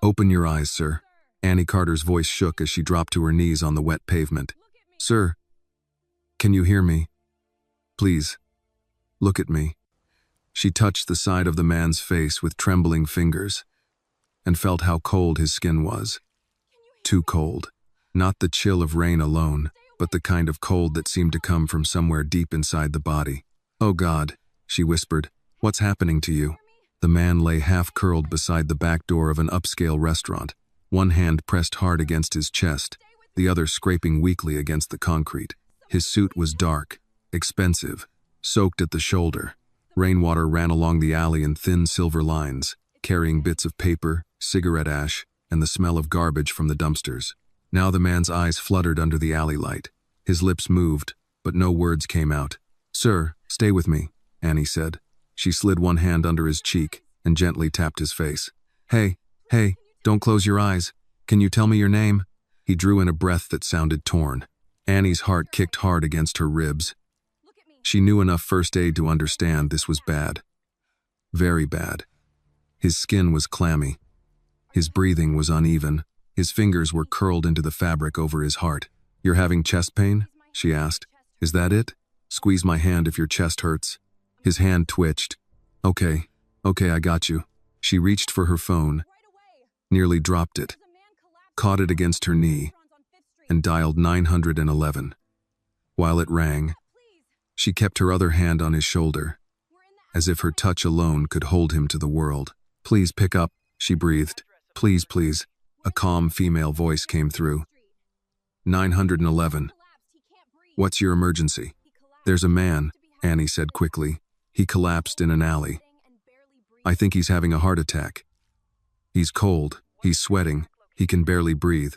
Open your eyes, sir. Annie Carter's voice shook as she dropped to her knees on the wet pavement. Sir, can you hear me? Please, look at me. She touched the side of the man's face with trembling fingers and felt how cold his skin was. Too cold. Not the chill of rain alone, but the kind of cold that seemed to come from somewhere deep inside the body. Oh God, she whispered, what's happening to you? The man lay half-curled beside the back door of an upscale restaurant, one hand pressed hard against his chest, the other scraping weakly against the concrete. His suit was dark, expensive, soaked at the shoulder. Rainwater ran along the alley in thin silver lines, carrying bits of paper, cigarette ash, and the smell of garbage from the dumpsters. Now the man's eyes fluttered under the alley light. His lips moved, but no words came out. Sir, stay with me, Annie said. She slid one hand under his cheek and gently tapped his face. Hey, don't close your eyes. Can you tell me your name? He drew in a breath that sounded torn. Annie's heart kicked hard against her ribs. She knew enough first aid to understand this was bad. Very bad. His skin was clammy. His breathing was uneven. His fingers were curled into the fabric over his heart. You're having chest pain? She asked. Is that it? Squeeze my hand if your chest hurts. His hand twitched. Okay, I got you. She reached for her phone, nearly dropped it, caught it against her knee, and dialed 911. While it rang, she kept her other hand on his shoulder, as if her touch alone could hold him to the world. Please pick up, she breathed. Please. A calm female voice came through. 911. What's your emergency? There's a man, Annie said quickly. He collapsed in an alley. I think he's having a heart attack. He's cold, he's sweating, he can barely breathe.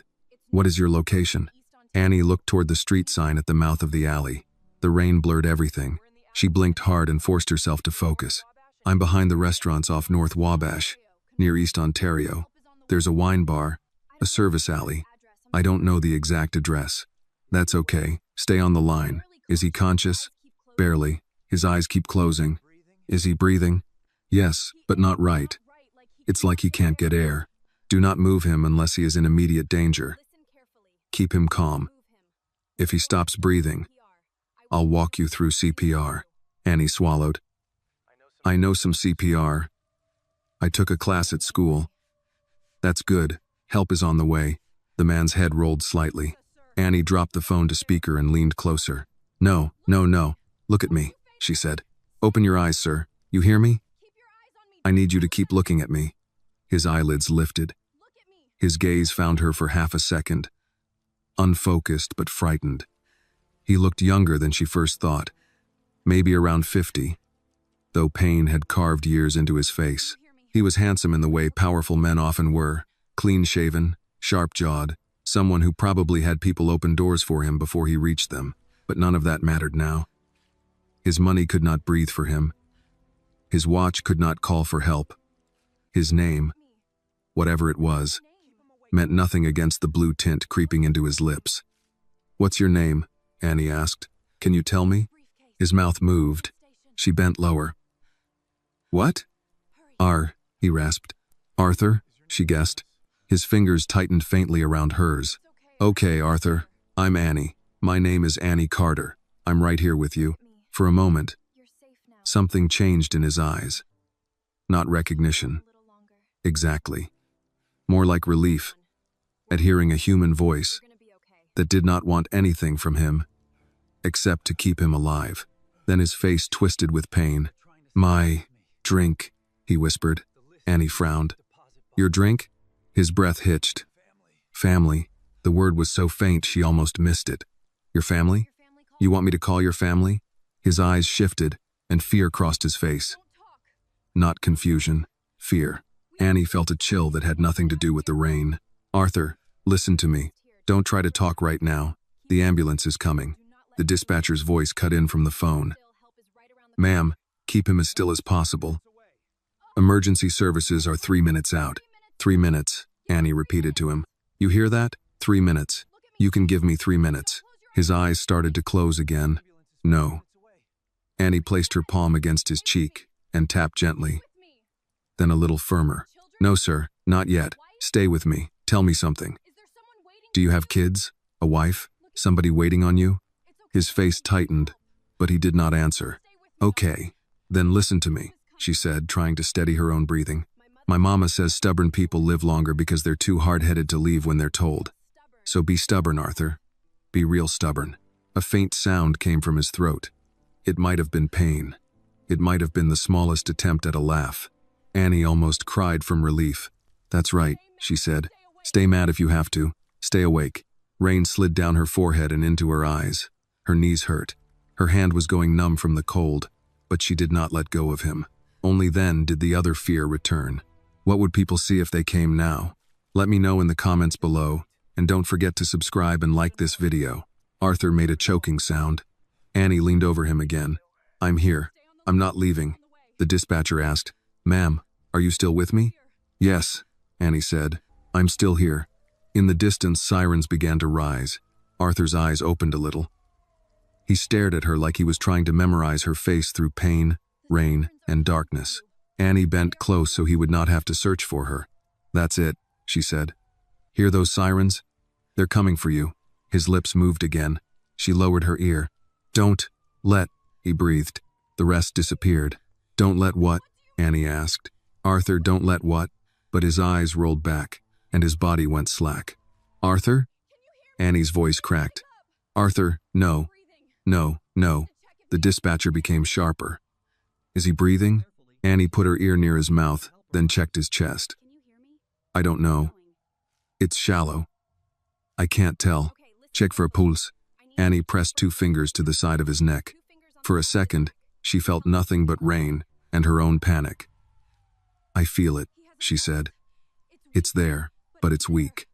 What is your location? Annie looked toward the street sign at the mouth of the alley. The rain blurred everything. She blinked hard and forced herself to focus. I'm behind the restaurants off North Wabash, near East Ontario. There's a wine bar, a service alley. I don't know the exact address. That's okay. Stay on the line. Is he conscious? Barely. His eyes keep closing. Is he breathing? Yes, but not right. It's like he can't get air. Do not move him unless he is in immediate danger. Keep him calm. If he stops breathing, I'll walk you through CPR. Annie swallowed. I know some CPR. I took a class at school. That's good. Help is on the way. The man's head rolled slightly. Annie dropped the phone to speaker and leaned closer. No. Look at me, she said. Open your eyes, sir. You hear me? I need you to keep looking at me. His eyelids lifted. His gaze found her for half a second. Unfocused but frightened. He looked younger than she first thought. Maybe around 50, though pain had carved years into his face. He was handsome in the way powerful men often were. Clean-shaven, sharp-jawed, someone who probably had people open doors for him before he reached them. But none of that mattered now. His money could not breathe for him. His watch could not call for help. His name, whatever it was, meant nothing against the blue tint creeping into his lips. What's your name? Annie asked. Can you tell me? His mouth moved. She bent lower. What? He rasped. Arthur, she guessed. His fingers tightened faintly around hers. Okay, Arthur, I'm Annie. My name is Annie Carter. I'm right here with you. For a moment, something changed in his eyes. Not recognition. Exactly. More like relief at hearing a human voice that did not want anything from him except to keep him alive. Then his face twisted with pain. My drink, he whispered. Annie frowned. Your drink? His breath hitched. Family. The word was so faint she almost missed it. Your family? You want me to call your family? His eyes shifted, and fear crossed his face. Not confusion, fear. Annie felt a chill that had nothing to do with the rain. Arthur, listen to me. Don't try to talk right now. The ambulance is coming. The dispatcher's voice cut in from the phone. Ma'am, keep him as still as possible. Emergency services are 3 minutes out. 3 minutes, Annie repeated to him. You hear that? 3 minutes. You can give me 3 minutes. His eyes started to close again. No. Annie placed her palm against his cheek and tapped gently. Then a little firmer. No, sir, not yet. Stay with me. Tell me something. Do you have kids? A wife? Somebody waiting on you? His face tightened, but he did not answer. Okay, then listen to me, she said, trying to steady her own breathing. My mama says stubborn people live longer because they're too hard-headed to leave when they're told. So be stubborn, Arthur. Be real stubborn. A faint sound came from his throat. It might have been pain. It might have been the smallest attempt at a laugh. Annie almost cried from relief. That's right, she said. Stay mad if you have to. Stay awake. Rain slid down her forehead and into her eyes. Her knees hurt. Her hand was going numb from the cold, but she did not let go of him. Only then did the other fear return. What would people see if they came now? Let me know in the comments below, and don't forget to subscribe and like this video. Arthur made a choking sound. Annie leaned over him again. I'm here. I'm not leaving. The dispatcher asked, Ma'am, are you still with me? Yes, Annie said. I'm still here. In the distance, sirens began to rise. Arthur's eyes opened a little. He stared at her like he was trying to memorize her face through pain, rain, and darkness. Annie bent close so he would not have to search for her. That's it, she said. Hear those sirens? They're coming for you. His lips moved again. She lowered her ear. Don't let, he breathed. The rest disappeared. Don't let what? Annie asked. Arthur, don't let what? But his eyes rolled back, and his body went slack. Arthur? Annie's voice cracked. Arthur, no. No, no. The dispatcher became sharper. Is he breathing? Annie put her ear near his mouth, then checked his chest. I don't know. It's shallow. I can't tell. Check for a pulse. Annie pressed 2 fingers to the side of his neck. For a second, she felt nothing but rain and her own panic. I feel it, she said. It's there, but it's weak.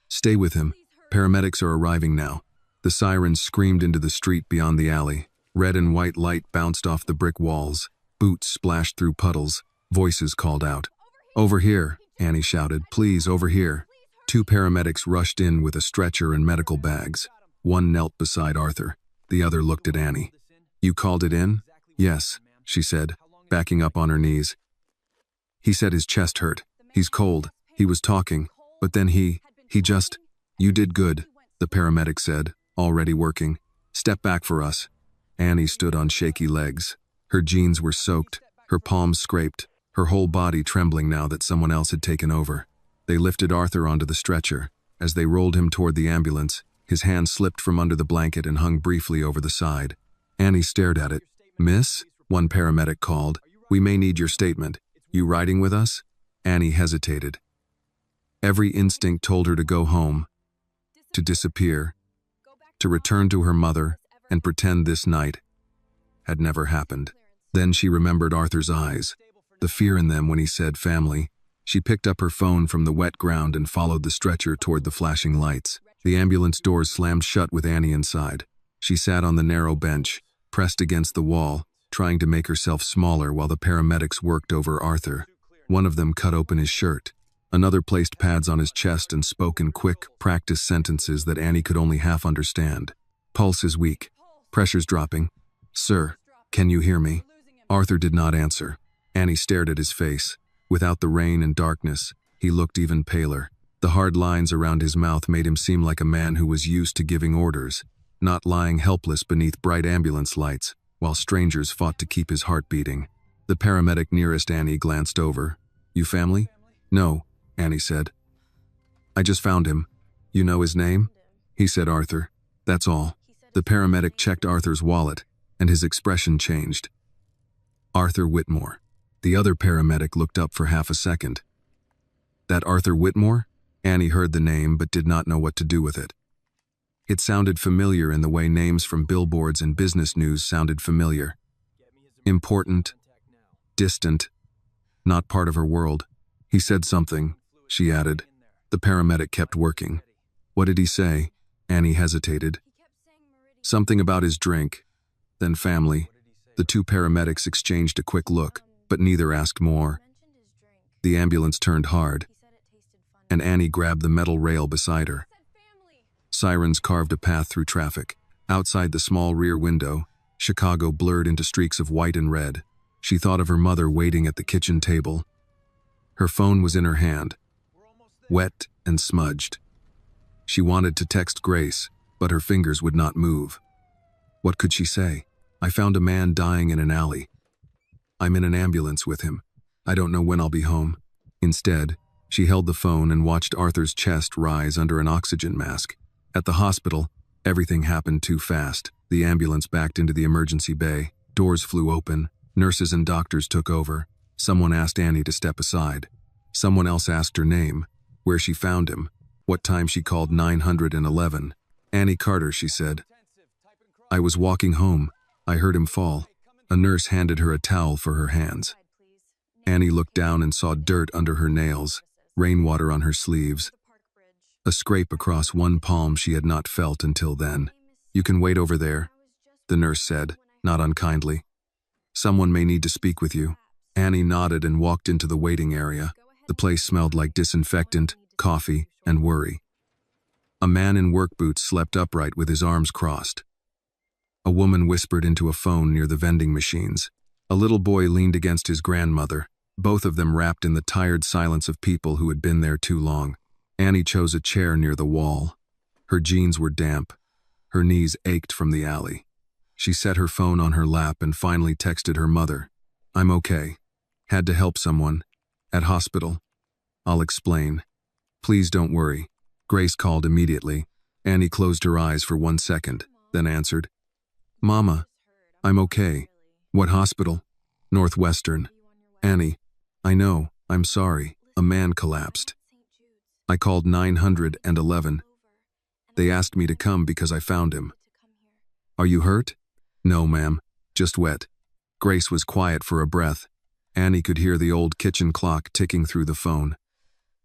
Stay with him. Paramedics are arriving now. The sirens screamed into the street beyond the alley. Red and white light bounced off the brick walls. Boots splashed through puddles. Voices called out. Over here, Annie shouted. Please, over here. 2 paramedics rushed in with a stretcher and medical bags. One knelt beside Arthur. The other looked at Annie. You called it in? Yes, she said, backing up on her knees. He said his chest hurt. He's cold. He was talking. But then he just... You did good, the paramedic said, already working. Step back for us. Annie stood on shaky legs. Her jeans were soaked, her palms scraped, her whole body trembling now that someone else had taken over. They lifted Arthur onto the stretcher. As they rolled him toward the ambulance, his hand slipped from under the blanket and hung briefly over the side. Annie stared at it. Miss? One paramedic called. We may need your statement. You riding with us? Annie hesitated. Every instinct told her to go home, to disappear, to return to her mother and pretend this night had never happened. Then she remembered Arthur's eyes, the fear in them when he said family. She picked up her phone from the wet ground and followed the stretcher toward the flashing lights. The ambulance doors slammed shut with Annie inside. She sat on the narrow bench, pressed against the wall, trying to make herself smaller while the paramedics worked over Arthur. One of them cut open his shirt. Another placed pads on his chest and spoke in quick, practiced sentences that Annie could only half understand. Pulse is weak. Pressure's dropping. Sir, can you hear me? Arthur did not answer. Annie stared at his face. Without the rain and darkness, he looked even paler. The hard lines around his mouth made him seem like a man who was used to giving orders, not lying helpless beneath bright ambulance lights, while strangers fought to keep his heart beating. The paramedic nearest Annie glanced over. You family? No, Annie said. I just found him. You know his name? He said Arthur. That's all. The paramedic checked Arthur's wallet, and his expression changed. Arthur Whitmore. The other paramedic looked up for half a second. That Arthur Whitmore? Annie heard the name but did not know what to do with it. It sounded familiar in the way names from billboards and business news sounded familiar. Important, distant, not part of her world. He said something, she added. The paramedic kept working. What did he say? Annie hesitated. Something about his drink, then family. The 2 paramedics exchanged a quick look, but neither asked more. The ambulance turned hard, and Annie grabbed the metal rail beside her. Sirens carved a path through traffic. Outside the small rear window, Chicago blurred into streaks of white and red. She thought of her mother waiting at the kitchen table. Her phone was in her hand. wet and smudged. She wanted to text Grace, but her fingers would not move. What could she say? I found a man dying in an alley. I'm in an ambulance with him. I don't know when I'll be home. Instead, she held the phone and watched Arthur's chest rise under an oxygen mask. At the hospital, everything happened too fast. The ambulance backed into the emergency bay. Doors flew open. Nurses and doctors took over. Someone asked Annie to step aside. Someone else asked her name, where she found him, what time she called 911. Annie Carter, she said. I was walking home. I heard him fall. A nurse handed her a towel for her hands. Annie looked down and saw dirt under her nails, rainwater on her sleeves, a scrape across one palm she had not felt until then. You can wait over there, the nurse said, not unkindly. Someone may need to speak with you. Annie nodded and walked into the waiting area. The place smelled like disinfectant, coffee, and worry. A man in work boots slept upright with his arms crossed. A woman whispered into a phone near the vending machines. A little boy leaned against his grandmother, both of them wrapped in the tired silence of people who had been there too long. Annie chose a chair near the wall. Her jeans were damp. Her knees ached from the alley. She set her phone on her lap and finally texted her mother. I'm okay. Had to help someone. At hospital. I'll explain. Please don't worry. Grace called immediately. Annie closed her eyes for 1 second, then answered. Mama, I'm okay. What hospital? Northwestern. Annie, I know, I'm sorry. A man collapsed. I called 911. They asked me to come because I found him. Are you hurt? No, ma'am. Just wet. Grace was quiet for a breath. Annie could hear the old kitchen clock ticking through the phone.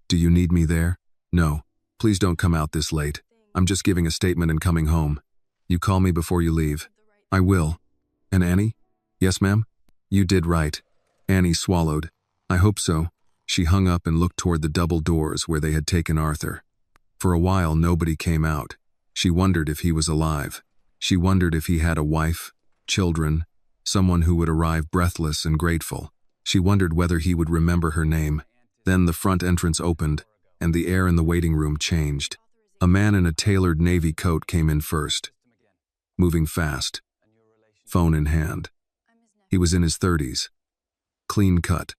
Do you need me there? No. Please don't come out this late. I'm just giving a statement and coming home. You call me before you leave. I will. And Annie? Yes, ma'am? You did right. Annie swallowed. I hope so. She hung up and looked toward the double doors where they had taken Arthur. For a while, nobody came out. She wondered if he was alive. She wondered if he had a wife, children, someone who would arrive breathless and grateful. She wondered whether he would remember her name. Then the front entrance opened, and the air in the waiting room changed. A man in a tailored navy coat came in first, moving fast, phone in hand. He was in his 30s, clean cut,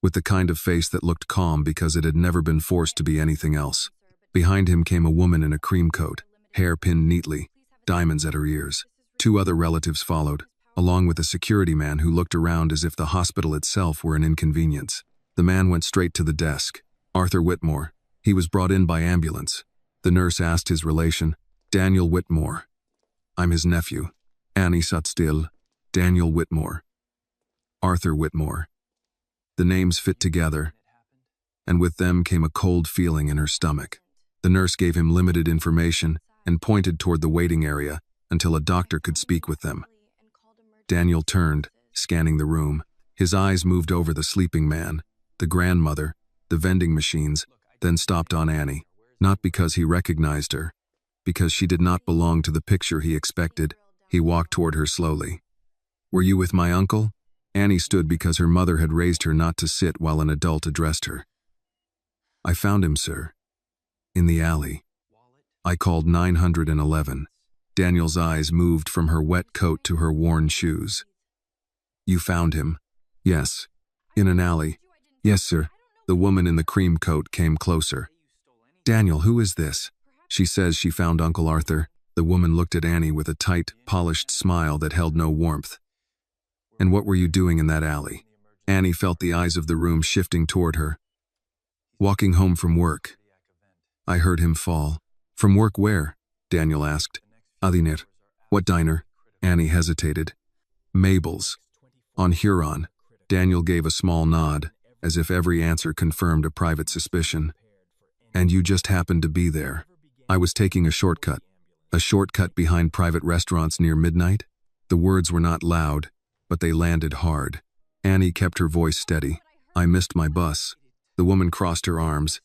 with the kind of face that looked calm because it had never been forced to be anything else. Behind him came a woman in a cream coat, hair pinned neatly, diamonds at her ears. 2 other relatives followed, along with a security man who looked around as if the hospital itself were an inconvenience. The man went straight to the desk. Arthur Whitmore. He was brought in by ambulance. The nurse asked his relation. Daniel Whitmore. I'm his nephew. Annie sat still. Daniel Whitmore. Arthur Whitmore. The names fit together, and with them came a cold feeling in her stomach. The nurse gave him limited information and pointed toward the waiting area until a doctor could speak with them. Daniel turned, scanning the room. His eyes moved over the sleeping man, the grandmother, the vending machines, then stopped on Annie. Not because he recognized her, because she did not belong to the picture he expected. He walked toward her slowly. Were you with my uncle? Annie stood because her mother had raised her not to sit while an adult addressed her. I found him, sir. In the alley. I called 911. Daniel's eyes moved from her wet coat to her worn shoes. You found him? Yes. In an alley? Yes, sir. The woman in the cream coat came closer. Daniel, who is this? She says she found Uncle Arthur. The woman looked at Annie with a tight, polished smile that held no warmth. And what were you doing in that alley? Annie felt the eyes of the room shifting toward her. Walking home from work. I heard him fall. From work where? Daniel asked. Adiner. What diner? Annie hesitated. Mabel's. On Huron. Daniel gave a small nod, as if every answer confirmed a private suspicion. And you just happened to be there. I was taking a shortcut. A shortcut behind private restaurants near midnight? The words were not loud, but they landed hard. Annie kept her voice steady. I missed my bus. The woman crossed her arms.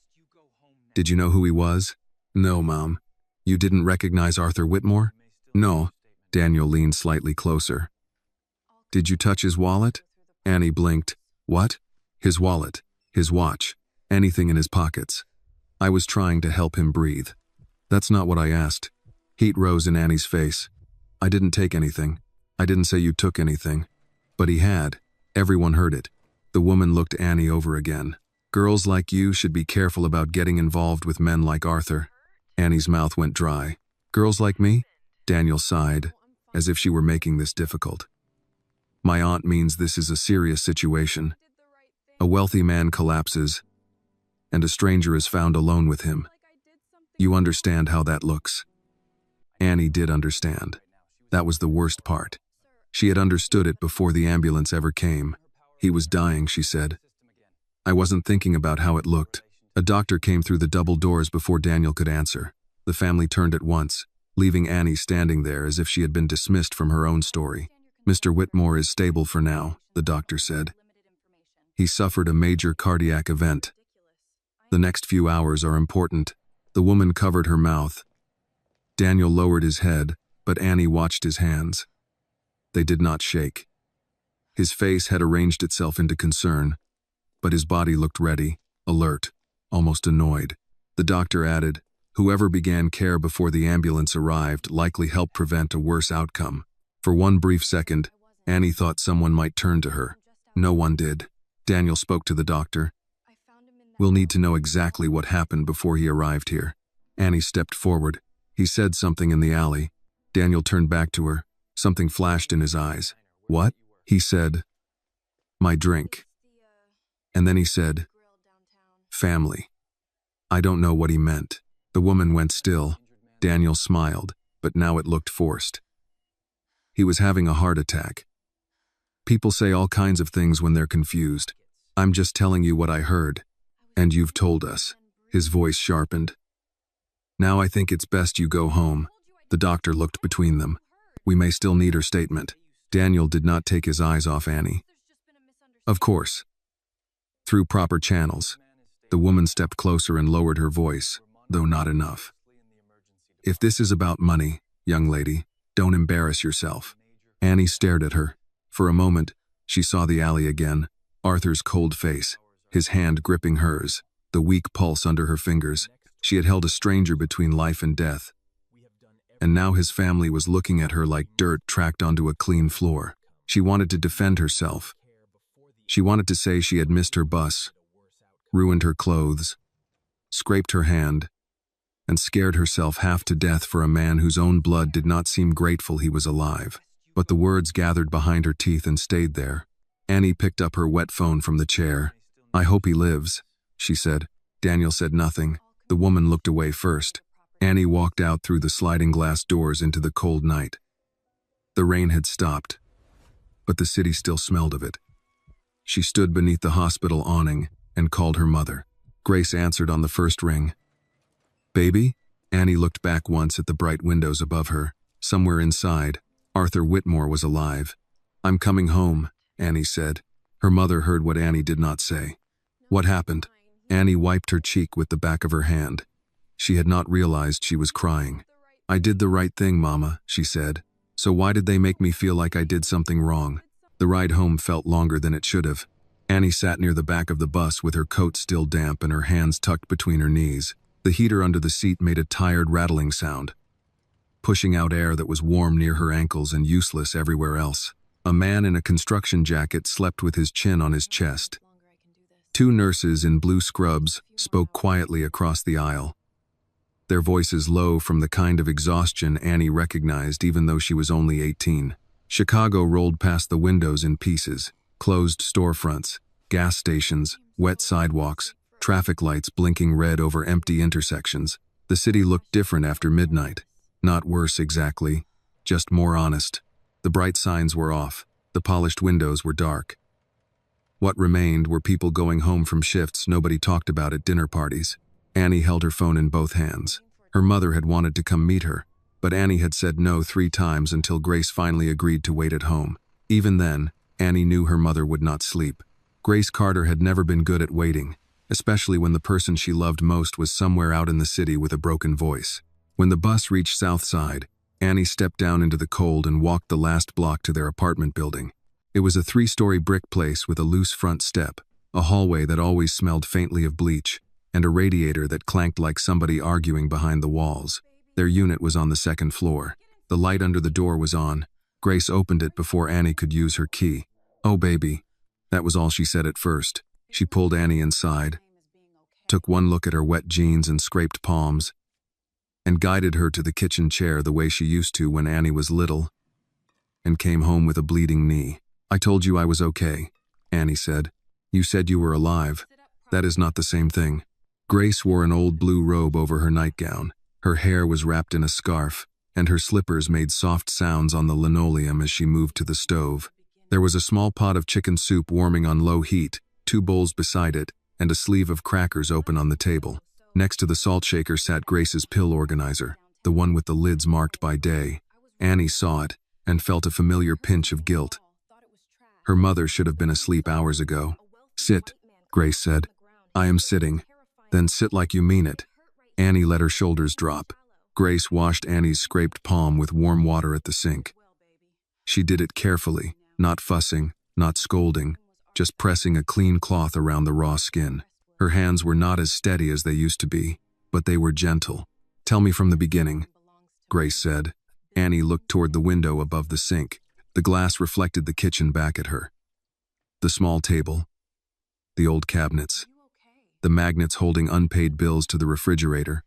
Did you know who he was? No, Mom. You didn't recognize Arthur Whitmore? No. Daniel leaned slightly closer. Did you touch his wallet? Annie blinked. What? His wallet. His watch. Anything in his pockets. I was trying to help him breathe. That's not what I asked. Heat rose in Annie's face. I didn't take anything. I didn't say you took anything. But he had. Everyone heard it. The woman looked Annie over again. Girls like you should be careful about getting involved with men like Arthur. Annie's mouth went dry. Girls like me? Daniel sighed, as if she were making this difficult. My aunt means this is a serious situation. A wealthy man collapses, and a stranger is found alone with him. You understand how that looks. Annie did understand. That was the worst part. She had understood it before the ambulance ever came. He was dying, she said. I wasn't thinking about how it looked. A doctor came through the double doors before Daniel could answer. The family turned at once, leaving Annie standing there as if she had been dismissed from her own story. Mr. Whitmore is stable for now, the doctor said. He suffered a major cardiac event. The next few hours are important. The woman covered her mouth. Daniel lowered his head, but Annie watched his hands. They did not shake. His face had arranged itself into concern, but his body looked ready, alert, almost annoyed. The doctor added, whoever began care before the ambulance arrived likely helped prevent a worse outcome. For one brief second, Annie thought someone might turn to her. No one did. Daniel spoke to the doctor. We'll need to know exactly what happened before he arrived here. Annie stepped forward. He said something in the alley. Daniel turned back to her. Something flashed in his eyes. What? He said, my drink. And then he said, family. I don't know what he meant. The woman went still. Daniel smiled, but now it looked forced. He was having a heart attack. People say all kinds of things when they're confused. I'm just telling you what I heard. And you've told us. His voice sharpened. Now I think it's best you go home. The doctor looked between them. We may still need her statement. Daniel did not take his eyes off Annie. Of course. Through proper channels. The woman stepped closer and lowered her voice, though not enough. If this is about money, young lady, don't embarrass yourself. Annie stared at her. For a moment, she saw the alley again, Arthur's cold face, his hand gripping hers, the weak pulse under her fingers. She had held a stranger between life and death. And now his family was looking at her like dirt tracked onto a clean floor. She wanted to defend herself. She wanted to say she had missed her bus, ruined her clothes, scraped her hand, and scared herself half to death for a man whose own blood did not seem grateful he was alive. But the words gathered behind her teeth and stayed there. Annie picked up her wet phone from the chair. I hope he lives, she said. Daniel said nothing. The woman looked away first. Annie walked out through the sliding glass doors into the cold night. The rain had stopped, but the city still smelled of it. She stood beneath the hospital awning and called her mother. Grace answered on the first ring. Baby? Annie looked back once at the bright windows above her. Somewhere inside, Arthur Whitmore was alive. I'm coming home, Annie said. Her mother heard what Annie did not say. What happened? Annie wiped her cheek with the back of her hand. She had not realized she was crying. I did the right thing, Mama, she said. So why did they make me feel like I did something wrong? The ride home felt longer than it should have. Annie sat near the back of the bus with her coat still damp and her hands tucked between her knees. The heater under the seat made a tired rattling sound, pushing out air that was warm near her ankles and useless everywhere else. A man in a construction jacket slept with his chin on his chest. Two nurses in blue scrubs spoke quietly across the aisle, their voices low from the kind of exhaustion Annie recognized even though she was only 18. Chicago rolled past the windows in pieces. Closed storefronts, gas stations, wet sidewalks, traffic lights blinking red over empty intersections. The city looked different after midnight. Not worse exactly, just more honest. The bright signs were off. The polished windows were dark. What remained were people going home from shifts nobody talked about at dinner parties. Annie held her phone in both hands. Her mother had wanted to come meet her, but Annie had said no 3 times until Grace finally agreed to wait at home. Even then, Annie knew her mother would not sleep. Grace Carter had never been good at waiting, especially when the person she loved most was somewhere out in the city with a broken voice. When the bus reached South Side, Annie stepped down into the cold and walked the last block to their apartment building. It was a 3-story brick place with a loose front step, a hallway that always smelled faintly of bleach, and a radiator that clanked like somebody arguing behind the walls. Their unit was on the second floor. The light under the door was on. Grace opened it before Annie could use her key. "Oh, baby." That was all she said at first. She pulled Annie inside, took one look at her wet jeans and scraped palms, and guided her to the kitchen chair the way she used to when Annie was little, and came home with a bleeding knee. "I told you I was okay," Annie said. "You said you were alive. That is not the same thing." Grace wore an old blue robe over her nightgown. Her hair was wrapped in a scarf, and her slippers made soft sounds on the linoleum as she moved to the stove. There was a small pot of chicken soup warming on low heat, 2 bowls beside it, and a sleeve of crackers open on the table. Next to the salt shaker sat Grace's pill organizer, the one with the lids marked by day. Annie saw it and felt a familiar pinch of guilt. Her mother should have been asleep hours ago. "Sit," Grace said. "I am sitting." "Then sit like you mean it." Annie let her shoulders drop. Grace washed Annie's scraped palm with warm water at the sink. She did it carefully, not fussing, not scolding, just pressing a clean cloth around the raw skin. Her hands were not as steady as they used to be, but they were gentle. "Tell me from the beginning," Grace said. Annie looked toward the window above the sink. The glass reflected the kitchen back at her. The small table, the old cabinets, the magnets holding unpaid bills to the refrigerator.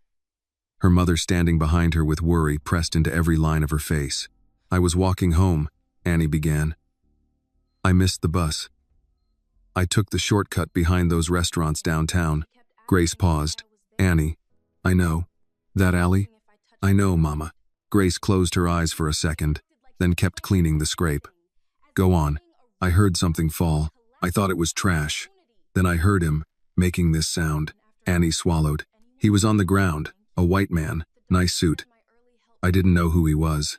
Her mother standing behind her with worry pressed into every line of her face. "I was walking home," Annie began. "I missed the bus. I took the shortcut behind those restaurants downtown." Grace paused. "Annie, I know. That alley?" "I know, Mama." Grace closed her eyes for a second, then kept cleaning the scrape. "Go on." "I heard something fall. I thought it was trash. Then I heard him, making this sound." Annie swallowed. "He was on the ground, a white man, nice suit. I didn't know who he was.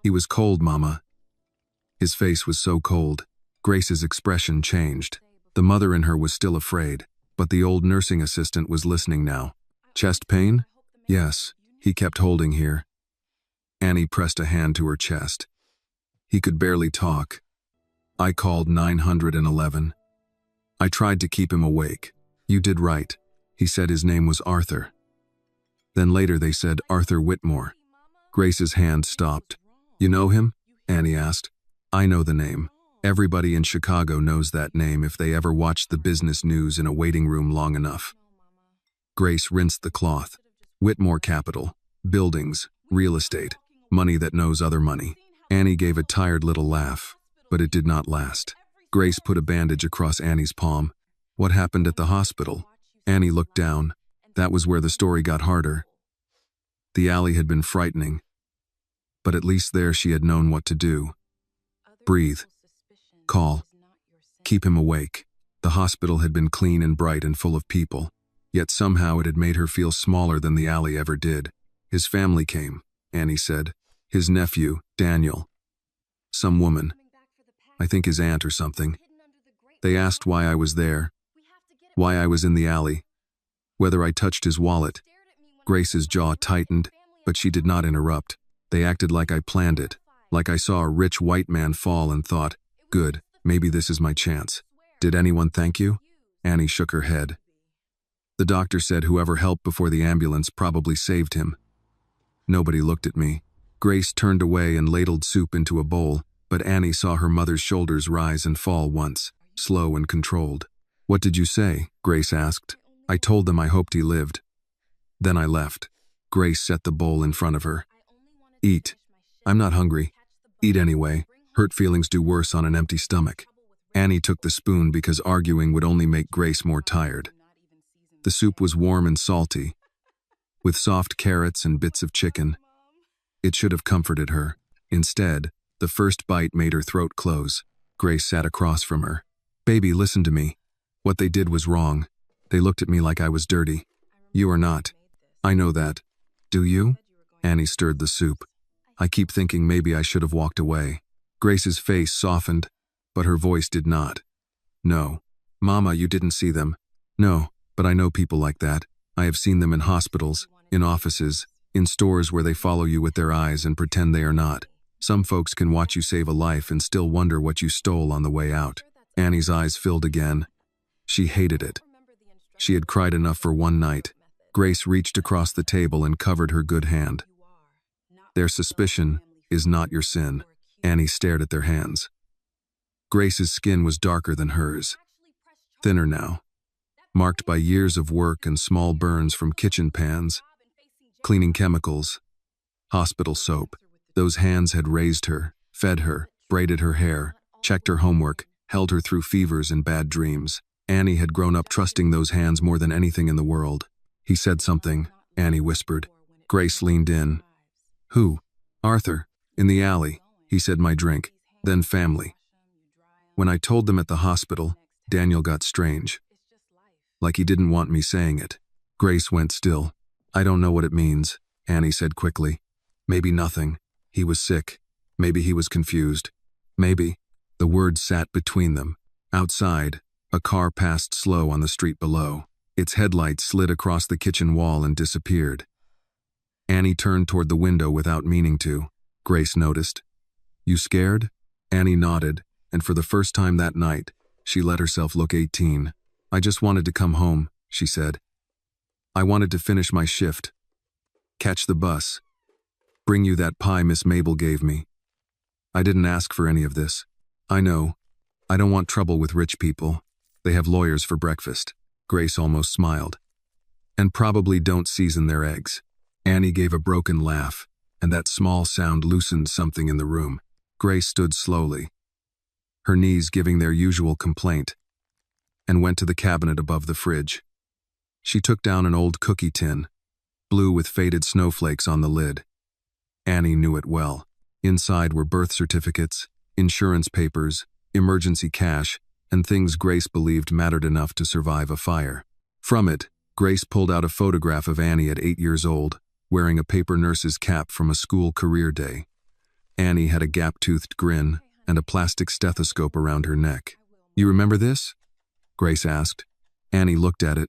He was cold, Mama." His face was so cold. Grace's expression changed. The mother in her was still afraid, but the old nursing assistant was listening now. "Chest pain?" "Yes, he kept holding here." Annie pressed a hand to her chest. "He could barely talk. I called 911. I tried to keep him awake. You did right. He said his name was Arthur. Then later they said Arthur Whitmore." Grace's hand stopped. "You know him?" Annie asked. "I know the name. Everybody in Chicago knows that name if they ever watched the business news in a waiting room long enough." Grace rinsed the cloth. "Whitmore Capital. Buildings. Real estate. Money that knows other money." Annie gave a tired little laugh, but it did not last. Grace put a bandage across Annie's palm. "What happened at the hospital?" Annie looked down. That was where the story got harder. The alley had been frightening, but at least there she had known what to do. Breathe. Call. Keep him awake. The hospital had been clean and bright and full of people, yet somehow it had made her feel smaller than the alley ever did. "His family came," Annie said. "His nephew, Daniel. Some woman. I think his aunt or something. They asked why I was there, why I was in the alley, whether I touched his wallet." Grace's jaw tightened, but she did not interrupt. "They acted like I planned it, like I saw a rich white man fall and thought, good, maybe this is my chance." "Did anyone thank you?" Annie shook her head. "The doctor said whoever helped before the ambulance probably saved him." Nobody looked at me. Grace turned away and ladled soup into a bowl, but Annie saw her mother's shoulders rise and fall once, slow and controlled. "What did you say?" Grace asked. "I told them I hoped he lived. Then I left." Grace set the bowl in front of her. "Eat." "I'm not hungry." "Eat anyway. Hurt feelings do worse on an empty stomach." Annie took the spoon because arguing would only make Grace more tired. The soup was warm and salty, with soft carrots and bits of chicken. It should have comforted her. Instead, the first bite made her throat close. Grace sat across from her. "Baby, listen to me. What they did was wrong. They looked at me like I was dirty. You are not. I know that. Do you?" Annie stirred the soup. "I keep thinking maybe I should have walked away." Grace's face softened, but her voice did not. "No. Mama, you didn't see them." "No, but I know people like that. I have seen them in hospitals, in offices, in stores where they follow you with their eyes and pretend they are not. Some folks can watch you save a life and still wonder what you stole on the way out." Annie's eyes filled again. She hated it. She had cried enough for one night. Grace reached across the table and covered her good hand. Their suspicion is not your sin. Annie stared at their hands. Grace's skin was darker than hers, thinner now, marked by years of work and small burns from kitchen pans, cleaning chemicals, hospital soap. Those hands had raised her, fed her, braided her hair, checked her homework, held her through fevers and bad dreams. Annie had grown up trusting those hands more than anything in the world. He said something, Annie whispered. Grace leaned in. Who? Arthur. In the alley. He said my drink, then family. When I told them at the hospital, Daniel got strange. Like he didn't want me saying it. Grace went still. I don't know what it means, Annie said quickly. Maybe nothing. He was sick. Maybe he was confused. Maybe. The words sat between them. Outside, a car passed slow on the street below. Its headlights slid across the kitchen wall and disappeared. Annie turned toward the window without meaning to. Grace noticed. You scared? Annie nodded, and for the first time that night, she let herself look 18. I just wanted to come home, she said. I wanted to finish my shift. Catch the bus. Bring you that pie Miss Mabel gave me. I didn't ask for any of this. I know. I don't want trouble with rich people. They have lawyers for breakfast. Grace almost smiled. And probably don't season their eggs. Annie gave a broken laugh, and that small sound loosened something in the room. Grace stood slowly, her knees giving their usual complaint, and went to the cabinet above the fridge. She took down an old cookie tin, blue with faded snowflakes on the lid. Annie knew it well. Inside were birth certificates, insurance papers, emergency cash, and things Grace believed mattered enough to survive a fire. From it, Grace pulled out a photograph of Annie at 8 years old, wearing a paper nurse's cap from a school career day. Annie had a gap-toothed grin and a plastic stethoscope around her neck. You remember this? Grace asked. Annie looked at it.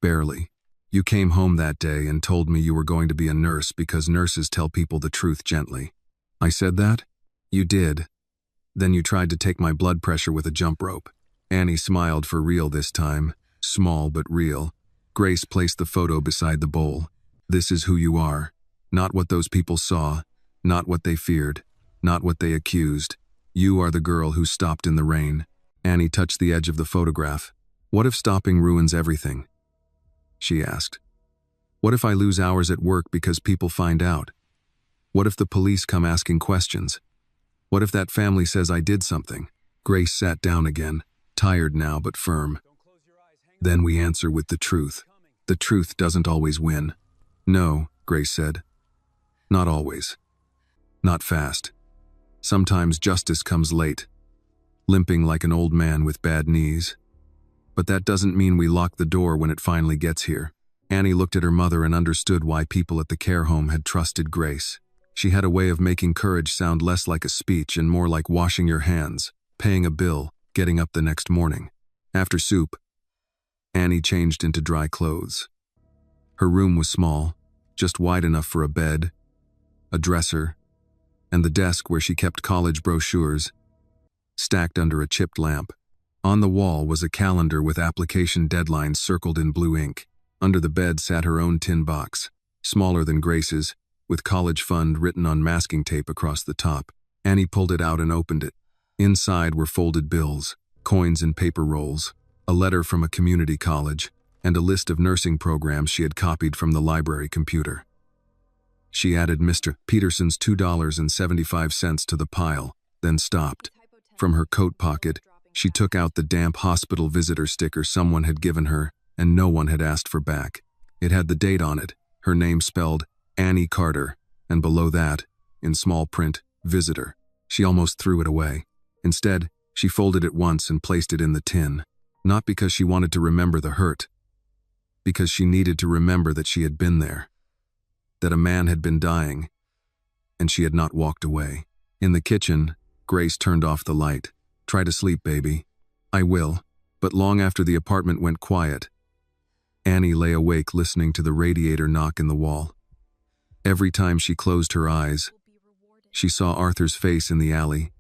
Barely. You came home that day and told me you were going to be a nurse because nurses tell people the truth gently. I said that? You did. Then you tried to take my blood pressure with a jump rope. Annie smiled for real this time, small but real. Grace placed the photo beside the bowl. This is who you are. Not what those people saw, not what they feared, not what they accused. You are the girl who stopped in the rain. Annie touched the edge of the photograph. What if stopping ruins everything? She asked. What if I lose hours at work because people find out? What if the police come asking questions? What if that family says I did something? Grace sat down again, tired now but firm. Then we answer with the truth. The truth doesn't always win. No, Grace said. Not always. Not fast. Sometimes justice comes late, limping like an old man with bad knees. But that doesn't mean we lock the door when it finally gets here. Annie looked at her mother and understood why people at the care home had trusted Grace. She had a way of making courage sound less like a speech and more like washing your hands, paying a bill, getting up the next morning. After soup, Annie changed into dry clothes. Her room was small, just wide enough for a bed, a dresser, and the desk where she kept college brochures, stacked under a chipped lamp. On the wall was a calendar with application deadlines circled in blue ink. Under the bed sat her own tin box, smaller than Grace's, with college fund written on masking tape across the top. Annie pulled it out and opened it. Inside were folded bills, coins and paper rolls, a letter from a community college, and a list of nursing programs she had copied from the library computer. She added Mr. Peterson's $2.75 to the pile, then stopped. From her coat pocket, she took out the damp hospital visitor sticker someone had given her and no one had asked for back. It had the date on it, her name spelled Annie Carter, and below that, in small print, visitor. She almost threw it away. Instead, she folded it once and placed it in the tin. Not because she wanted to remember the hurt, because she needed to remember that she had been there, that a man had been dying, and she had not walked away. In the kitchen, Grace turned off the light. Try to sleep, baby. I will. But long after the apartment went quiet, Annie lay awake listening to the radiator knock in the wall. Every time she closed her eyes, she saw Arthur's face in the alley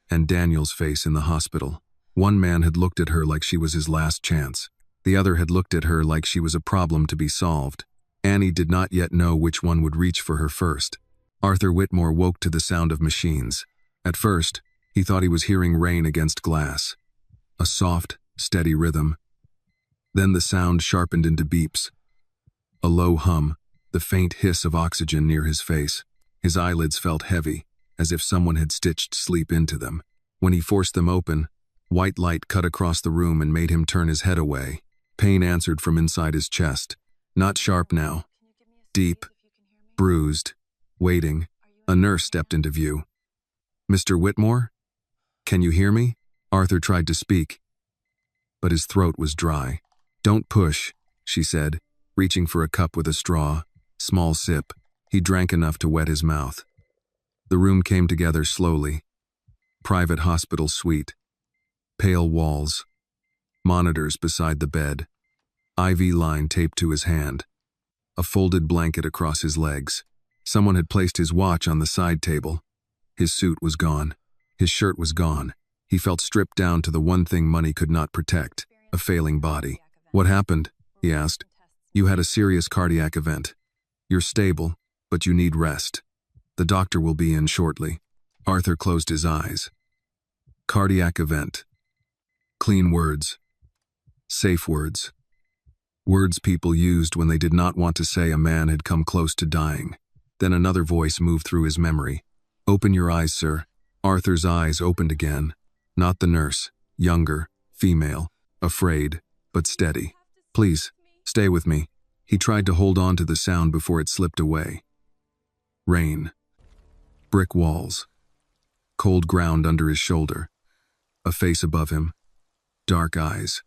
and Daniel's face in the hospital. One man had looked at her like she was his last chance. The other had looked at her like she was a problem to be solved. Annie did not yet know which one would reach for her first. Arthur Whitmore woke to the sound of machines. At first, he thought he was hearing rain against glass. A soft, steady rhythm. Then the sound sharpened into beeps. A low hum, the faint hiss of oxygen near his face. His eyelids felt heavy, as if someone had stitched sleep into them. When he forced them open, white light cut across the room and made him turn his head away. Pain answered from inside his chest. Not sharp now. Deep, bruised, waiting. A nurse stepped into view. "Mr. Whitmore? Can you hear me?" Arthur tried to speak, but his throat was dry. "Don't push," she said, reaching for a cup with a straw. Small sip. He drank enough to wet his mouth. The room came together slowly. Private hospital suite. Pale walls. Monitors beside the bed. IV line taped to his hand. A folded blanket across his legs. Someone had placed his watch on the side table. His suit was gone. His shirt was gone. He felt stripped down to the one thing money could not protect, a failing body. "What happened?" he asked. "You had a serious cardiac event. You're stable, but you need rest. The doctor will be in shortly." Arthur closed his eyes. Cardiac event. Clean words. Safe words. Words people used when they did not want to say a man had come close to dying. Then another voice moved through his memory. "Open your eyes, sir." Arthur's eyes opened again. Not the nurse. Younger. Female. Afraid, but steady. "Please, stay with me." He tried to hold on to the sound before it slipped away. Rain. Brick walls. Cold ground under his shoulder. A face above him. Dark eyes.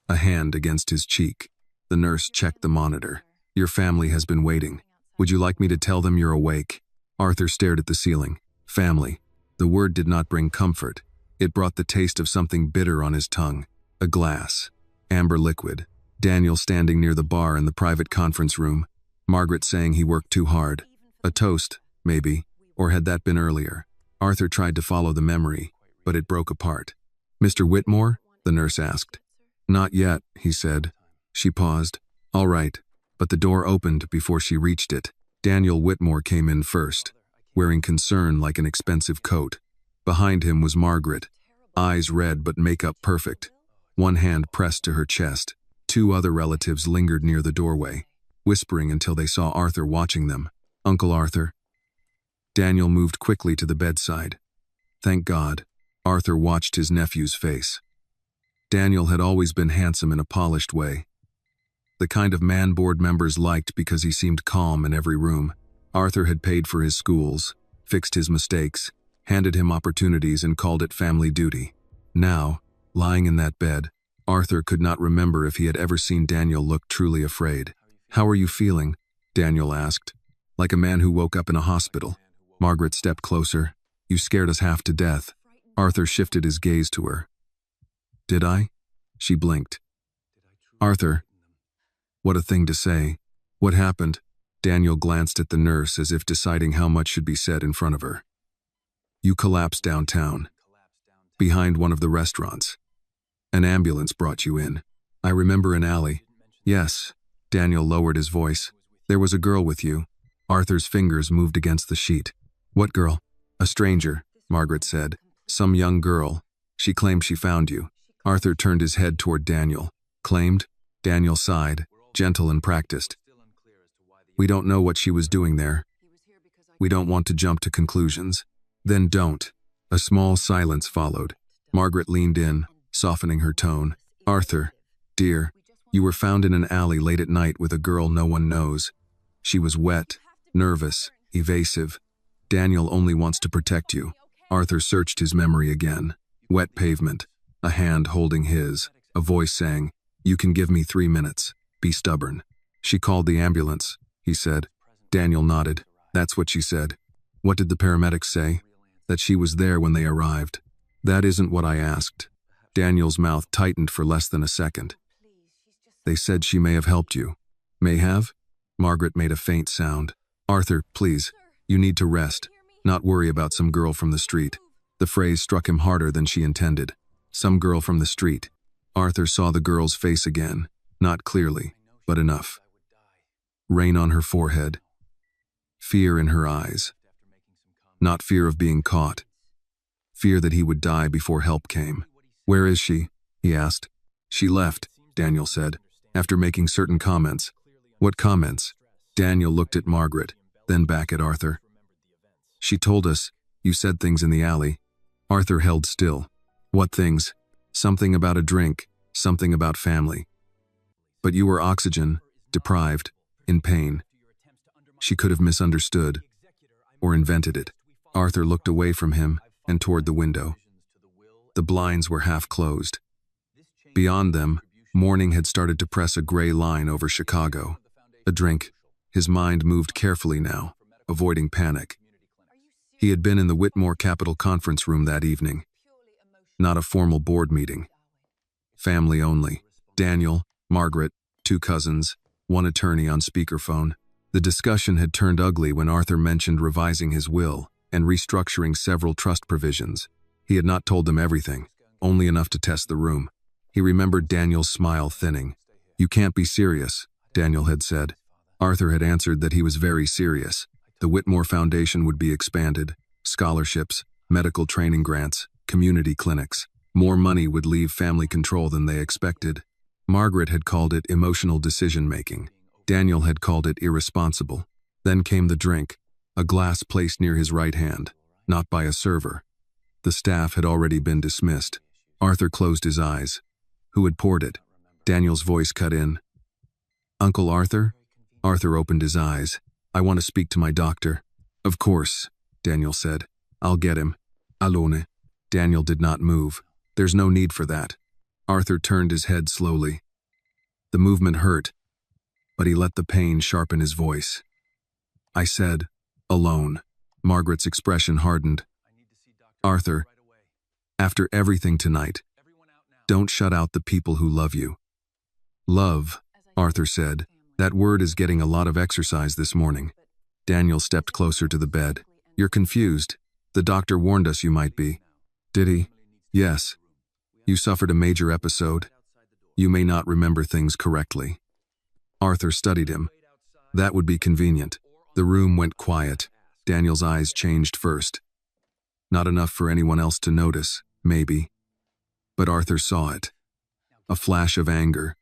A hand against his cheek. The nurse checked the monitor. "Your family has been waiting. Would you like me to tell them you're awake?" Arthur stared at the ceiling. Family. The word did not bring comfort. It brought the taste of something bitter on his tongue. A glass. Amber liquid. Daniel standing near the bar in the private conference room. Margaret saying he worked too hard. A toast, maybe. Or had that been earlier? Arthur tried to follow the memory, but it broke apart. "Mr. Whitmore?" the nurse asked. "Not yet," he said. She paused. "All right." But the door opened before she reached it. Daniel Whitmore came in first, wearing concern like an expensive coat. Behind him was Margaret, eyes red but makeup perfect, one hand pressed to her chest. Two other relatives lingered near the doorway, whispering until they saw Arthur watching them. "Uncle Arthur." Daniel moved quickly to the bedside. Thank God. Arthur watched his nephew's face. Daniel had always been handsome in a polished way. The kind of man board members liked because he seemed calm in every room. Arthur had paid for his schools, fixed his mistakes, handed him opportunities and called it family duty. Now, lying in that bed, Arthur could not remember if he had ever seen Daniel look truly afraid. "How are you feeling?" Daniel asked. "Like a man who woke up in a hospital." Margaret stepped closer. "You scared us half to death." Arthur shifted his gaze to her. "Did I?" She blinked. "Arthur." What a thing to say. "What happened?" Daniel glanced at the nurse as if deciding how much should be said in front of her. "You collapsed downtown, behind one of the restaurants. An ambulance brought you in. I remember an alley." "Yes." Daniel lowered his voice. "There was a girl with you." Arthur's fingers moved against the sheet. "What girl?" "A stranger," Margaret said. "Some young girl. She claimed she found you." Arthur turned his head toward Daniel. "Claimed?" Daniel sighed, gentle and practiced. "We don't know what she was doing there. We don't want to jump to conclusions." "Then don't." A small silence followed. Margaret leaned in, softening her tone. "Arthur, dear, you were found in an alley late at night with a girl no one knows. She was wet, nervous, evasive. Daniel only wants to protect you." Arthur searched his memory again. Wet pavement, a hand holding his, a voice saying, "You can give me 3 minutes. Be stubborn." "She called the ambulance," he said. Daniel nodded. "That's what she said." "What did the paramedics say?" "That she was there when they arrived." "That isn't what I asked." Daniel's mouth tightened for less than a second. "They said she may have helped you." "May have?" Margaret made a faint sound. "Arthur, please. You need to rest, not worry about some girl from the street." The phrase struck him harder than she intended. Some girl from the street. Arthur saw the girl's face again, not clearly, but enough. Rain on her forehead. Fear in her eyes. Not fear of being caught. Fear that he would die before help came. "Where is she?" he asked. "She left," Daniel said, after making certain comments. "What comments?" Daniel looked at Margaret, then back at Arthur. "She told us, you said things in the alley." Arthur held still. "What things?" "Something about a drink, something about family. But you were oxygen, deprived, in pain." She could have misunderstood, or invented it. Arthur looked away from him and toward the window. The blinds were half closed. Beyond them, morning had started to press a gray line over Chicago. A drink. His mind moved carefully now, avoiding panic. He had been in the Whitmore Capitol conference room that evening. Not a formal board meeting. Family only. Daniel, Margaret, 2 cousins, 1 attorney on speakerphone. The discussion had turned ugly when Arthur mentioned revising his will and restructuring several trust provisions. He had not told them everything, only enough to test the room. He remembered Daniel's smile thinning. "You can't be serious," Daniel had said. Arthur had answered that he was very serious. The Whitmore Foundation would be expanded, scholarships, medical training grants, community clinics. More money would leave family control than they expected. Margaret had called it emotional decision-making. Daniel had called it irresponsible. Then came the drink, a glass placed near his right hand, not by a server. The staff had already been dismissed. Arthur closed his eyes. Who had poured it? Daniel's voice cut in. "Uncle Arthur?" Arthur opened his eyes. "I want to speak to my doctor." "Of course," Daniel said. "I'll get him." "Alone." Daniel did not move. "There's no need for that." Arthur turned his head slowly. The movement hurt, but he let the pain sharpen his voice. "I said, alone." Margaret's expression hardened. "Arthur, after everything tonight, don't shut out the people who love you." "Love," Arthur said. "That word is getting a lot of exercise this morning." Daniel stepped closer to the bed. "You're confused. The doctor warned us you might be." "Did he?" "Yes. You suffered a major episode. You may not remember things correctly." Arthur studied him. That would be convenient. The room went quiet. Daniel's eyes changed first. Not enough for anyone else to notice, maybe. But Arthur saw it. A flash of anger.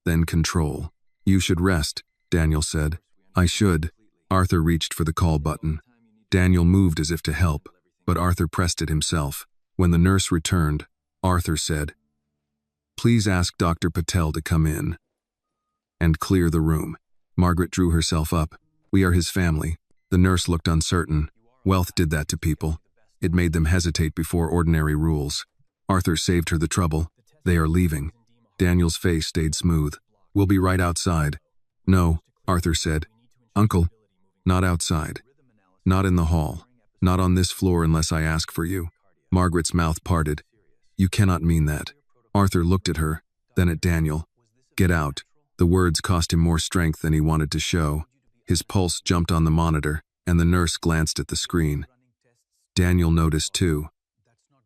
Then control. "You should rest," Daniel said. "I should." Arthur reached for the call button. Daniel moved as if to help, but Arthur pressed it himself. When the nurse returned, Arthur said, "Please ask Dr. Patel to come in." And clear the room. Margaret drew herself up. "We are his family." The nurse looked uncertain. Wealth did that to people. It made them hesitate before ordinary rules. Arthur saved her the trouble. "They are leaving." Daniel's face stayed smooth. "We'll be right outside." "No," Arthur said. "Uncle, not outside. Not in the hall. Not on this floor unless I ask for you." Margaret's mouth parted. "You cannot mean that." Arthur looked at her, then at Daniel. "Get out." The words cost him more strength than he wanted to show. His pulse jumped on the monitor, and the nurse glanced at the screen. Daniel noticed too.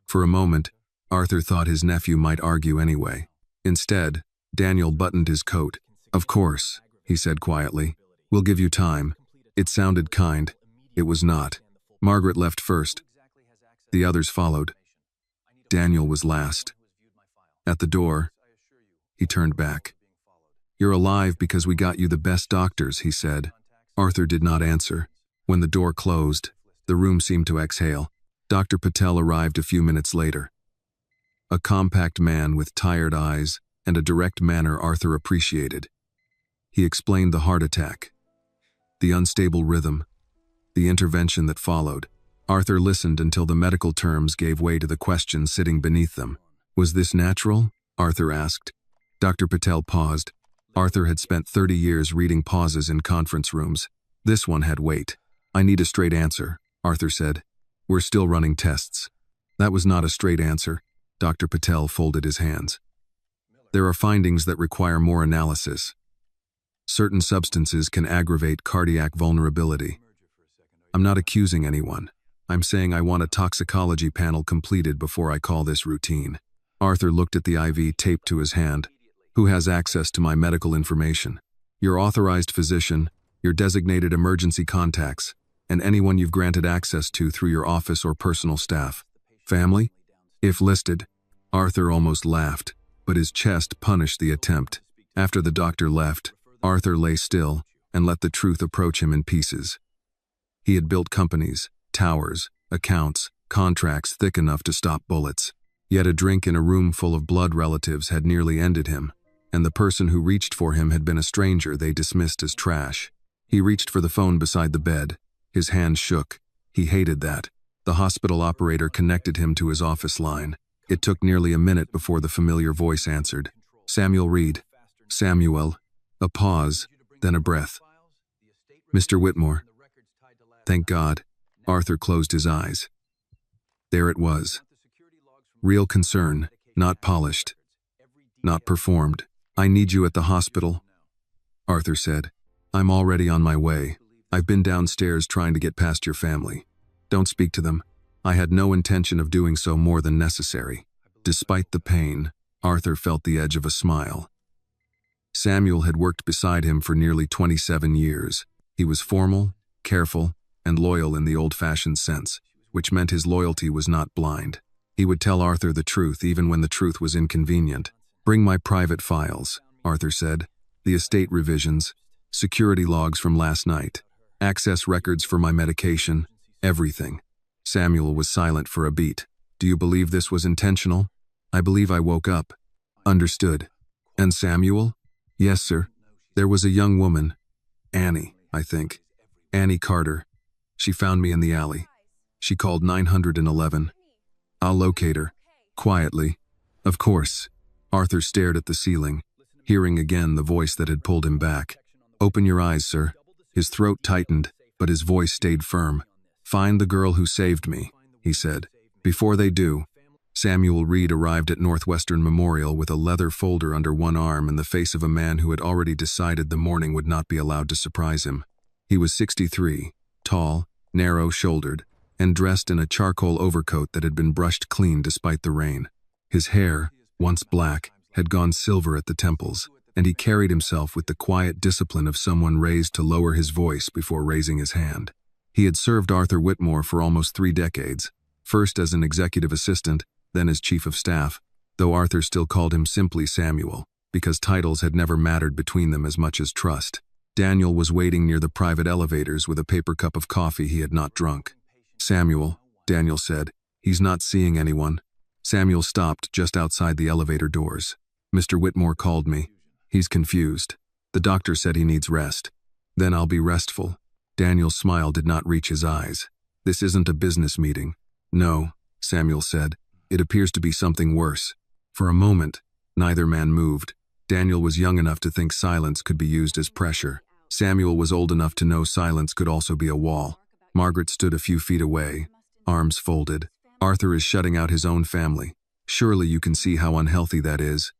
For a moment, Arthur thought his nephew might argue anyway. Instead, Daniel buttoned his coat. "Of course," he said quietly. "We'll give you time." It sounded kind. It was not. Margaret left first. The others followed. Daniel was last. At the door, he turned back. "You're alive because we got you the best doctors," he said. Arthur did not answer. When the door closed, the room seemed to exhale. Dr. Patel arrived a few minutes later. A compact man with tired eyes and a direct manner Arthur appreciated. He explained the heart attack, the unstable rhythm, the intervention that followed. Arthur listened until the medical terms gave way to the question sitting beneath them. "Was this natural?" Arthur asked. Dr. Patel paused. Arthur had spent 30 years reading pauses in conference rooms. This one had weight. "I need a straight answer," Arthur said. "We're still running tests." That was not a straight answer. Dr. Patel folded his hands. "There are findings that require more analysis. Certain substances can aggravate cardiac vulnerability." "I'm not accusing anyone. I'm saying I want a toxicology panel completed before I call this routine." Arthur looked at the IV taped to his hand. Who has access to my medical information? Your authorized physician, your designated emergency contacts, and anyone you've granted access to through your office or personal staff. Family? If listed. Arthur almost laughed, but his chest punished the attempt. After the doctor left, Arthur lay still and let the truth approach him in pieces. He had built companies, towers, accounts, contracts thick enough to stop bullets. Yet a drink in a room full of blood relatives had nearly ended him, and the person who reached for him had been a stranger they dismissed as trash. He reached for the phone beside the bed. His hand shook. He hated that. The hospital operator connected him to his office line. It took nearly a minute before the familiar voice answered. Samuel Reed. Samuel. A pause, then a breath. Mr. Whitmore. Thank God. Arthur closed his eyes. There it was. Real concern, not polished, not performed. I need you at the hospital, Arthur said. I'm already on my way. I've been downstairs trying to get past your family. Don't speak to them. I had no intention of doing so more than necessary. Despite the pain, Arthur felt the edge of a smile. Samuel had worked beside him for nearly 27 years. He was formal, careful, and loyal in the old-fashioned sense, which meant his loyalty was not blind. He would tell Arthur the truth even when the truth was inconvenient. Bring my private files, Arthur said. The estate revisions, security logs from last night, access records for my medication, everything. Samuel was silent for a beat. Do you believe this was intentional? I believe I woke up. Understood. And Samuel? Yes, sir. There was a young woman. Annie, I think. Annie Carter. She found me in the alley. She called 911. I'll locate her. Quietly. Of course. Arthur stared at the ceiling, hearing again the voice that had pulled him back. Open your eyes, sir. His throat tightened, but his voice stayed firm. Find the girl who saved me, he said. Before they do, Samuel Reed arrived at Northwestern Memorial with a leather folder under one arm and the face of a man who had already decided the morning would not be allowed to surprise him. He was 63, tall, narrow-shouldered, and dressed in a charcoal overcoat that had been brushed clean despite the rain. His hair, once black, had gone silver at the temples, and he carried himself with the quiet discipline of someone raised to lower his voice before raising his hand. He had served Arthur Whitmore for almost 3 decades, first as an executive assistant, then as chief of staff, though Arthur still called him simply Samuel, because titles had never mattered between them as much as trust. Daniel was waiting near the private elevators with a paper cup of coffee he had not drunk. Samuel, Daniel said, he's not seeing anyone. Samuel stopped just outside the elevator doors. Mr. Whitmore called me. He's confused. The doctor said he needs rest. Then I'll be restful. Daniel's smile did not reach his eyes. This isn't a business meeting. No, Samuel said. It appears to be something worse. For a moment, neither man moved. Daniel was young enough to think silence could be used as pressure. Samuel was old enough to know silence could also be a wall. Margaret stood a few feet away, arms folded. Arthur is shutting out his own family. Surely you can see how unhealthy that is.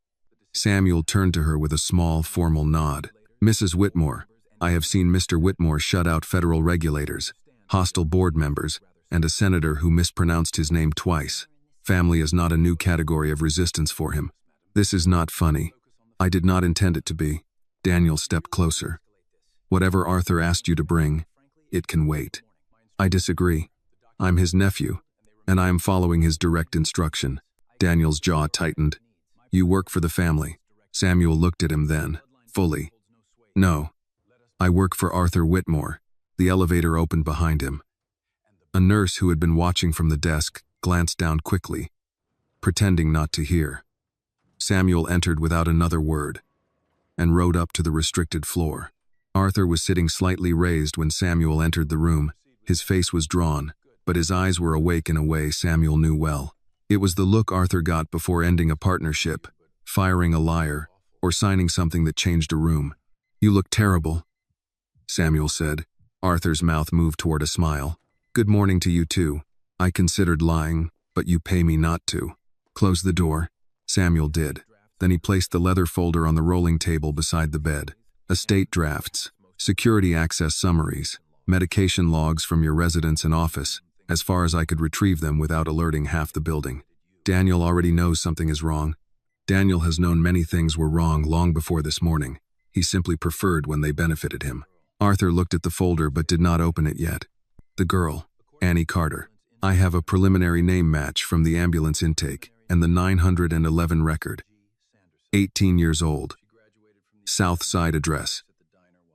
Samuel turned to her with a small, formal nod. Mrs. Whitmore, I have seen Mr. Whitmore shut out federal regulators, hostile board members, and a senator who mispronounced his name twice. Family is not a new category of resistance for him. This is not funny. I did not intend it to be. Daniel stepped closer. Whatever Arthur asked you to bring, it can wait. I disagree. I'm his nephew, and I am following his direct instruction. Daniel's jaw tightened. You work for the family. Samuel looked at him then, fully. No. I work for Arthur Whitmore. The elevator opened behind him. A nurse who had been watching from the desk glanced down quickly, pretending not to hear. Samuel entered without another word and rode up to the restricted floor. Arthur was sitting slightly raised when Samuel entered the room. His face was drawn, but his eyes were awake in a way Samuel knew well. It was the look Arthur got before ending a partnership, firing a liar, or signing something that changed a room. You look terrible, Samuel said. Arthur's mouth moved toward a smile. Good morning to you too. I considered lying, but you pay me not to. Close the door. Samuel did. Then he placed the leather folder on the rolling table beside the bed. Estate drafts, security access summaries, medication logs from your residence and office, as far as I could retrieve them without alerting half the building. Daniel already knows something is wrong. Daniel has known many things were wrong long before this morning. He simply preferred when they benefited him. Arthur looked at the folder but did not open it yet. The girl, Annie Carter. I have a preliminary name match from the ambulance intake and the 911 record. 18 years old. South Side address.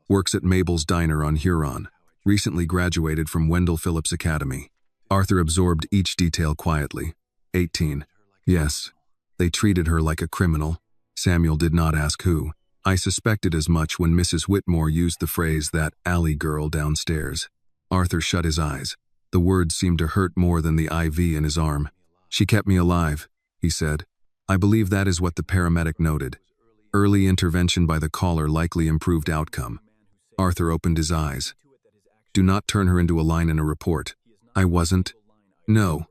Works at Mabel's Diner on Huron. Recently graduated from Wendell Phillips Academy. Arthur absorbed each detail quietly. 18. Yes. They treated her like a criminal. Samuel did not ask who. I suspected as much when Mrs. Whitmore used the phrase, "that alley girl downstairs." Arthur shut his eyes. The words seemed to hurt more than the IV in his arm. She kept me alive, he said. I believe that is what the paramedic noted. Early intervention by the caller likely improved outcome. Arthur opened his eyes. Do not turn her into a line in a report. I wasn't. No.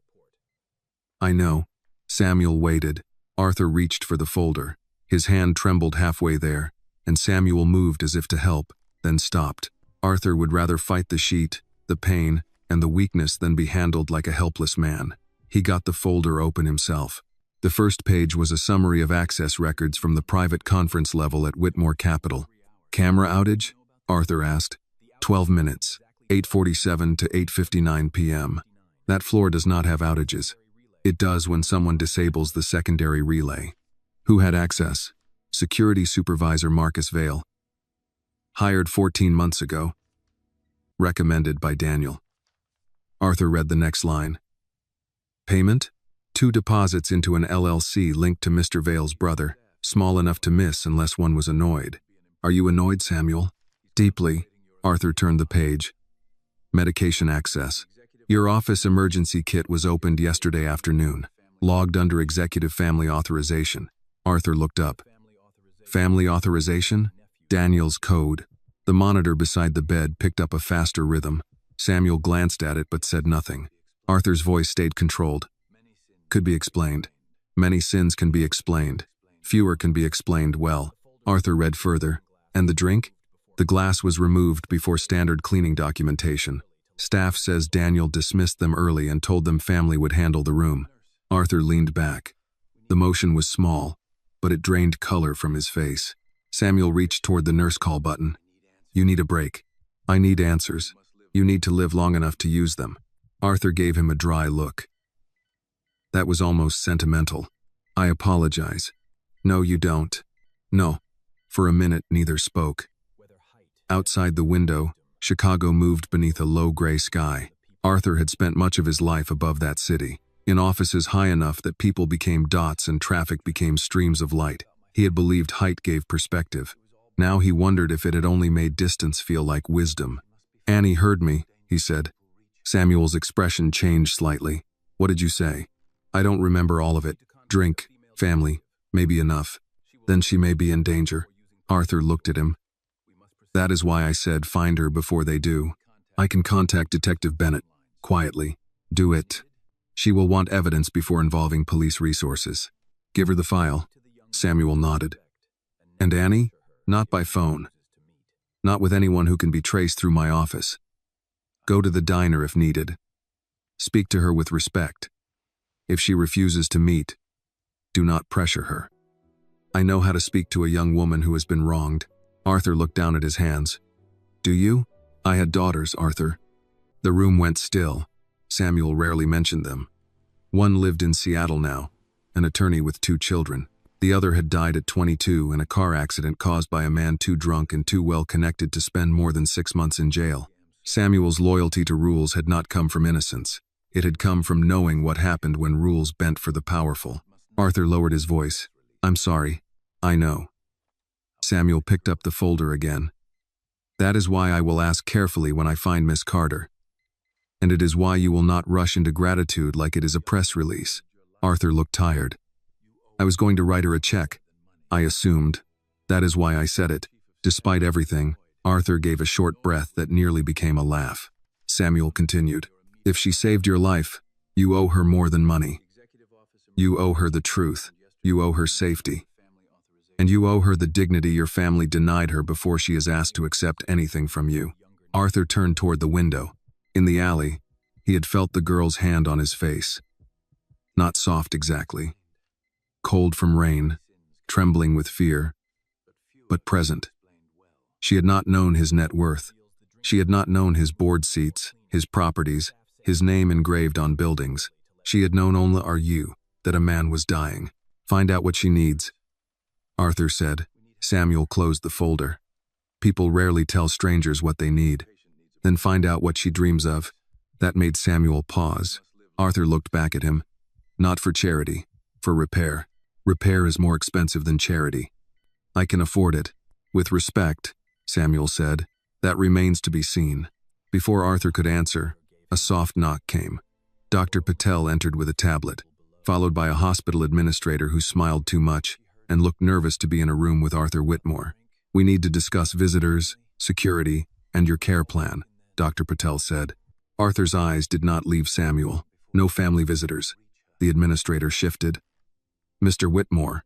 I know. Samuel waited. Arthur reached for the folder. His hand trembled halfway there, and Samuel moved as if to help, then stopped. Arthur would rather fight the sheet, the pain, and the weakness than be handled like a helpless man. He got the folder open himself. The first page was a summary of access records from the private conference level at Whitmore Capital. Camera outage? Arthur asked. 12 minutes, 8:47 to 8:59 p.m. That floor does not have outages. It does when someone disables the secondary relay. Who had access? Security Supervisor Marcus Vale. Hired 14 months ago. Recommended by Daniel. Arthur read the next line. Payment? 2 deposits into an LLC linked to Mr. Vale's brother, small enough to miss unless one was annoyed. Are you annoyed, Samuel? Deeply. Arthur turned the page. Medication access. Your office emergency kit was opened yesterday afternoon, logged under Executive Family Authorization. Arthur looked up. Family authorization? Daniel's code. The monitor beside the bed picked up a faster rhythm. Samuel glanced at it but said nothing. Arthur's voice stayed controlled. Could be explained. Many sins can be explained. Fewer can be explained well. Arthur read further. And the drink? The glass was removed before standard cleaning documentation. Staff says Daniel dismissed them early and told them family would handle the room. Arthur leaned back. The motion was small, but it drained color from his face. Samuel reached toward the nurse call button. You need a break. I need answers. You need to live long enough to use them. Arthur gave him a dry look. That was almost sentimental. I apologize. No, you don't. No. For a minute, neither spoke. Outside the window, Chicago moved beneath a low gray sky. Arthur had spent much of his life above that city, in offices high enough that people became dots and traffic became streams of light. He had believed height gave perspective. Now he wondered if it had only made distance feel like wisdom. Annie heard me, he said. Samuel's expression changed slightly. What did you say? I don't remember all of it. Drink, family, maybe enough. Then she may be in danger. Arthur looked at him. That is why I said find her before they do. I can contact Detective Bennett. Quietly. Do it. She will want evidence before involving police resources. Give her the file. Samuel nodded. And Annie? Not by phone. Not with anyone who can be traced through my office. Go to the diner if needed. Speak to her with respect. If she refuses to meet, do not pressure her. I know how to speak to a young woman who has been wronged. Arthur looked down at his hands. Do you? I had daughters, Arthur. The room went still. Samuel rarely mentioned them. One lived in Seattle now, an attorney with 2 children. The other had died at 22 in a car accident caused by a man too drunk and too well connected to spend more than 6 months in jail. Samuel's loyalty to rules had not come from innocence. It had come from knowing what happened when rules bent for the powerful. Arthur lowered his voice. I'm sorry. I know. Samuel picked up the folder again. That is why I will ask carefully when I find Miss Carter. And it is why you will not rush into gratitude like it is a press release. Arthur looked tired. I was going to write her a check. I assumed. That is why I said it. Despite everything, Arthur gave a short breath that nearly became a laugh. Samuel continued. If she saved your life, you owe her more than money. You owe her the truth. You owe her safety. And you owe her the dignity your family denied her before she is asked to accept anything from you. Arthur turned toward the window. In the alley, he had felt the girl's hand on his face. Not soft exactly. Cold from rain, trembling with fear, but present. She had not known his net worth. She had not known his board seats, his properties, his name engraved on buildings. She had known only that a man was dying. Find out what she needs, Arthur said. Samuel closed the folder. People rarely tell strangers what they need. Then find out what she dreams of. That made Samuel pause. Arthur looked back at him. Not for charity, for repair. Repair is more expensive than charity. I can afford it. With respect, Samuel said. That remains to be seen. Before Arthur could answer, a soft knock came. Dr. Patel entered with a tablet, followed by a hospital administrator who smiled too much and looked nervous to be in a room with Arthur Whitmore. We need to discuss visitors, security, and your care plan, Dr. Patel said. Arthur's eyes did not leave Samuel. No family visitors. The administrator shifted. Mr. Whitmore,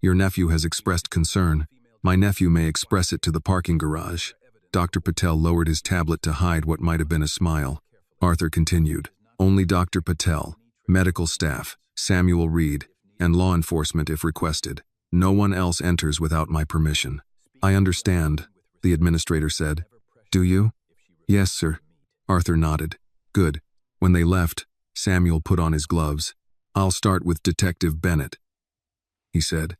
your nephew has expressed concern. My nephew may express it to the parking garage. Dr. Patel lowered his tablet to hide what might have been a smile. Arthur continued. Only Dr. Patel, medical staff, Samuel Reed, and law enforcement if requested. No one else enters without my permission. I understand, the administrator said. Do you? Yes, sir. Arthur nodded. Good. When they left, Samuel put on his gloves. I'll start with Detective Bennett, he said.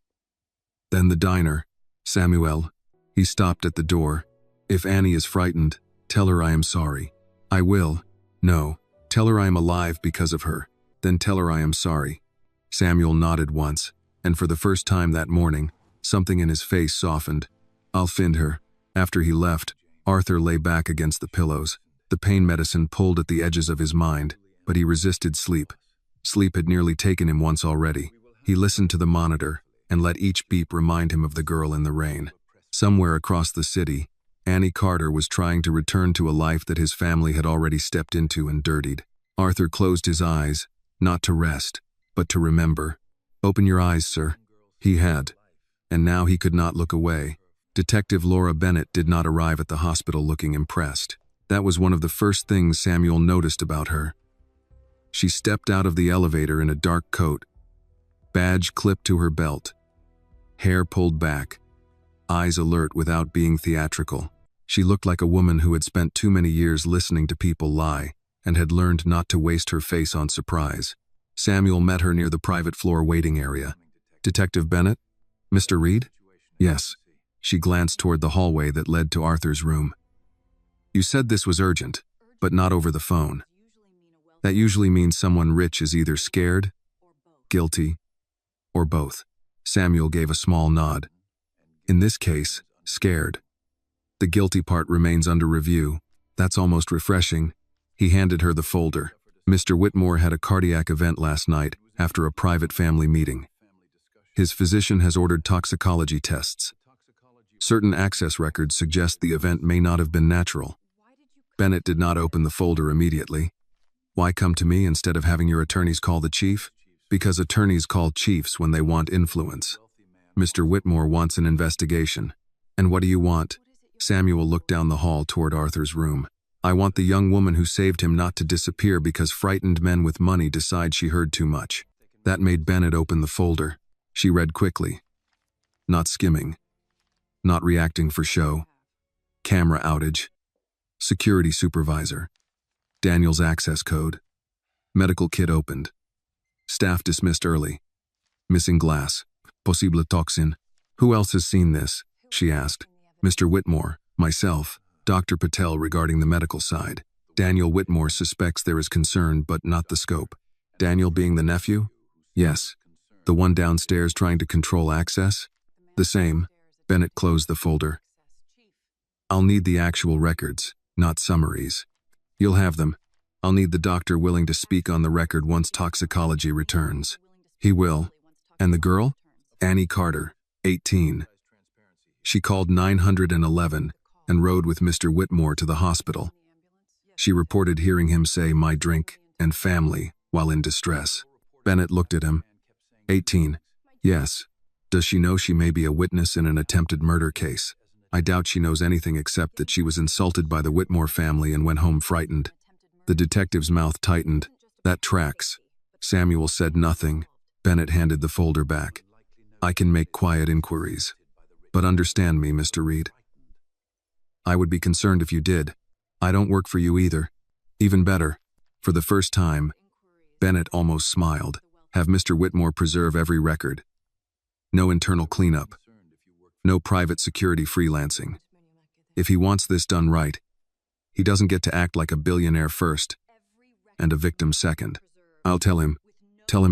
Then the diner. Samuel. He stopped at the door. If Annie is frightened, tell her I am sorry. I will. No. Tell her I am alive because of her. Then tell her I am sorry. Samuel nodded once, and for the first time that morning, something in his face softened. I'll find her. After he left, Arthur lay back against the pillows. The pain medicine pulled at the edges of his mind, but he resisted sleep. Sleep had nearly taken him once already. He listened to the monitor and let each beep remind him of the girl in the rain. Somewhere across the city, Annie Carter was trying to return to a life that his family had already stepped into and dirtied. Arthur closed his eyes, not to rest, but to remember. Open your eyes, sir. He had. And now he could not look away. Detective Laura Bennett did not arrive at the hospital looking impressed. That was one of the first things Samuel noticed about her. She stepped out of the elevator in a dark coat, badge clipped to her belt, hair pulled back, eyes alert without being theatrical. She looked like a woman who had spent too many years listening to people lie and had learned not to waste her face on surprise. Samuel met her near the private floor waiting area. Detective Bennett? Mr. Reed? Yes. She glanced toward the hallway that led to Arthur's room. You said this was urgent, but not over the phone. That usually means someone rich is either scared, guilty, or both. Samuel gave a small nod. In this case, scared. The guilty part remains under review. That's almost refreshing. He handed her the folder. Mr. Whitmore had a cardiac event last night after a private family meeting. His physician has ordered toxicology tests. Certain access records suggest the event may not have been natural. Bennett did not open the folder immediately. Why come to me instead of having your attorneys call the chief? Because attorneys call chiefs when they want influence. Mr. Whitmore wants an investigation. And what do you want? Samuel looked down the hall toward Arthur's room. I want the young woman who saved him not to disappear because frightened men with money decide she heard too much. That made Bennett open the folder. She read quickly. Not skimming. Not reacting for show. Camera outage. Security supervisor. Daniel's access code. Medical kit opened. Staff dismissed early. Missing glass. Possible toxin. Who else has seen this? She asked. Mr. Whitmore, myself, Dr. Patel regarding the medical side. Daniel Whitmore suspects there is concern, but not the scope. Daniel being the nephew? Yes. The one downstairs trying to control access? The same. Bennett closed the folder. I'll need the actual records, not summaries. You'll have them. I'll need the doctor willing to speak on the record once toxicology returns. He will. And the girl? Annie Carter, 18. She called 911 and rode with Mr. Whitmore to the hospital. She reported hearing him say "my drink" and "family" while in distress. Bennett looked at him. 18. Yes. Does she know she may be a witness in an attempted murder case? I doubt she knows anything except that she was insulted by the Whitmore family and went home frightened. The detective's mouth tightened. That tracks. Samuel said nothing. Bennett handed the folder back. I can make quiet inquiries. But understand me, Mr. Reed. I would be concerned if you did. I don't work for you either. Even better, for the first time, Bennett almost smiled, have Mr. Whitmore preserve every record. No internal cleanup. No private security freelancing. If he wants this done right, he doesn't get to act like a billionaire first and a victim second. I'll tell him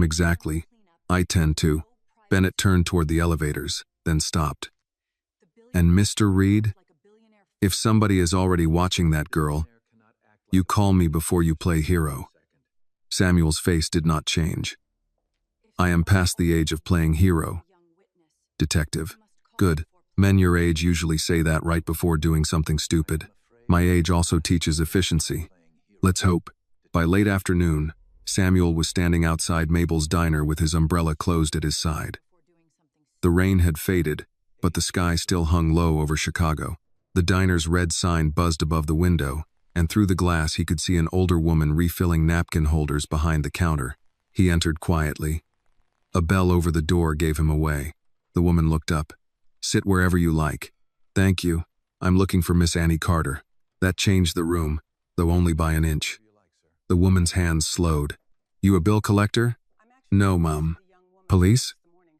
exactly. I tend to. Bennett turned toward the elevators, then stopped. And Mr. Reed, if somebody is already watching that girl, you call me before you play hero. Samuel's face did not change. I am past the age of playing hero. Detective. Good. Men your age usually say that right before doing something stupid. My age also teaches efficiency. Let's hope. By late afternoon, Samuel was standing outside Mabel's diner with his umbrella closed at his side. The rain had faded, but the sky still hung low over Chicago. The diner's red sign buzzed above the window, and through the glass he could see an older woman refilling napkin holders behind the counter. He entered quietly. A bell over the door gave him away. The woman looked up. Sit wherever you like. Thank you. I'm looking for Miss Annie Carter. That changed the room, though only by an inch. The woman's hands slowed. You a bill collector? No, Mom. Police?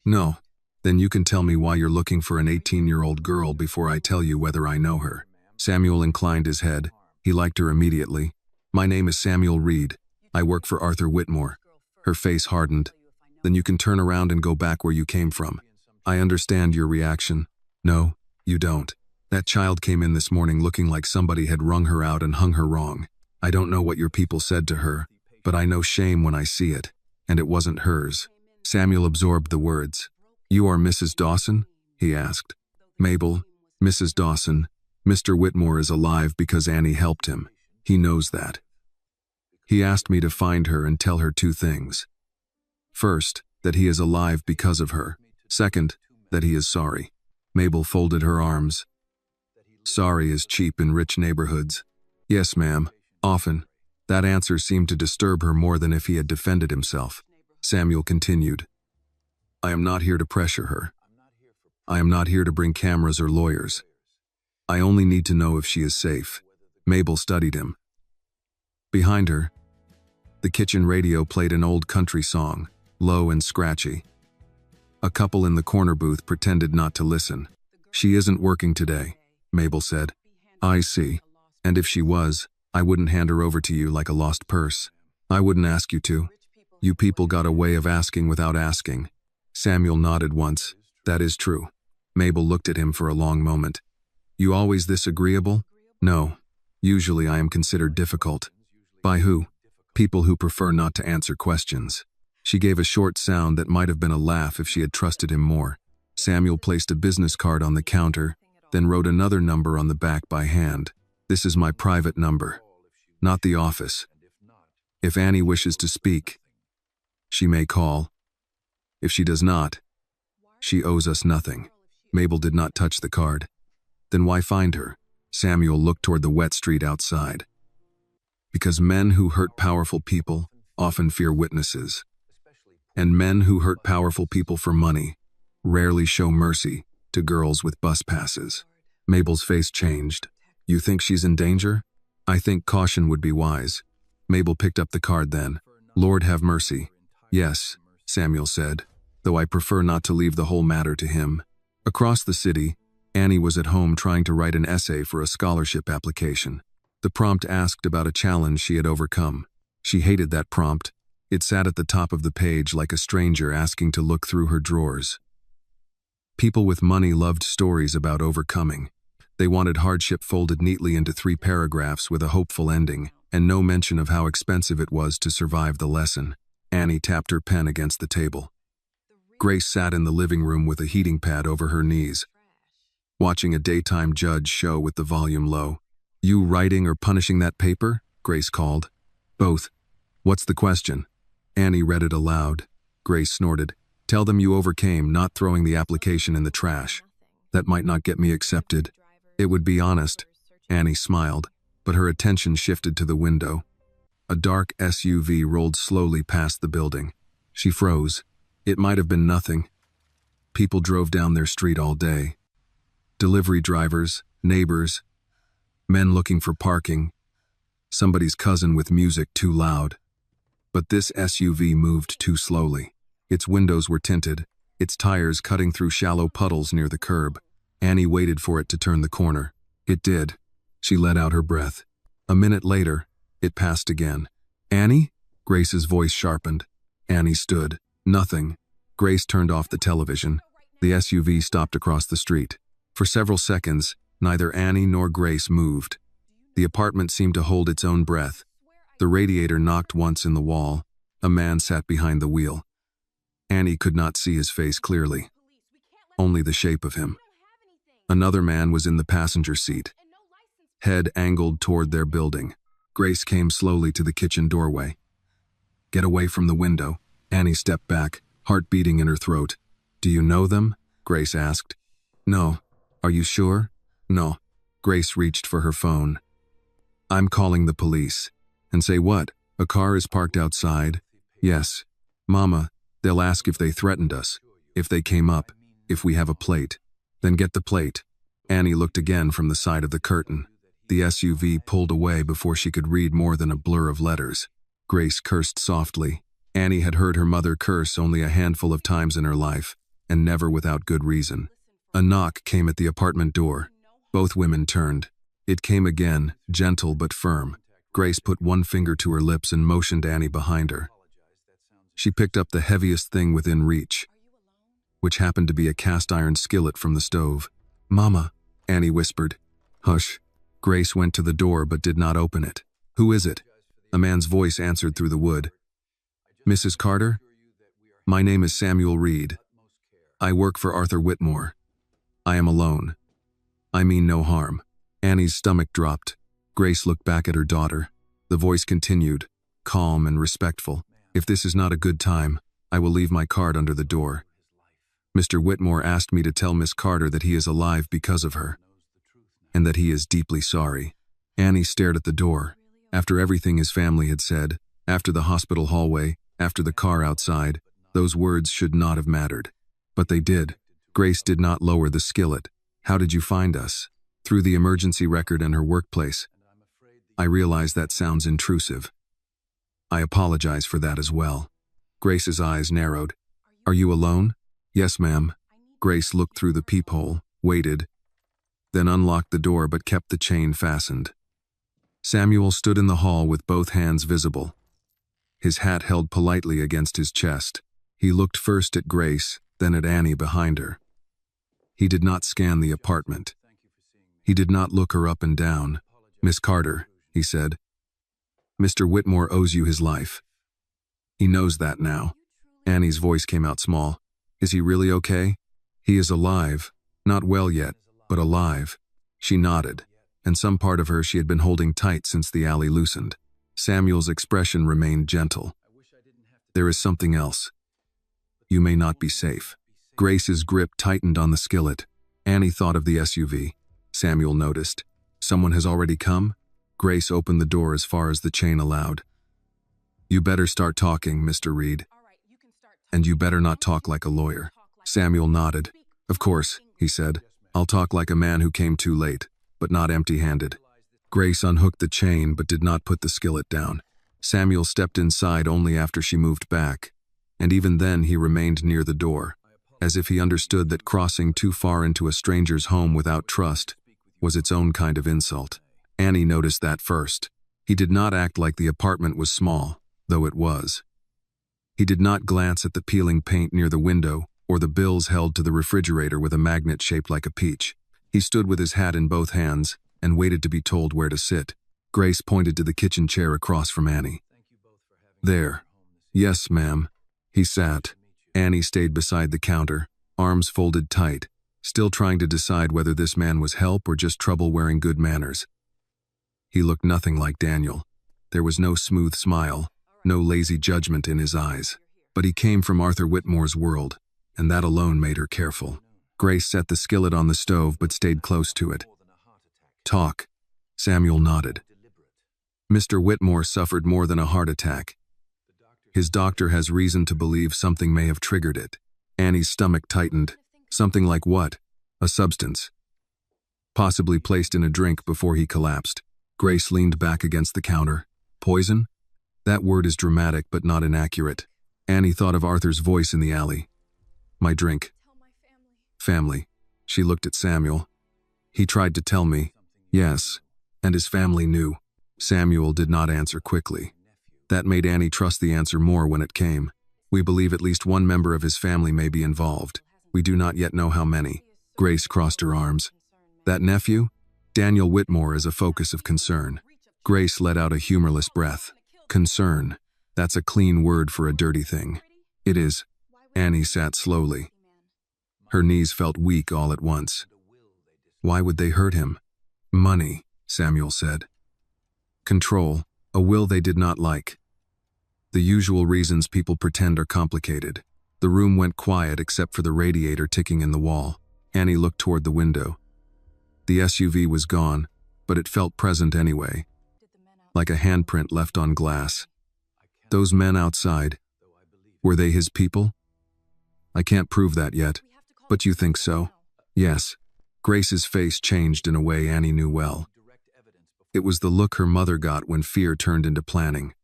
No. Then you can tell me why you're looking for an 18-year-old girl before I tell you whether I know her. Samuel inclined his head. He liked her immediately. My name is Samuel Reed. I work for Arthur Whitmore. Her face hardened. Then you can turn around and go back where you came from. I understand your reaction. No, you don't. That child came in this morning looking like somebody had wrung her out and hung her wrong. I don't know what your people said to her, but I know shame when I see it, and it wasn't hers. Samuel absorbed the words. You are Mrs. Dawson? He asked. Mabel, Mrs. Dawson, Mr. Whitmore is alive because Annie helped him. He knows that. He asked me to find her and tell her two things. First, that he is alive because of her. Second, that he is sorry. Mabel folded her arms. Sorry is cheap in rich neighborhoods. Yes, ma'am, often. That answer seemed to disturb her more than if he had defended himself. Samuel continued. I am not here to pressure her. I am not here to bring cameras or lawyers. I only need to know if she is safe. Mabel studied him. Behind her, the kitchen radio played an old country song, low and scratchy. A couple in the corner booth pretended not to listen. She isn't working today, Mabel said. I see. And if she was, I wouldn't hand her over to you like a lost purse. I wouldn't ask you to. You people got a way of asking without asking. Samuel nodded once. That is true. Mabel looked at him for a long moment. You always this agreeable? No. Usually I am considered difficult. By who? People who prefer not to answer questions. She gave a short sound that might have been a laugh if she had trusted him more. Samuel placed a business card on the counter, then wrote another number on the back by hand. This is my private number, not the office. If Annie wishes to speak, she may call. If she does not, she owes us nothing. Mabel did not touch the card. Then why find her? Samuel looked toward the wet street outside. Because men who hurt powerful people often fear witnesses. And men who hurt powerful people for money rarely show mercy to girls with bus passes. Mabel's face changed. You think she's in danger? I think caution would be wise. Mabel picked up the card then. Lord have mercy. Yes, Samuel said, though I prefer not to leave the whole matter to him. Across the city, Annie was at home trying to write an essay for a scholarship application. The prompt asked about a challenge she had overcome. She hated that prompt. It sat at the top of the page like a stranger asking to look through her drawers. People with money loved stories about overcoming. They wanted hardship folded neatly into 3 paragraphs with a hopeful ending, and no mention of how expensive it was to survive the lesson. Annie tapped her pen against the table. Grace sat in the living room with a heating pad over her knees, watching a daytime judge show with the volume low. You writing or punishing that paper? Grace called. Both. What's the question? Annie read it aloud. Grace snorted. Tell them you overcame not throwing the application in the trash. That might not get me accepted. It would be honest. Annie smiled, but her attention shifted to the window. A dark SUV rolled slowly past the building. She froze. It might have been nothing. People drove down their street all day. Delivery drivers, neighbors, men looking for parking, somebody's cousin with music too loud. But this SUV moved too slowly. Its windows were tinted, its tires cutting through shallow puddles near the curb. Annie waited for it to turn the corner. It did. She let out her breath. A minute later, it passed again. "Annie?" Grace's voice sharpened. Annie stood. Nothing. Grace turned off the television. The SUV stopped across the street. For several seconds, neither Annie nor Grace moved. The apartment seemed to hold its own breath. The radiator knocked once in the wall. A man sat behind the wheel. Annie could not see his face clearly, only the shape of him. Another man was in the passenger seat, head angled toward their building. Grace came slowly to the kitchen doorway. "Get away from the window." Annie stepped back, heart beating in her throat. "Do you know them?" Grace asked. "No." "Are you sure?" "No." Grace reached for her phone. "I'm calling the police." "And say what? A car is parked outside?" "Yes." "Mama, they'll ask if they threatened us, if they came up, if we have a plate." "Then get the plate." Annie looked again from the side of the curtain. The SUV pulled away before she could read more than a blur of letters. Grace cursed softly. Annie had heard her mother curse only a handful of times in her life, and never without good reason. A knock came at the apartment door. Both women turned. It came again, gentle but firm. Grace put one finger to her lips and motioned Annie behind her. She picked up the heaviest thing within reach, which happened to be a cast-iron skillet from the stove. "Mama," Annie whispered. "Hush." Grace went to the door but did not open it. "Who is it?" A man's voice answered through the wood. "Mrs. Carter? My name is Samuel Reed. I work for Arthur Whitmore. I am alone. I mean no harm." Annie's stomach dropped. Grace looked back at her daughter. The voice continued, calm and respectful. "If this is not a good time, I will leave my card under the door. Mr. Whitmore asked me to tell Miss Carter that he is alive because of her, and that he is deeply sorry." Annie stared at the door. After everything his family had said, after the hospital hallway, after the car outside, those words should not have mattered. But they did. Grace did not lower the skillet. "How did you find us?" "Through the emergency record and her workplace." "I realize that sounds intrusive. I apologize for that as well." Grace's eyes narrowed. "Are you alone?" "Yes, ma'am." Grace looked through the peephole, waited, then unlocked the door but kept the chain fastened. Samuel stood in the hall with both hands visible, his hat held politely against his chest. He looked first at Grace, then at Annie behind her. He did not scan the apartment. He did not look her up and down. "Miss Carter," he said, "Mr. Whitmore owes you his life. He knows that now." Annie's voice came out small. "Is he really okay?" "He is alive. Not well yet, but alive." She nodded, and some part of her she had been holding tight since the alley loosened. Samuel's expression remained gentle. "There is something else. You may not be safe." Grace's grip tightened on the skillet. Annie thought of the SUV. Samuel noticed. "Someone has already come?" Grace opened the door as far as the chain allowed. "You better start talking, Mr. Reed. And you better not talk like a lawyer." Samuel nodded. "Of course," he said. "I'll talk like a man who came too late, but not empty-handed." Grace unhooked the chain but did not put the skillet down. Samuel stepped inside only after she moved back, and even then he remained near the door, as if he understood that crossing too far into a stranger's home without trust was its own kind of insult. Annie noticed that first. He did not act like the apartment was small, though it was. He did not glance at the peeling paint near the window or the bills held to the refrigerator with a magnet shaped like a peach. He stood with his hat in both hands and waited to be told where to sit. Grace pointed to the kitchen chair across from Annie. "There." "Yes, ma'am." He sat. Annie stayed beside the counter, arms folded tight, still trying to decide whether this man was help or just trouble wearing good manners. He looked nothing like Daniel. There was no smooth smile, no lazy judgment in his eyes. But he came from Arthur Whitmore's world, and that alone made her careful. Grace set the skillet on the stove but stayed close to it. "Talk." Samuel nodded. Mr. Whitmore suffered more than a heart attack. His doctor has reason to believe something may have triggered it. Annie's stomach tightened. Something like what? A substance. Possibly placed in a drink before he collapsed. Grace leaned back against the counter. Poison? That word is dramatic but not inaccurate. Annie thought of Arthur's voice in the alley. My drink. Family. She looked at Samuel. He tried to tell me. Yes, and his family knew. Samuel did not answer quickly. That made Annie trust the answer more when it came. We believe at least one member of his family may be involved. We do not yet know how many. Grace crossed her arms. That nephew? Daniel Whitmore is a focus of concern. Grace let out a humorless breath. Concern. That's a clean word for a dirty thing. It is. Annie sat slowly. Her knees felt weak all at once. Why would they hurt him? Money, Samuel said. Control, a will they did not like. The usual reasons people pretend are complicated. The room went quiet except for the radiator ticking in the wall. Annie looked toward the window. The SUV was gone, but it felt present anyway, like a handprint left on glass. Those men outside, were they his people? I can't prove that yet, but you think so? Yes. Grace's face changed in a way Annie knew well. It was the look her mother got when fear turned into planning.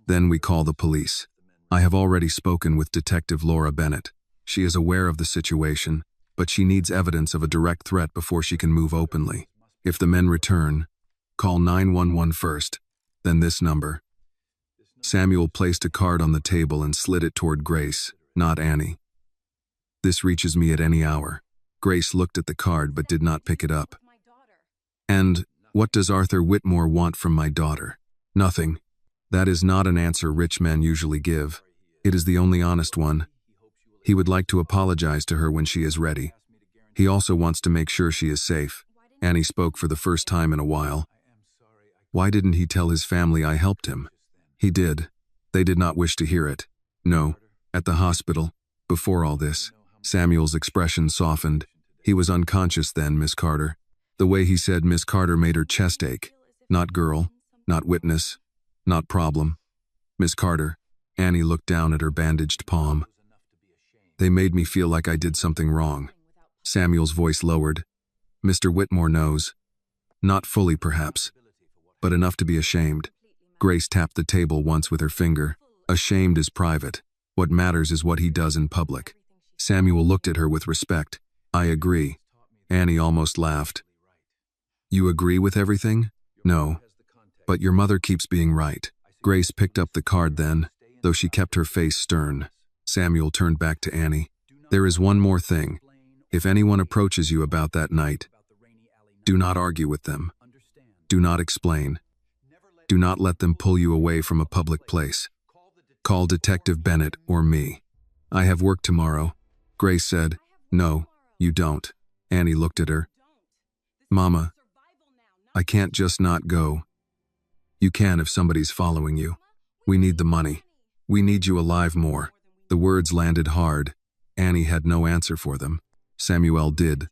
Then we call the police. I have already spoken with Detective Laura Bennett. She is aware of the situation, but she needs evidence of a direct threat before she can move openly. If the men return, call 911 first, then this number. Samuel placed a card on the table and slid it toward Grace, not Annie. This reaches me at any hour. Grace looked at the card but did not pick it up. And, what does Arthur Whitmore want from my daughter? Nothing. That is not an answer rich men usually give. It is the only honest one. He would like to apologize to her when she is ready. He also wants to make sure she is safe. Annie spoke for the first time in a while. Why didn't he tell his family I helped him? He did. They did not wish to hear it. No. At the hospital, before all this. Samuel's expression softened. He was unconscious then, Miss Carter. The way he said Miss Carter made her chest ache. Not girl, not witness, not problem. Miss Carter. Annie looked down at her bandaged palm. They made me feel like I did something wrong. Samuel's voice lowered. Mr. Whitmore knows. Not fully, perhaps, but enough to be ashamed. Grace tapped the table once with her finger. Ashamed is private. What matters is what he does in public. Samuel looked at her with respect. I agree. Annie almost laughed. You agree with everything? No. But your mother keeps being right. Grace picked up the card then, though she kept her face stern. Samuel turned back to Annie. There is one more thing. If anyone approaches you about that night, do not argue with them. Do not explain. Do not let them pull you away from a public place. Call Detective Bennett or me. I have work tomorrow. Grace said, No, you don't. Annie looked at her. Mama, I can't just not go. You can if somebody's following you. We need the money. We need you alive more. The words landed hard. Annie had no answer for them. Samuel did.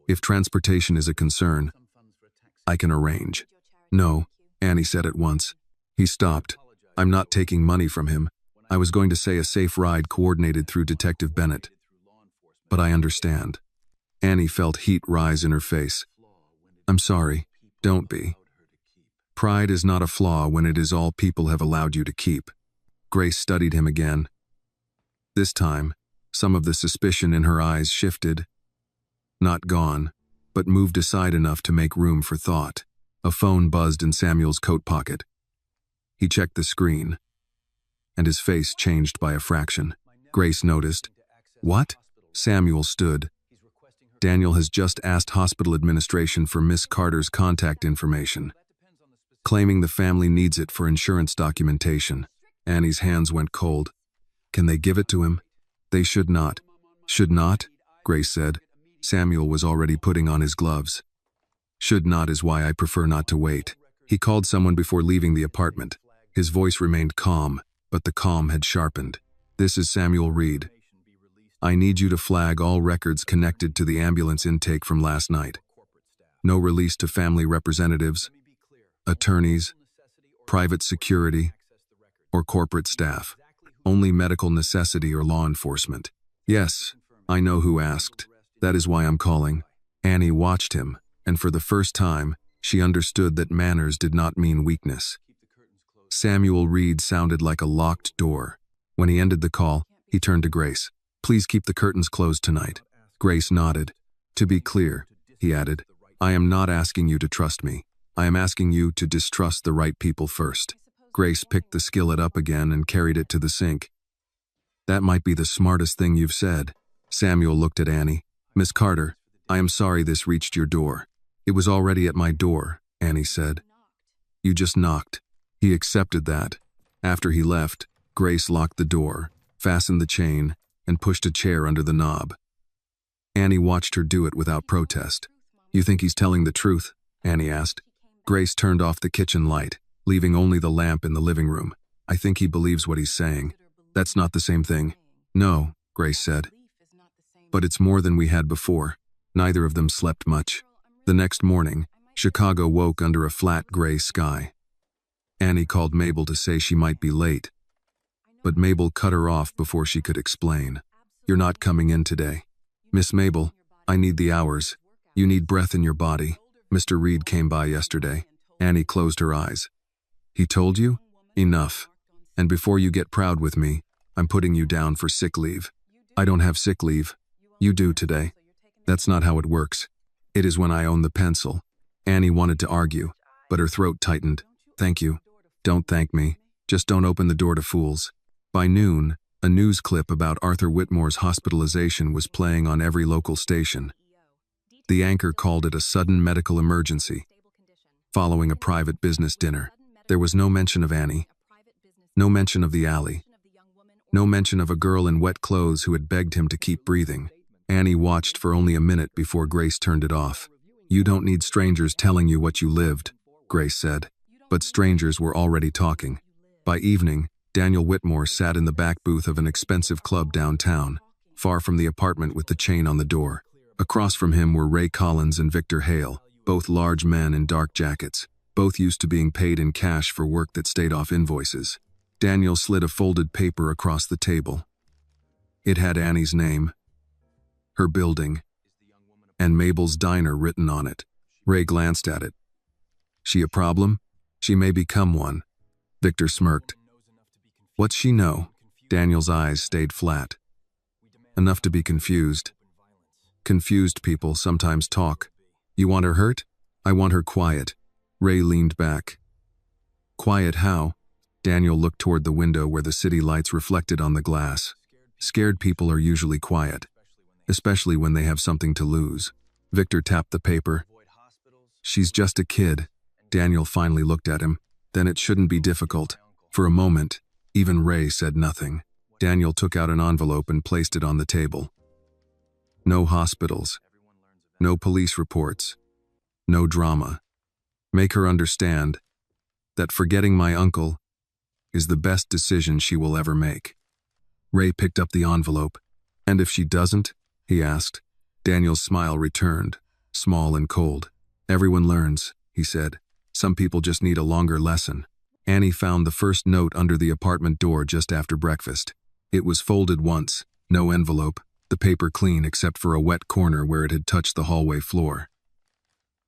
If transportation is a concern, I can arrange. No, Annie said at once. He stopped. I'm not taking money from him. I was going to say a safe ride coordinated through Detective Bennett. But I understand. Annie felt heat rise in her face. I'm sorry. Don't be. Pride is not a flaw when it is all people have allowed you to keep. Grace studied him again. This time, some of the suspicion in her eyes shifted. Not gone, but moved aside enough to make room for thought. A phone buzzed in Samuel's coat pocket. He checked the screen, and his face changed by a fraction. Grace noticed. What? Samuel stood. Daniel has just asked hospital administration for Miss Carter's contact information, claiming the family needs it for insurance documentation. Annie's hands went cold. Can they give it to him? They should not. Should not? Grace said. Samuel was already putting on his gloves. Should not is why I prefer not to wait. He called someone before leaving the apartment. His voice remained calm, but the calm had sharpened. This is Samuel Reed. I need you to flag all records connected to the ambulance intake from last night. No release to family representatives. attorneys, private security, or corporate staff. Only medical necessity or law enforcement. Yes, I know who asked. That is why I'm calling. Annie watched him, and for the first time, she understood that manners did not mean weakness. Samuel Reed sounded like a locked door. When he ended the call, he turned to Grace. Please keep the curtains closed tonight. Grace nodded. To be clear, he added, I am not asking you to trust me. I am asking you to distrust the right people first. Grace picked the skillet up again and carried it to the sink. That might be the smartest thing you've said. Samuel looked at Annie. Miss Carter, I am sorry this reached your door. It was already at my door, Annie said. You just knocked. He accepted that. After he left, Grace locked the door, fastened the chain, and pushed a chair under the knob. Annie watched her do it without protest. You think he's telling the truth? Annie asked. Grace turned off the kitchen light, leaving only the lamp in the living room. I think he believes what he's saying. That's not the same thing. No, Grace said. But it's more than we had before. Neither of them slept much. The next morning, Chicago woke under a flat gray sky. Annie called Mabel to say she might be late, but Mabel cut her off before she could explain. You're not coming in today. Miss Mabel, I need the hours. You need breath in your body. Mr. Reed came by yesterday. Annie closed her eyes. He told you? Enough. And before you get proud with me, I'm putting you down for sick leave. I don't have sick leave. You do today. That's not how it works. It is when I own the pencil. Annie wanted to argue, but her throat tightened. Thank you. Don't thank me. Just don't open the door to fools. By noon, a news clip about Arthur Whitmore's hospitalization was playing on every local station. The anchor called it a sudden medical emergency. Following a private business dinner, there was no mention of Annie. No mention of the alley. No mention of a girl in wet clothes who had begged him to keep breathing. Annie watched for only a minute before Grace turned it off. You don't need strangers telling you what you lived, Grace said. But strangers were already talking. By evening, Daniel Whitmore sat in the back booth of an expensive club downtown, far from the apartment with the chain on the door. Across from him were Ray Collins and Victor Hale, both large men in dark jackets, both used to being paid in cash for work that stayed off invoices. Daniel slid a folded paper across the table. It had Annie's name, her building, and Mabel's diner written on it. Ray glanced at it. She a problem? She may become one. Victor smirked. What's she know? Daniel's eyes stayed flat. Enough to be confused. Confused people sometimes talk. You want her hurt? I want her quiet. Ray leaned back. Quiet how? Daniel looked toward the window where the city lights reflected on the glass. Scared people are usually quiet, especially when they have something to lose. Victor tapped the paper. She's just a kid. Daniel finally looked at him. Then it shouldn't be difficult. For a moment, even Ray said nothing. Daniel took out an envelope and placed it on the table. No hospitals. No police reports. No drama. Make her understand that forgetting my uncle is the best decision she will ever make. Ray picked up the envelope. And if she doesn't? He asked. Daniel's smile returned, small and cold. Everyone learns, he said. Some people just need a longer lesson. Annie found the first note under the apartment door just after breakfast. It was folded once, no envelope, the paper clean except for a wet corner where it had touched the hallway floor.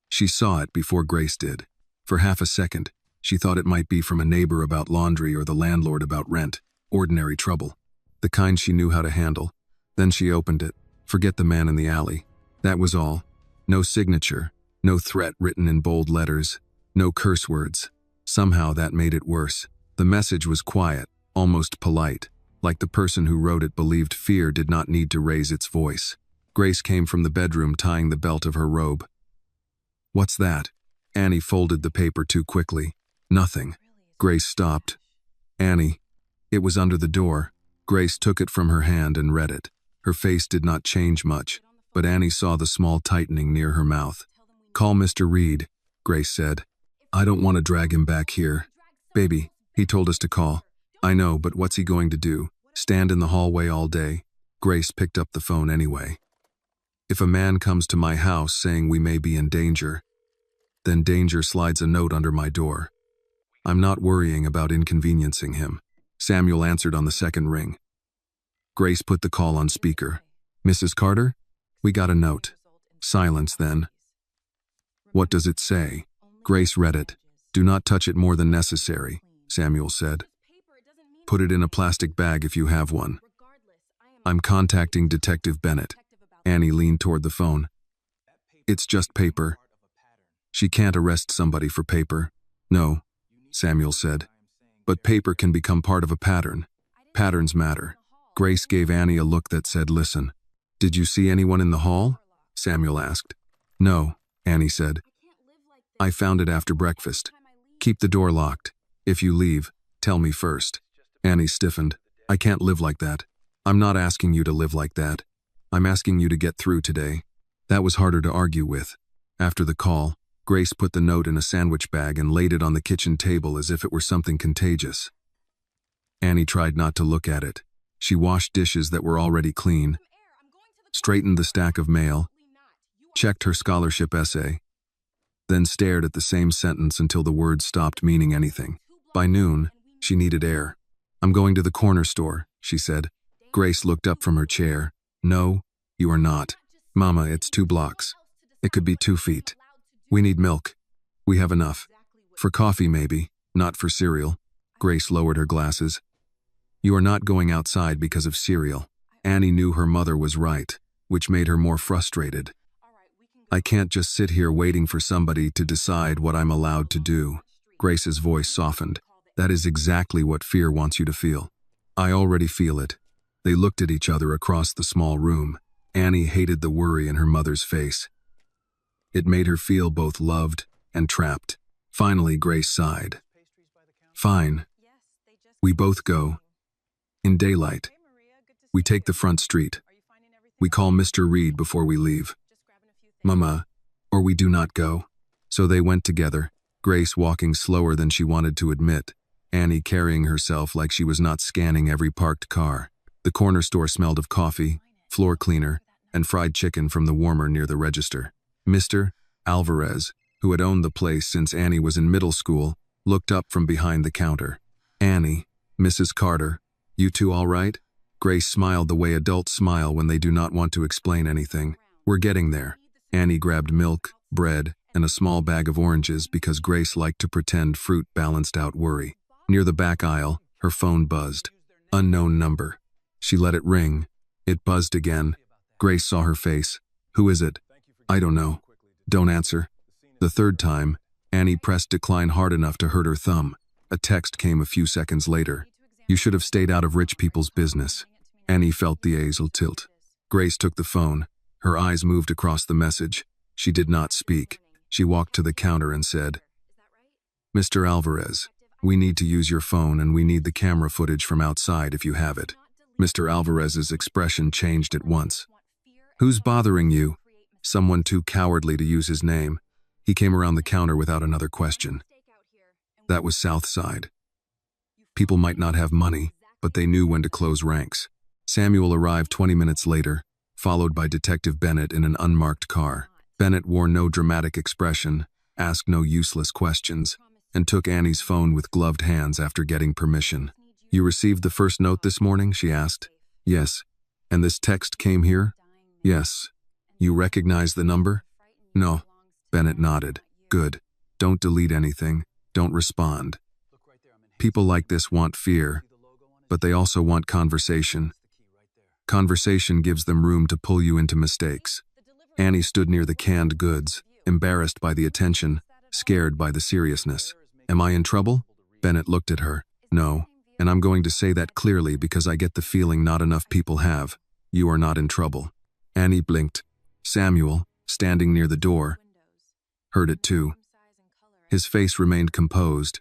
She saw it before Grace did. For half a second, she thought it might be from a neighbor about laundry or the landlord about rent, ordinary trouble, the kind she knew how to handle. Then she opened it. Forget the man in the alley. That was all. No signature, no threat written in bold letters. No curse words. Somehow that made it worse. The message was quiet, almost polite, like the person who wrote it believed fear did not need to raise its voice. Grace came from the bedroom tying the belt of her robe. What's that? Annie folded the paper too quickly. Nothing. Grace stopped. Annie. It was under the door. Grace took it from her hand and read it. Her face did not change much, but Annie saw the small tightening near her mouth. Call Mr. Reed, Grace said. I don't want to drag him back here. Baby, he told us to call. I know, but what's he going to do? Stand in the hallway all day? Grace picked up the phone anyway. If a man comes to my house saying we may be in danger, Then danger slides a note under my door. I'm not worrying about inconveniencing him. Samuel answered on the second ring. Grace put the call on speaker. Mrs. Carter? We got a note. Silence then. What does it say? Grace read it. Do not touch it more than necessary, Samuel said. Put it in a plastic bag if you have one. I'm contacting Detective Bennett. Annie leaned toward the phone. It's just paper. She can't arrest somebody for paper. No, Samuel said. But paper can become part of a pattern. Patterns matter. Grace gave Annie a look that said, listen. Did you see anyone in the hall? Samuel asked. No, Annie said. I found it after breakfast. Keep the door locked. If you leave, tell me first. Annie stiffened. I can't live like that. I'm not asking you to live like that. I'm asking you to get through today. That was harder to argue with. After the call, Grace put the note in a sandwich bag and laid it on the kitchen table as if it were something contagious. Annie tried not to look at it. She washed dishes that were already clean, straightened the stack of mail, checked her scholarship essay, then stared at the same sentence until the words stopped meaning anything. By noon, she needed air. I'm going to the corner store, she said. Grace looked up from her chair. No, you are not. Mama, it's 2 blocks. It could be 2 feet. We need milk. We have enough. For coffee, maybe, not for cereal. Grace lowered her glasses. You are not going outside because of cereal. Annie knew her mother was right, which made her more frustrated. I can't just sit here waiting for somebody to decide what I'm allowed to do. Grace's voice softened. That is exactly what fear wants you to feel. I already feel it. They looked at each other across the small room. Annie hated the worry in her mother's face. It made her feel both loved and trapped. Finally, Grace sighed. Fine. We both go. In daylight. We take the front street. We call Mr. Reed before we leave. Mama, or we do not go. So they went together, Grace walking slower than she wanted to admit, Annie carrying herself like she was not scanning every parked car. The corner store smelled of coffee, floor cleaner, and fried chicken from the warmer near the register. Mr. Alvarez, who had owned the place since Annie was in middle school, looked up from behind the counter. Annie, Mrs. Carter, you two all right? Grace smiled the way adults smile when they do not want to explain anything. We're getting there. Annie grabbed milk, bread, and a small bag of oranges because Grace liked to pretend fruit balanced out worry. Near the back aisle, her phone buzzed. Unknown number. She let it ring. It buzzed again. Grace saw her face. Who is it? I don't know. Don't answer. The third time, Annie pressed decline hard enough to hurt her thumb. A text came a few seconds later. You should have stayed out of rich people's business. Annie felt the azle tilt. Grace took the phone. Her eyes moved across the message. She did not speak. She walked to the counter and said, Mr. Alvarez, we need to use your phone and we need the camera footage from outside if you have it. Mr. Alvarez's expression changed at once. Who's bothering you? Someone too cowardly to use his name. He came around the counter without another question. That was Southside. People might not have money, but they knew when to close ranks. Samuel arrived 20 minutes later, followed by Detective Bennett in an unmarked car. Bennett wore no dramatic expression, asked no useless questions, and took Annie's phone with gloved hands after getting permission. You received the first note this morning? She asked. Yes. And this text came here? Yes. You recognize the number? No. Bennett nodded. Good. Don't delete anything. Don't respond. People like this want fear, but they also want conversation. Conversation gives them room to pull you into mistakes. Annie stood near the canned goods, embarrassed by the attention, scared by the seriousness. Am I in trouble? Bennett looked at her. No, and I'm going to say that clearly because I get the feeling not enough people have. You are not in trouble. Annie blinked. Samuel, standing near the door, heard it too. His face remained composed,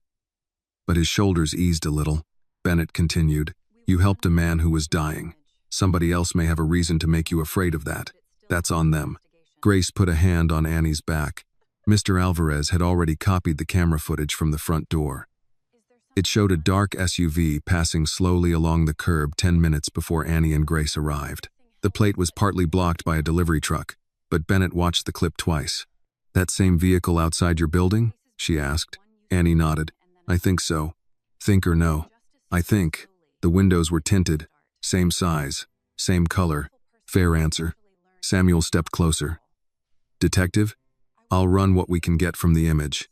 but his shoulders eased a little. Bennett continued, You helped a man who was dying. Somebody else may have a reason to make you afraid of that. That's on them. Grace put a hand on Annie's back. Mr. Alvarez had already copied the camera footage from the front door. It showed a dark SUV passing slowly along the curb 10 minutes before Annie and Grace arrived. The plate was partly blocked by a delivery truck, but Bennett watched the clip twice. That same vehicle outside your building? She asked. Annie nodded. I think so. Think or no? I think. The windows were tinted. Same size. Same color. Fair answer. Samuel stepped closer. Detective? I'll run what we can get from the image.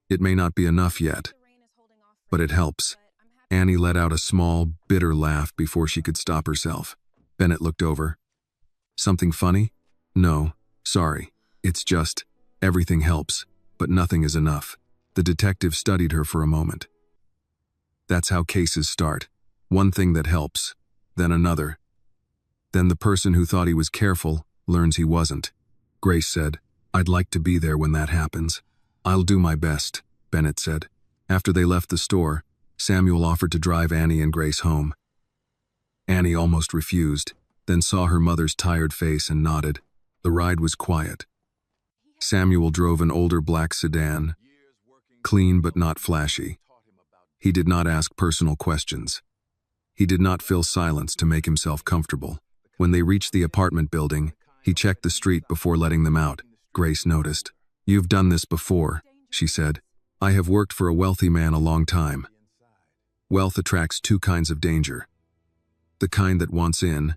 It may not be enough yet, but it helps. Annie let out a small, bitter laugh before she could stop herself. Bennett looked over. Something funny? No, sorry. It's just, everything helps, but nothing is enough. The detective studied her for a moment. That's how cases start. One thing that helps, then another. Then the person who thought he was careful learns he wasn't. Grace said, I'd like to be there when that happens. I'll do my best, Bennett said. After they left the store, Samuel offered to drive Annie and Grace home. Annie almost refused, then saw her mother's tired face and nodded. The ride was quiet. Samuel drove an older black sedan, clean but not flashy. He did not ask personal questions. He did not fill silence to make himself comfortable. When they reached the apartment building, he checked the street before letting them out. Grace noticed. You've done this before, she said. I have worked for a wealthy man a long time. Wealth attracts two kinds of danger. The kind that wants in,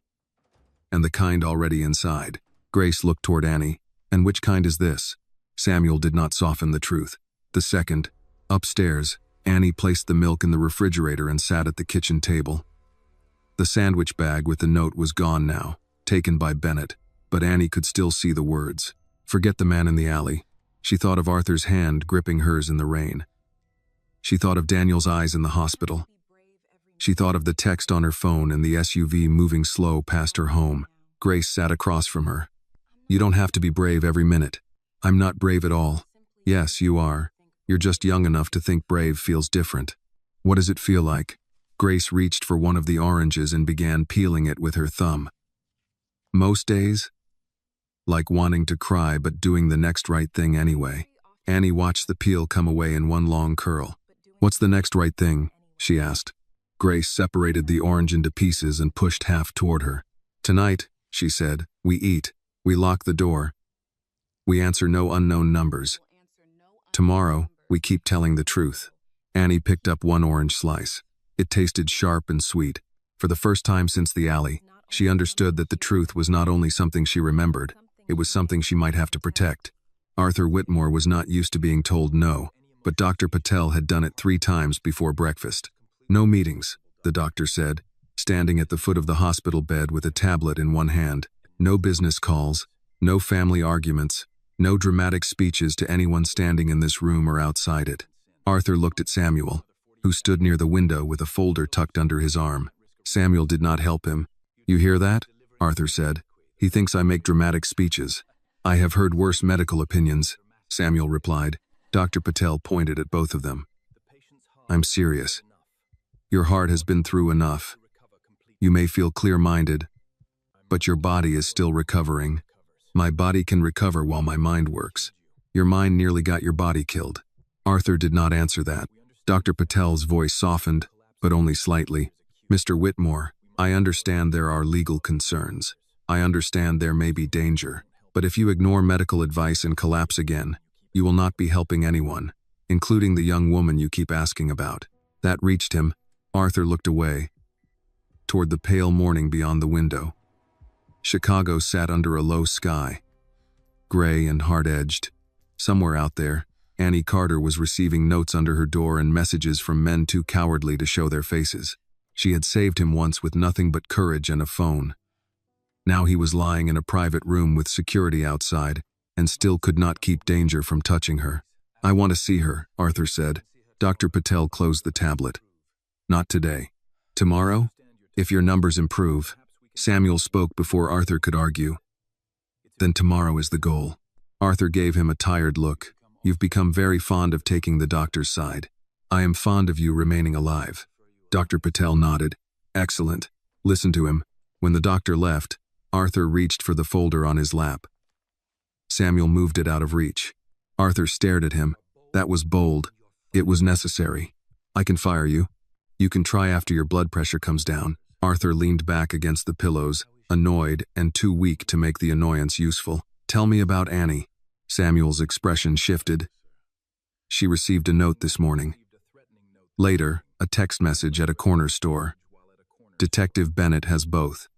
and the kind already inside. Grace looked toward Annie. And which kind is this? Samuel did not soften the truth. The second. Upstairs, Annie placed the milk in the refrigerator and sat at the kitchen table. The sandwich bag with the note was gone now, taken by Bennett, but Annie could still see the words. Forget the man in the alley. She thought of Arthur's hand gripping hers in the rain. She thought of Daniel's eyes in the hospital. She thought of the text on her phone and the SUV moving slow past her home. Grace sat across from her. You don't have to be brave every minute. I'm not brave at all. Yes, you are. You're just young enough to think brave feels different. What does it feel like? Grace reached for one of the oranges and began peeling it with her thumb. Most days? Like wanting to cry but doing the next right thing anyway. Annie watched the peel come away in one long curl. What's the next right thing? She asked. Grace separated the orange into pieces and pushed half toward her. Tonight, she said, we eat. We lock the door. We answer no unknown numbers. Tomorrow, we keep telling the truth. Annie picked up one orange slice. It tasted sharp and sweet. For the first time since the alley, she understood that the truth was not only something she remembered, it was something she might have to protect. Arthur Whitmore was not used to being told no, but Dr. Patel had done it 3 times before breakfast. No meetings, the doctor said, standing at the foot of the hospital bed with a tablet in one hand. No business calls, no family arguments, no dramatic speeches to anyone standing in this room or outside it. Arthur looked at Samuel, who stood near the window with a folder tucked under his arm. Samuel did not help him. You hear that? Arthur said. He thinks I make dramatic speeches. I have heard worse medical opinions, Samuel replied. Dr. Patel pointed at both of them. I'm serious. Your heart has been through enough. You may feel clear-minded, but your body is still recovering. My body can recover while my mind works. Your mind nearly got your body killed. Arthur did not answer that. Dr. Patel's voice softened, but only slightly. Mr. Whitmore, I understand there are legal concerns. I understand there may be danger. But if you ignore medical advice and collapse again, you will not be helping anyone, including the young woman you keep asking about. That reached him. Arthur looked away, toward the pale morning beyond the window. Chicago sat under a low sky, gray and hard-edged. Somewhere out there, Annie Carter was receiving notes under her door and messages from men too cowardly to show their faces. She had saved him once with nothing but courage and a phone. Now he was lying in a private room with security outside, and still could not keep danger from touching her. I want to see her, Arthur said. Dr. Patel closed the tablet. Not today. Tomorrow? If your numbers improve. Samuel spoke before Arthur could argue. Then tomorrow is the goal. Arthur gave him a tired look. You've become very fond of taking the doctor's side. I am fond of you remaining alive. Dr. Patel nodded. Excellent. Listen to him. When the doctor left, Arthur reached for the folder on his lap. Samuel moved it out of reach. Arthur stared at him. That was bold. It was necessary. I can fire you. You can try after your blood pressure comes down. Arthur leaned back against the pillows, annoyed and too weak to make the annoyance useful. Tell me about Annie. Samuel's expression shifted. She received a note this morning. Later, a text message at a corner store. Detective Bennett has both.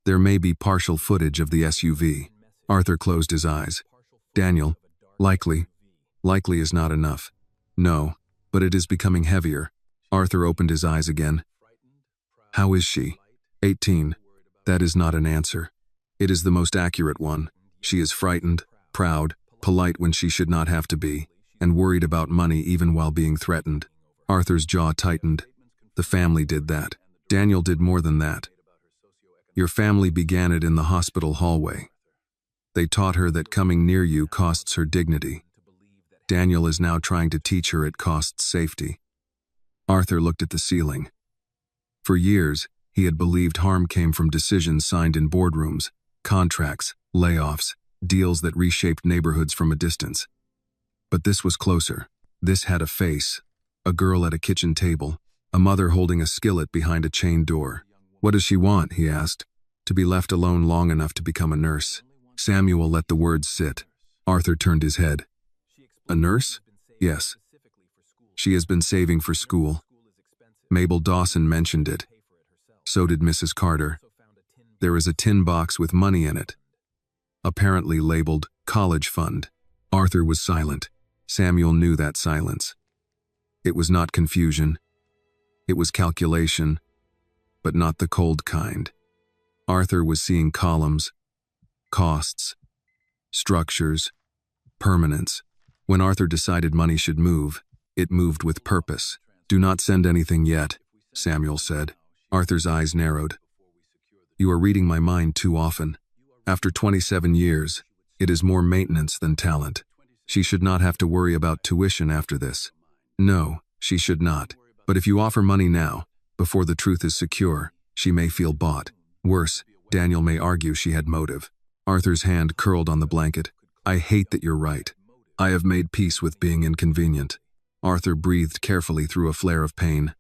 There may be partial footage of the SUV. Arthur closed his eyes. Daniel, likely. Likely is not enough. No, but it is becoming heavier. Arthur opened his eyes again. How is she? 18. That is not an answer. It is the most accurate one. She is frightened, proud, polite when she should not have to be, and worried about money even while being threatened. Arthur's jaw tightened. The family did that. Daniel did more than that. Your family began it in the hospital hallway. They taught her that coming near you costs her dignity. Daniel is now trying to teach her it costs safety. Arthur looked at the ceiling. For years, he had believed harm came from decisions signed in boardrooms, contracts, layoffs, deals that reshaped neighborhoods from a distance. But this was closer. This had a face, a girl at a kitchen table, a mother holding a skillet behind a chained door. What does she want, he asked. To be left alone long enough to become a nurse. Samuel let the words sit. Arthur turned his head. A nurse? Yes. She has been saving for school. Mabel Dawson mentioned it. So did Mrs. Carter. There is a tin box with money in it, apparently labeled college fund. Arthur was silent. Samuel knew that silence. It was not confusion. It was calculation, but not the cold kind. Arthur was seeing columns, costs, structures, permanence. When Arthur decided money should move, it moved with purpose. Do not send anything yet, Samuel said. Arthur's eyes narrowed. You are reading my mind too often. After 27 years, it is more maintenance than talent. She should not have to worry about tuition after this. No, she should not. But if you offer money now, before the truth is secure, she may feel bought. Worse, Daniel may argue she had motive. Arthur's hand curled on the blanket. I hate that you're right. I have made peace with being inconvenient. Arthur breathed carefully through a flare of pain.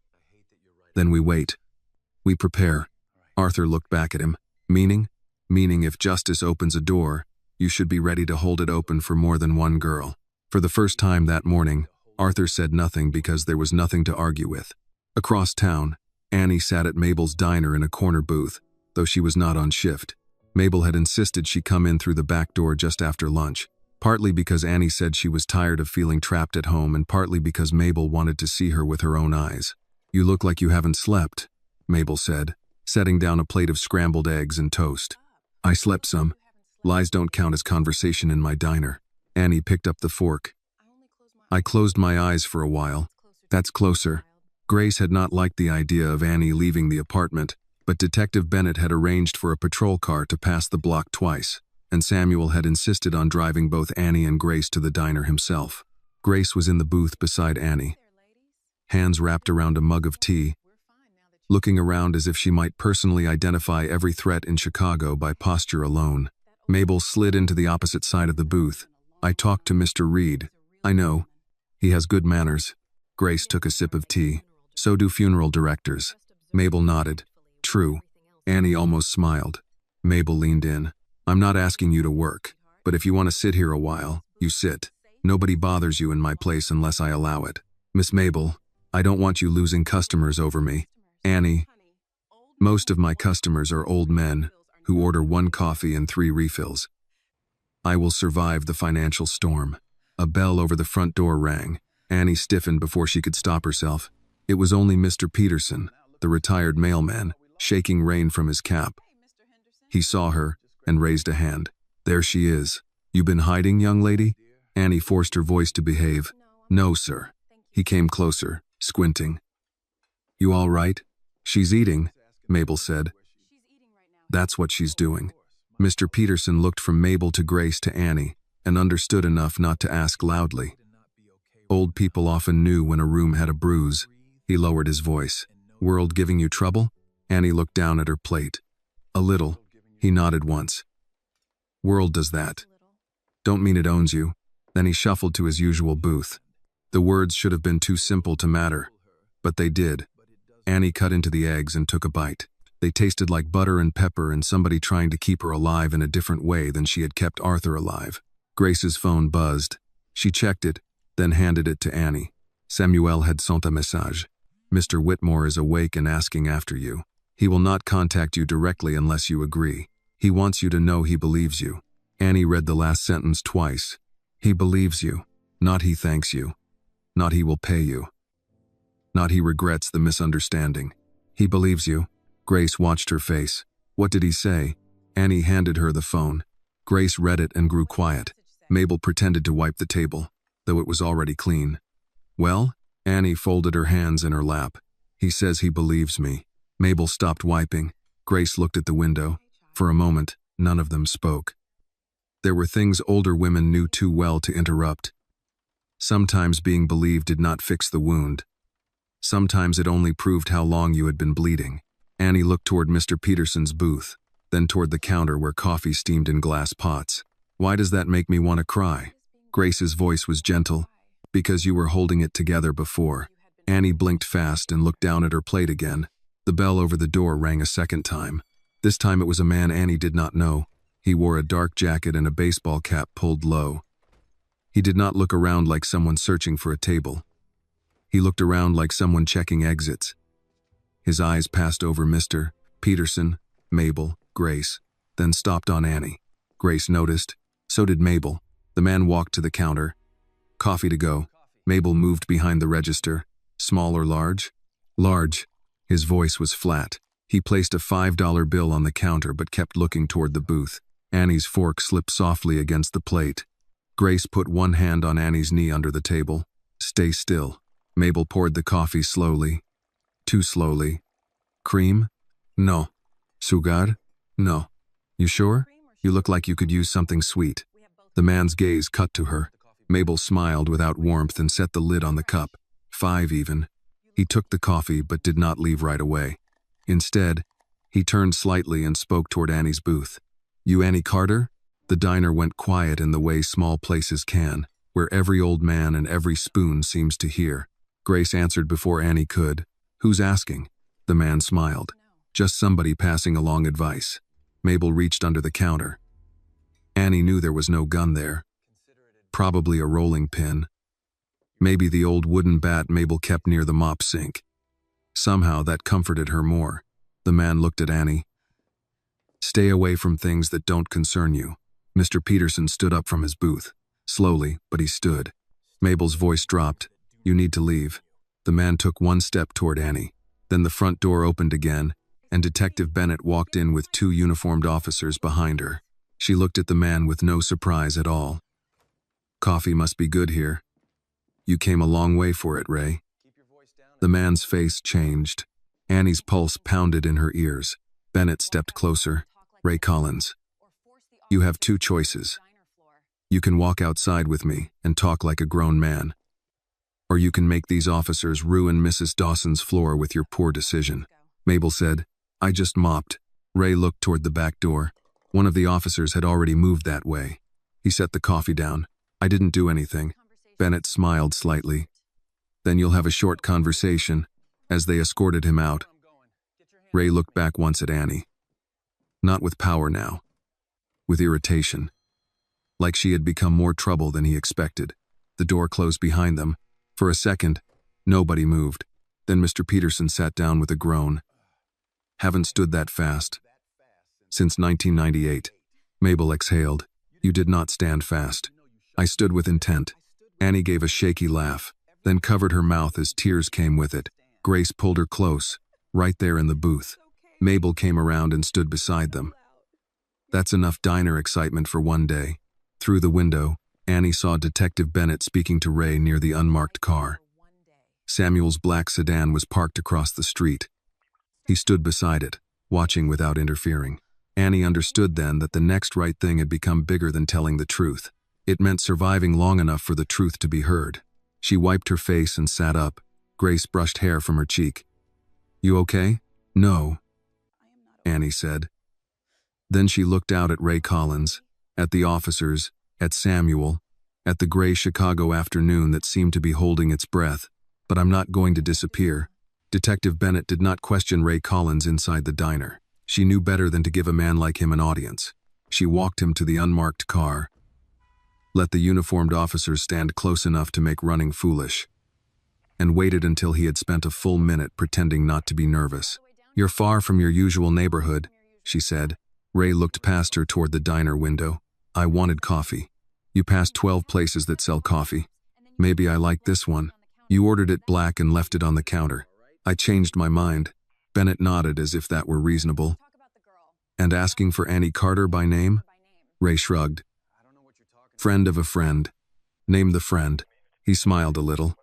Then we wait. We prepare. Arthur looked back at him. Meaning? Meaning if justice opens a door, you should be ready to hold it open for more than one girl. For the first time that morning, Arthur said nothing because there was nothing to argue with. Across town, Annie sat at Mabel's diner in a corner booth, though she was not on shift. Mabel had insisted she come in through the back door just after lunch, partly because Annie said she was tired of feeling trapped at home and partly because Mabel wanted to see her with her own eyes. You look like you haven't slept, Mabel said, setting down a plate of scrambled eggs and toast. I slept some. Lies don't count as conversation in my diner. Annie picked up the fork. I closed my eyes for a while. That's closer. Grace had not liked the idea of Annie leaving the apartment, but Detective Bennett had arranged for a patrol car to pass the block twice, and Samuel had insisted on driving both Annie and Grace to the diner himself. Grace was in the booth beside Annie, hands wrapped around a mug of tea, looking around as if she might personally identify every threat in Chicago by posture alone. Mabel slid into the opposite side of the booth. I talked to Mr. Reed. I know. He has good manners. Grace took a sip of tea. So do funeral directors. Mabel nodded. True. Annie almost smiled. Mabel leaned in. I'm not asking you to work, but if you want to sit here a while, you sit. Nobody bothers you in my place unless I allow it. Miss Mabel, I don't want you losing customers over me. Annie, most of my customers are old men who order 1 coffee and 3 refills. I will survive the financial storm. A bell over the front door rang. Annie stiffened before she could stop herself. It was only Mr. Peterson, the retired mailman, shaking rain from his cap. He saw her and raised a hand. There she is. You been hiding, young lady? Annie forced her voice to behave. No, sir. He came closer, squinting. You all right? She's eating, Mabel said. That's what she's doing. Mr. Peterson looked from Mabel to Grace to Annie and understood enough not to ask loudly. Old people often knew when a room had a bruise. He lowered his voice. World giving you trouble? Annie looked down at her plate. A little. He nodded once. World does that. Don't mean it owns you. Then he shuffled to his usual booth. The words should have been too simple to matter, but they did. Annie cut into the eggs and took a bite. They tasted like butter and pepper and somebody trying to keep her alive in a different way than she had kept Arthur alive. Grace's phone buzzed. She checked it, then handed it to Annie. Samuel had sent a message. Mr. Whitmore is awake and asking after you. He will not contact you directly unless you agree. He wants you to know he believes you. Annie read the last sentence twice. He believes you. Not he thanks you. Not he will pay you. Not he regrets the misunderstanding. He believes you. Grace watched her face. What did he say? Annie handed her the phone. Grace read it and grew quiet. Mabel pretended to wipe the table, though it was already clean. Well? Annie folded her hands in her lap. He says he believes me. Mabel stopped wiping. Grace looked at the window. For a moment, none of them spoke. There were things older women knew too well to interrupt. Sometimes being believed did not fix the wound. Sometimes it only proved how long you had been bleeding. Annie looked toward Mr. Peterson's booth, then toward the counter where coffee steamed in glass pots. Why does that make me want to cry? Grace's voice was gentle. Because you were holding it together before. Annie blinked fast and looked down at her plate again. The bell over the door rang a second time. This time it was a man Annie did not know. He wore a dark jacket and a baseball cap pulled low. He did not look around like someone searching for a table. He looked around like someone checking exits. His eyes passed over Mr. Peterson, Mabel, Grace, then stopped on Annie. Grace noticed. So did Mabel. The man walked to the counter. Coffee to go. Mabel moved behind the register. Small or large? Large. His voice was flat. He placed a $5 bill on the counter but kept looking toward the booth. Annie's fork slipped softly against the plate. Grace put one hand on Annie's knee under the table. Stay still. Mabel poured the coffee slowly. Too slowly. Cream? No. Sugar? No. You sure? You look like you could use something sweet. The man's gaze cut to her. Mabel smiled without warmth and set the lid on the cup. 5 even. He took the coffee but did not leave right away. Instead, he turned slightly and spoke toward Annie's booth. You Annie Carter? The diner went quiet in the way small places can, where every old man and every spoon seems to hear. Grace answered before Annie could. Who's asking? The man smiled. Just somebody passing along advice. Mabel reached under the counter. Annie knew there was no gun there. Probably a rolling pin. Maybe the old wooden bat Mabel kept near the mop sink. Somehow that comforted her more. The man looked at Annie. Stay away from things that don't concern you. Mr. Peterson stood up from his booth. Slowly, but he stood. Mabel's voice dropped. You need to leave. The man took one step toward Annie. Then the front door opened again, and Detective Bennett walked in with 2 uniformed officers behind her. She looked at the man with no surprise at all. Coffee must be good here. You came a long way for it, Ray. The man's face changed. Annie's pulse pounded in her ears. Bennett stepped closer. Ray Collins. You have 2 choices. You can walk outside with me and talk like a grown man. Or you can make these officers ruin Mrs. Dawson's floor with your poor decision. Mabel said, I just mopped. Ray looked toward the back door. One of the officers had already moved that way. He set the coffee down. I didn't do anything. Bennett smiled slightly. Then you'll have a short conversation, as they escorted him out. Ray looked back once at Annie. Not with power now. With irritation. Like she had become more trouble than he expected. The door closed behind them. For a second, nobody moved. Then Mr. Peterson sat down with a groan. Haven't stood that fast. Since 1998. Mabel exhaled. You did not stand fast. I stood with intent. Annie gave a shaky laugh, then covered her mouth as tears came with it. Grace pulled her close, right there in the booth. Mabel came around and stood beside them. That's enough diner excitement for one day. Through the window, Annie saw Detective Bennett speaking to Ray near the unmarked car. Samuel's black sedan was parked across the street. He stood beside it, watching without interfering. Annie understood then that the next right thing had become bigger than telling the truth. It meant surviving long enough for the truth to be heard. She wiped her face and sat up. Grace brushed hair from her cheek. You okay? No, Annie said. Then she looked out at Ray Collins, at the officers, at Samuel, at the gray Chicago afternoon that seemed to be holding its breath. But I'm not going to disappear. Detective Bennett did not question Ray Collins inside the diner. She knew better than to give a man like him an audience. She walked him to the unmarked car. let the uniformed officers stand close enough to make running foolish, and waited until he had spent a full minute pretending not to be nervous. "You're far from your usual neighborhood," she said. Ray looked past her toward the diner window. "I wanted coffee. You passed 12 places that sell coffee. Maybe I like this one. You ordered it black and left it on the counter. I changed my mind." Bennett nodded as if that were reasonable. "And asking for Annie Carter by name?" Ray shrugged. "Friend of a friend. Name the friend." He smiled a little.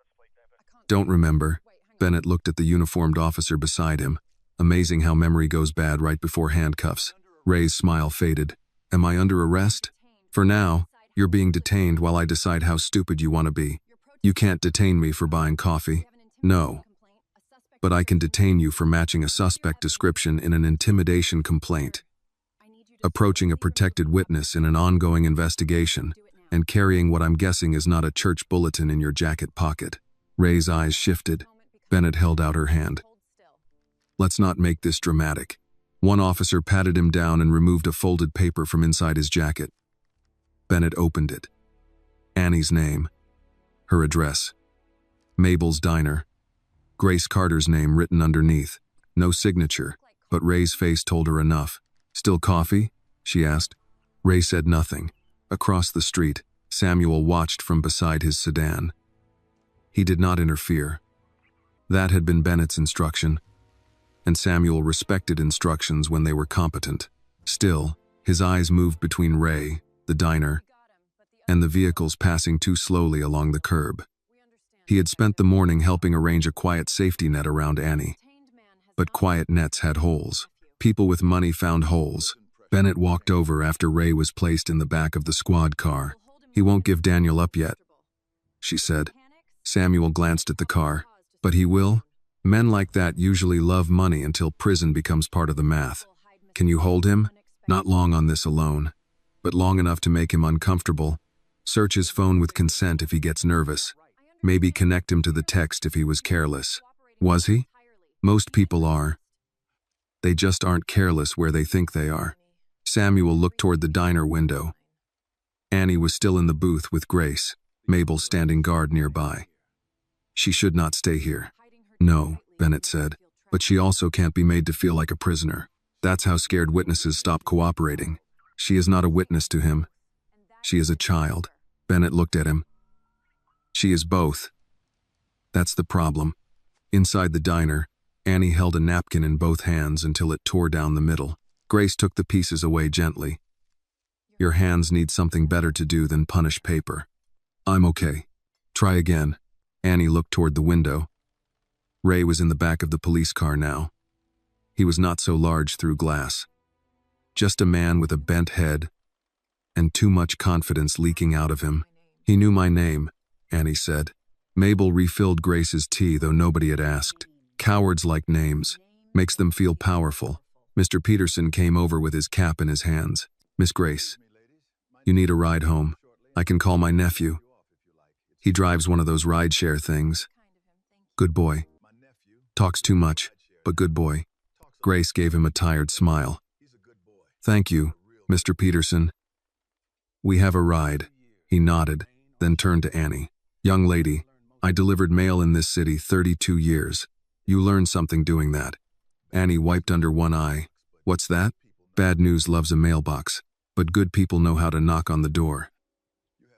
"Don't remember." Bennett looked at the uniformed officer beside him. Amazing how memory goes bad right before handcuffs. Ray's smile faded. "Am I under arrest?" "For now, you're being detained while I decide how stupid you want to be. You can't detain me for buying coffee." "No. But I can detain you for matching a suspect description in an intimidation complaint, approaching a protected witness in an ongoing investigation, and carrying what I'm guessing is not a church bulletin in your jacket pocket." Ray's eyes shifted. Bennett held out her hand. "Let's not make this dramatic." One officer patted him down and removed a folded paper from inside his jacket. Bennett opened it. Annie's name. Her address. Mabel's Diner. Grace Carter's name written underneath. No signature, but Ray's face told her enough. "Still coffee?" she asked. Ray said nothing. Across the street, Samuel watched from beside his sedan. He did not interfere. That had been Bennett's instruction, and Samuel respected instructions when they were competent. Still, his eyes moved between Ray, the diner, and the vehicles passing too slowly along the curb. He had spent the morning helping arrange a quiet safety net around Annie. But quiet nets had holes. People with money found holes. Bennett walked over after Ray was placed in the back of the squad car. "He won't give Daniel up yet," she said. Samuel glanced at the car. "But he will? Men like that usually love money until prison becomes part of the math. Can you hold him? Not long on this alone, but long enough to make him uncomfortable. Search his phone with consent if he gets nervous. Maybe connect him to the text if he was careless." Was he? Most people are. They just aren't careless where they think they are. Samuel looked toward the diner window. Annie was still in the booth with Grace, Mabel standing guard nearby. "She should not stay here." "No," Bennett said, "but she also can't be made to feel like a prisoner. That's how scared witnesses stop cooperating. She is not a witness to him. She is a child." Bennett looked at him. "She is both. That's the problem." Inside the diner, Annie held a napkin in both hands until it tore down the middle. Grace took the pieces away gently. "Your hands need something better to do than punish paper." "I'm okay. Try again." Annie looked toward the window. Ray was in the back of the police car now. He was not so large through glass. Just a man with a bent head and too much confidence leaking out of him. "He knew my name," Annie said. Mabel refilled Grace's tea, though nobody had asked. "Cowards like names. Makes them feel powerful." Mr. Peterson came over with his cap in his hands. "Miss Grace, you need a ride home. I can call my nephew. He drives one of those rideshare things. Good boy. Talks too much, but good boy." Grace gave him a tired smile. "Thank you, Mr. Peterson. We have a ride." He nodded, then turned to Annie. "Young lady, I delivered mail in this city 32 years. You learned something doing that." Annie wiped under one eye. "What's that?" "Bad news loves a mailbox, but good people know how to knock on the door."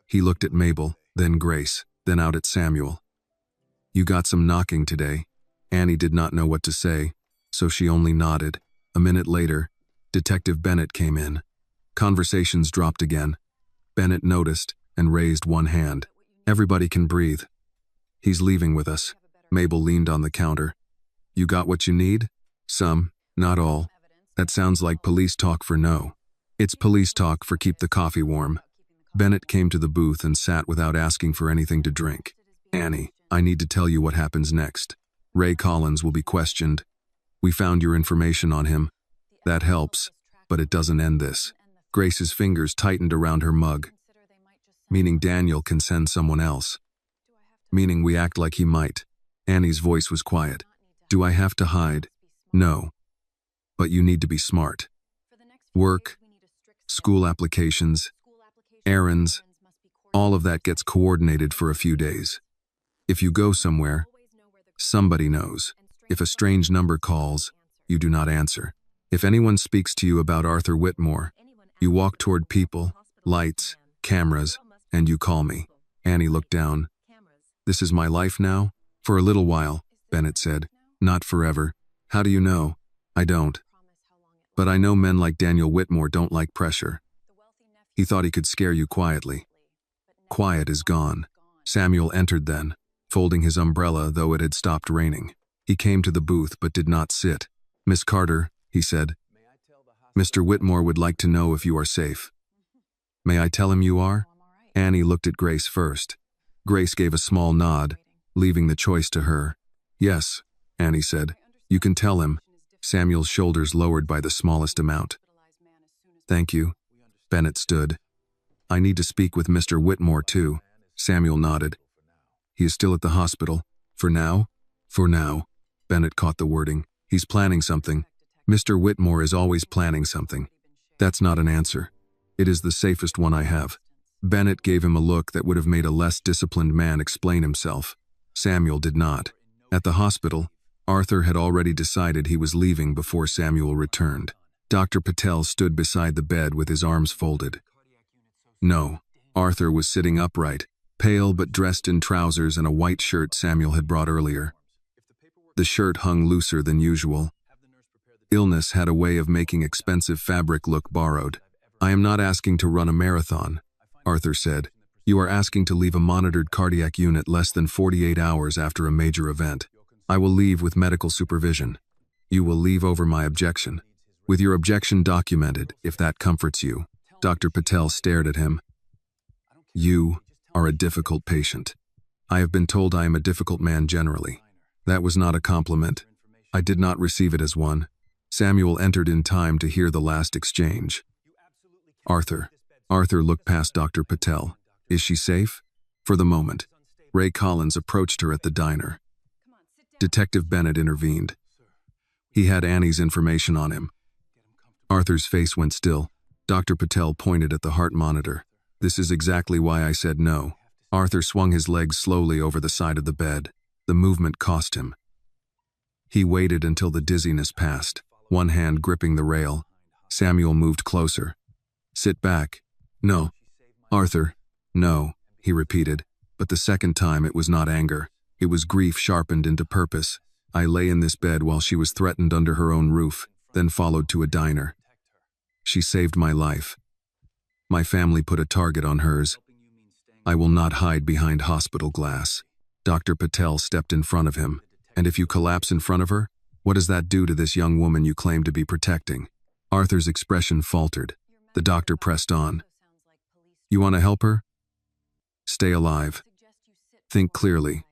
He looked at Mabel, then Grace, then out at Samuel. "You got some knocking today." Annie did not know what to say, so she only nodded. A minute later, Detective Bennett came in. Conversations dropped again. Bennett noticed and raised one hand. "Everybody can breathe. He's leaving with us." Mabel leaned on the counter. "You got what you need?" "Some, not all." "That sounds like police talk for no." "It's police talk for keep the coffee warm." Bennett came to the booth and sat without asking for anything to drink. "Annie, I need to tell you what happens next. Ray Collins will be questioned. We found your information on him. That helps, but it doesn't end this." Grace's fingers tightened around her mug. "Meaning Daniel can send someone else. Meaning we act like he might." Annie's voice was quiet. "Do I have to hide?" "No. But you need to be smart. Work, school applications, errands, All of that gets coordinated for a few days. If you go somewhere, somebody knows. If a strange number calls, you do not answer. If anyone speaks to you about Arthur Whitmore, you walk toward people, lights, cameras, and you call me. Annie looked down. This is my life now? For a little while, Bennett said. Not forever. How do you know? I don't. But I know men like Daniel Whitmore don't like pressure. He thought he could scare you quietly. Quiet is gone. Samuel entered then, folding his umbrella though it had stopped raining. He came to the booth but did not sit. Miss Carter, he said. Mr. Whitmore would like to know if you are safe. May I tell him you are? Annie looked at Grace first. Grace gave a small nod, leaving the choice to her. Yes, Annie said. You can tell him. Samuel's shoulders lowered by the smallest amount. Thank you. Bennett stood. I need to speak with Mr. Whitmore too. Samuel nodded. He is still at the hospital. For now? For now. Bennett caught the wording. He's planning something. Mr. Whitmore is always planning something. That's not an answer. It is the safest one I have. Bennett gave him a look that would have made a less disciplined man explain himself. Samuel did not. At the hospital, Arthur had already decided he was leaving before Samuel returned. Dr. Patel stood beside the bed with his arms folded. No, Arthur was sitting upright, pale but dressed in trousers and a white shirt Samuel had brought earlier. The shirt hung looser than usual. Illness had a way of making expensive fabric look borrowed. I am not asking to run a marathon, Arthur said. You are asking to leave a monitored cardiac unit less than 48 hours after a major event. I will leave with medical supervision. You will leave over my objection. With your objection documented, if that comforts you. Dr. Patel stared at him. You are a difficult patient. I have been told I am a difficult man generally. That was not a compliment. I did not receive it as one. Samuel entered in time to hear the last exchange. Arthur looked past Dr. Patel. Is she safe? For the moment. Ray Collins approached her at the diner. Detective Bennett intervened. He had Annie's information on him. Arthur's face went still. Dr. Patel pointed at the heart monitor. This is exactly why I said no. Arthur swung his legs slowly over the side of the bed. The movement cost him. He waited until the dizziness passed, one hand gripping the rail. Samuel moved closer. Sit back. No. Arthur. No, he repeated, but the second time it was not anger. It was grief sharpened into purpose. I lay in this bed while she was threatened under her own roof, then followed to a diner. She saved my life. My family put a target on hers. I will not hide behind hospital glass. Dr. Patel stepped in front of him. And if you collapse in front of her, what does that do to this young woman you claim to be protecting? Arthur's expression faltered. The doctor pressed on. You want to help her? Stay alive. Think clearly.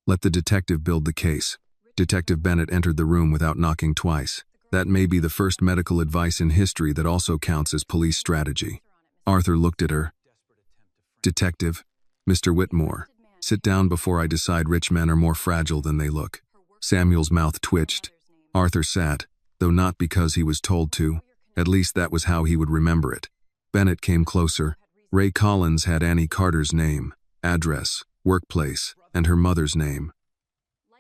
Let the detective build the case. Detective Bennett entered the room without knocking twice. That may be the first medical advice in history that also counts as police strategy. Arthur looked at her. Detective, Mr. Whitmore, sit down before I decide rich men are more fragile than they look. Samuel's mouth twitched. Arthur sat, though not because he was told to. At least that was how he would remember it. Bennett came closer. Ray Collins had Annie Carter's name, address, workplace, and her mother's name.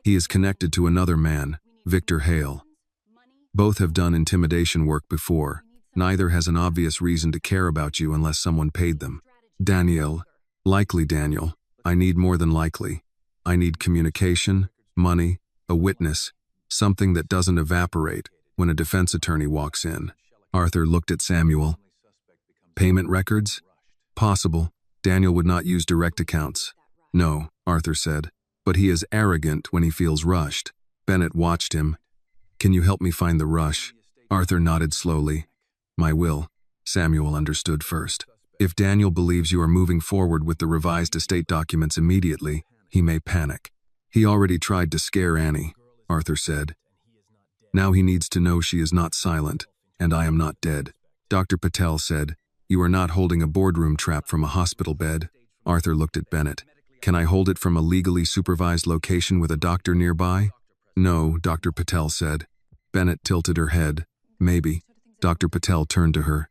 He is connected to another man, Victor Hale. Both have done intimidation work before. Neither has an obvious reason to care about you unless someone paid them. Daniel, likely Daniel. I need more than likely. I need communication, money, a witness, something that doesn't evaporate when a defense attorney walks in. Arthur looked at Samuel. Payment records? Possible. Daniel would not use direct accounts. No, Arthur said, but he is arrogant when he feels rushed. Bennett watched him. Can you help me find the rush? Arthur nodded slowly. My will. Samuel understood first. If Daniel believes you are moving forward with the revised estate documents immediately, he may panic. He already tried to scare Annie, Arthur said. Now he needs to know she is not silent, and I am not dead. Dr. Patel said, You are not holding a boardroom trap from a hospital bed. Arthur looked at Bennett. Can I hold it from a legally supervised location with a doctor nearby? No, Dr. Patel said. Bennett tilted her head. Maybe. Dr. Patel turned to her.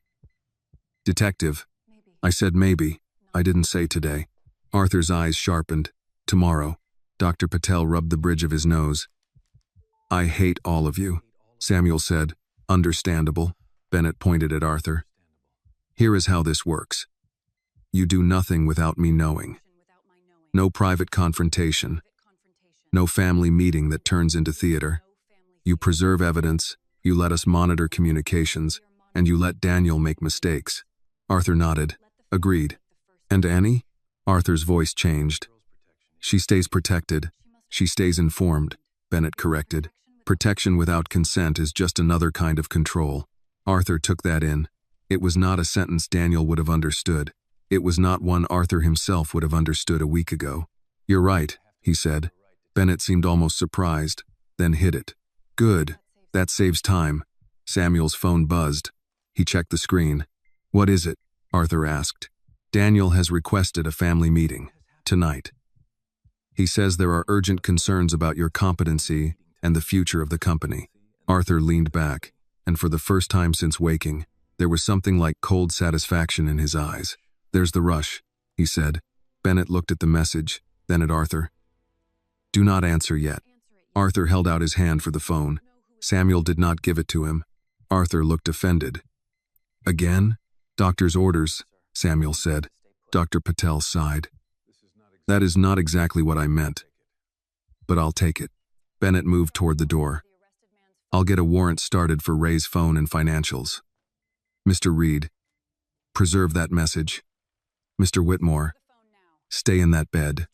Detective. I said maybe. I didn't say today. Arthur's eyes sharpened. Tomorrow. Dr. Patel rubbed the bridge of his nose. I hate all of you, Samuel said. Understandable. Bennett pointed at Arthur. Here is how this works. You do nothing without me knowing. No private confrontation. No family meeting that turns into theater. You preserve evidence, you let us monitor communications, and you let Daniel make mistakes. Arthur nodded. Agreed. And Annie? Arthur's voice changed. She stays protected. She stays informed, Bennett corrected. Protection without consent is just another kind of control. Arthur took that in. It was not a sentence Daniel would have understood. It was not one Arthur himself would have understood a week ago. You're right, he said. Bennett seemed almost surprised, then hid it. Good. That saves time. Samuel's phone buzzed. He checked the screen. What is it? Arthur asked. Daniel has requested a family meeting. Tonight. He says there are urgent concerns about your competency and the future of the company. Arthur leaned back, and for the first time since waking, there was something like cold satisfaction in his eyes. There's the rush, he said. Bennett looked at the message, then at Arthur. Do not answer yet. Arthur held out his hand for the phone. Samuel did not give it to him. Arthur looked offended. Again? Doctor's orders, Samuel said. Dr. Patel sighed. That is not exactly what I meant. But I'll take it. Bennett moved toward the door. I'll get a warrant started for Ray's phone and financials. Mr. Reed, preserve that message. Mr. Whitmore, stay in that bed.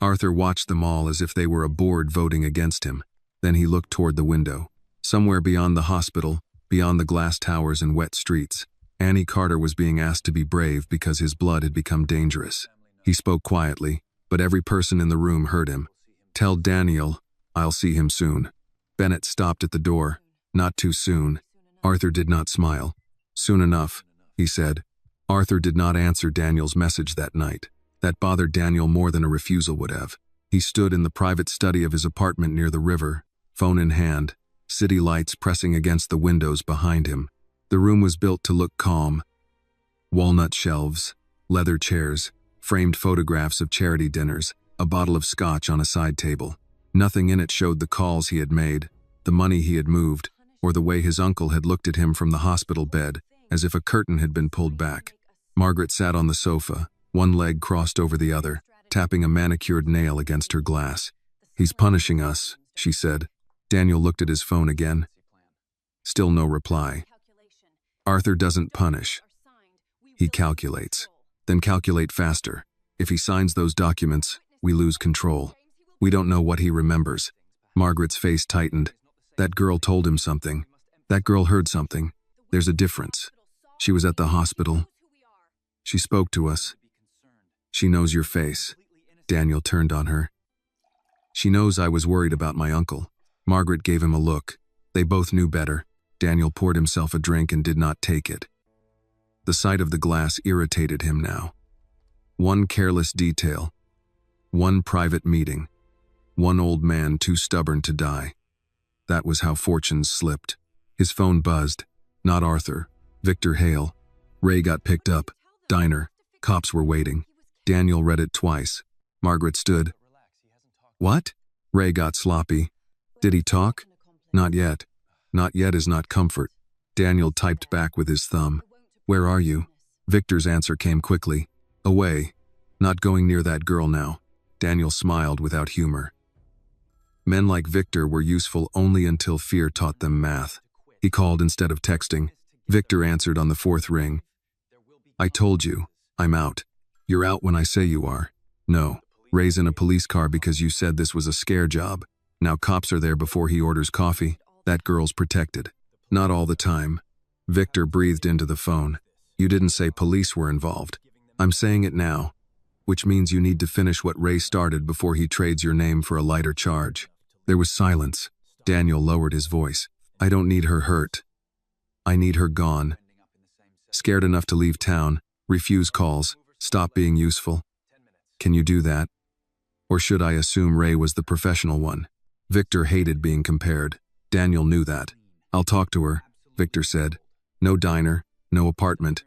Arthur watched them all as if they were a board voting against him. Then he looked toward the window. Somewhere beyond the hospital, beyond the glass towers and wet streets, Annie Carter was being asked to be brave because his blood had become dangerous. He spoke quietly, but every person in the room heard him. Tell Daniel, I'll see him soon. Bennett stopped at the door. Not too soon. Arthur did not smile. Soon enough, he said. Arthur did not answer Daniel's message that night. That bothered Daniel more than a refusal would have. He stood in the private study of his apartment near the river, phone in hand, city lights pressing against the windows behind him. The room was built to look calm. Walnut shelves, leather chairs, framed photographs of charity dinners, a bottle of scotch on a side table. Nothing in it showed the calls he had made, the money he had moved, or the way his uncle had looked at him from the hospital bed, as if a curtain had been pulled back. Margaret sat on the sofa, one leg crossed over the other, tapping a manicured nail against her glass. He's punishing us, she said. Daniel looked at his phone again. Still no reply. Arthur doesn't punish. He calculates. Then calculate faster. If he signs those documents, we lose control. We don't know what he remembers. Margaret's face tightened. That girl told him something. That girl heard something. There's a difference. She was at the hospital. She spoke to us. She knows your face. Daniel turned on her. She knows I was worried about my uncle. Margaret gave him a look. They both knew better. Daniel poured himself a drink and did not take it. The sight of the glass irritated him now. One careless detail. One private meeting. One old man too stubborn to die. That was how fortunes slipped. His phone buzzed. Not Arthur. Victor Hale. Ray got picked up. Diner. Cops were waiting. Daniel read it twice. Margaret stood. What? Ray got sloppy. Did he talk? Not yet. Not yet is not comfort. Daniel typed back with his thumb. Where are you? Victor's answer came quickly. Away. Not going near that girl now. Daniel smiled without humor. Men like Victor were useful only until fear taught them math. He called instead of texting. Victor answered on the fourth ring. I told you. I'm out. You're out when I say you are. No. Ray's in a police car because you said this was a scare job. Now cops are there before he orders coffee. That girl's protected. Not all the time. Victor breathed into the phone. You didn't say police were involved. I'm saying it now. Which means you need to finish what Ray started before he trades your name for a lighter charge. There was silence. Daniel lowered his voice. I don't need her hurt. I need her gone. Scared enough to leave town, refuse calls, stop being useful. Can you do that? Or should I assume Ray was the professional one? Victor hated being compared. Daniel knew that. I'll talk to her, Victor said. No diner, no apartment.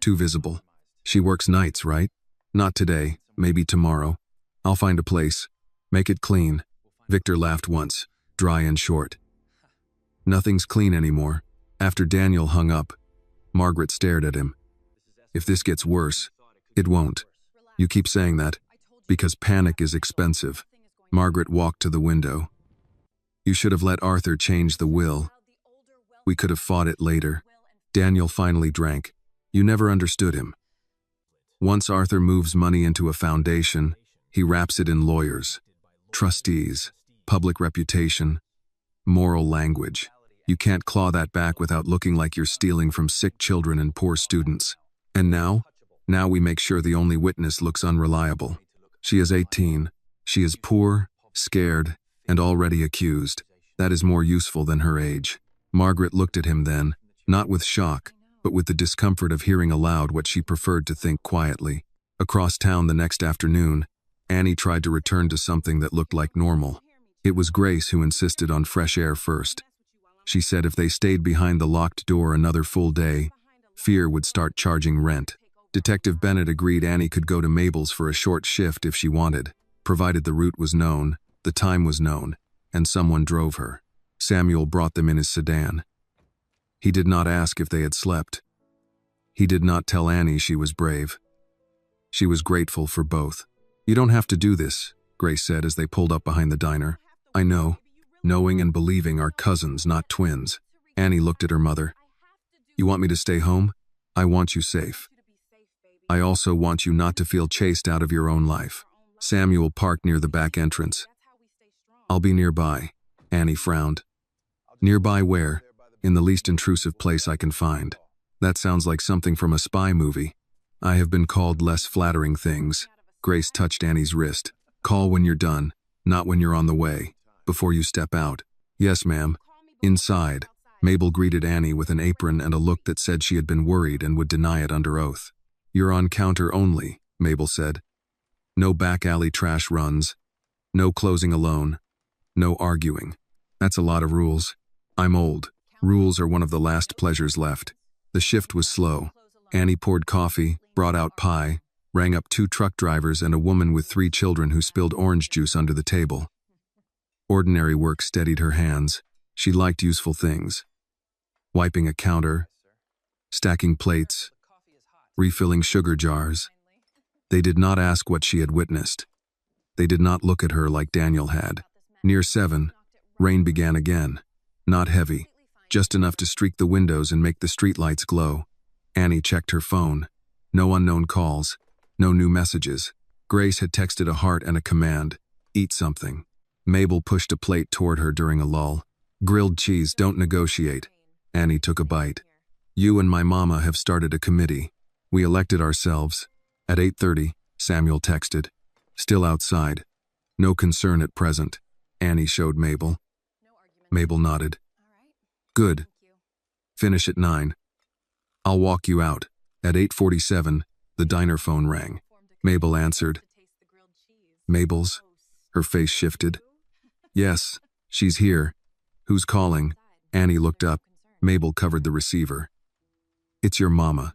Too visible. She works nights, right? Not today, maybe tomorrow. I'll find a place. Make it clean. Victor laughed once, dry and short. Nothing's clean anymore. After Daniel hung up, Margaret stared at him. If this gets worse, it won't. You keep saying that, because panic is expensive. Margaret walked to the window. You should have let Arthur change the will. We could have fought it later. Daniel finally drank. You never understood him. Once Arthur moves money into a foundation, he wraps it in lawyers, trustees, public reputation, moral language. You can't claw that back without looking like you're stealing from sick children and poor students. And now we make sure the only witness looks unreliable. She is 18. She is poor, scared, and already accused. That is more useful than her age. Margaret looked at him then, not with shock, but with the discomfort of hearing aloud what she preferred to think quietly. Across town the next afternoon, Annie tried to return to something that looked like normal. It was Grace who insisted on fresh air first. She said if they stayed behind the locked door another full day, fear would start charging rent. Detective Bennett agreed Annie could go to Mabel's for a short shift if she wanted, provided the route was known, the time was known, and someone drove her. Samuel brought them in his sedan. He did not ask if they had slept. He did not tell Annie she was brave. She was grateful for both. You don't have to do this, Grace said as they pulled up behind the diner. I know. Knowing and believing are cousins, not twins. Annie looked at her mother. You want me to stay home? I want you safe. I also want you not to feel chased out of your own life. Samuel parked near the back entrance. I'll be nearby. Annie frowned. Nearby where? In the least intrusive place I can find. That sounds like something from a spy movie. I have been called less flattering things. Grace touched Annie's wrist. Call when you're done, not when you're on the way, before you step out. Yes, ma'am. Inside, Mabel greeted Annie with an apron and a look that said she had been worried and would deny it under oath. You're on counter only, Mabel said. No back alley trash runs. No closing alone. No arguing. That's a lot of rules. I'm old. Rules are one of the last pleasures left. The shift was slow. Annie poured coffee, brought out pie, rang up 2 truck drivers and a woman with 3 children who spilled orange juice under the table. Ordinary work steadied her hands. She liked useful things. Wiping a counter, stacking plates, refilling sugar jars. They did not ask what she had witnessed. They did not look at her like Daniel had. Near 7, rain began again. Not heavy, just enough to streak the windows and make the streetlights glow. Annie checked her phone. No unknown calls. No new messages. Grace had texted a heart and a command. Eat something. Mabel pushed a plate toward her during a lull. Grilled cheese, don't negotiate. Annie took a bite. You and my mama have started a committee. We elected ourselves. At 8:30, Samuel texted. Still outside. No concern at present. Annie showed Mabel. Mabel nodded. Good. Finish at 9. I'll walk you out. At 8:47, the diner phone rang. Mabel answered. Mabel's? Her face shifted. Yes, she's here. Who's calling? Annie looked up. Mabel covered the receiver. It's your mama.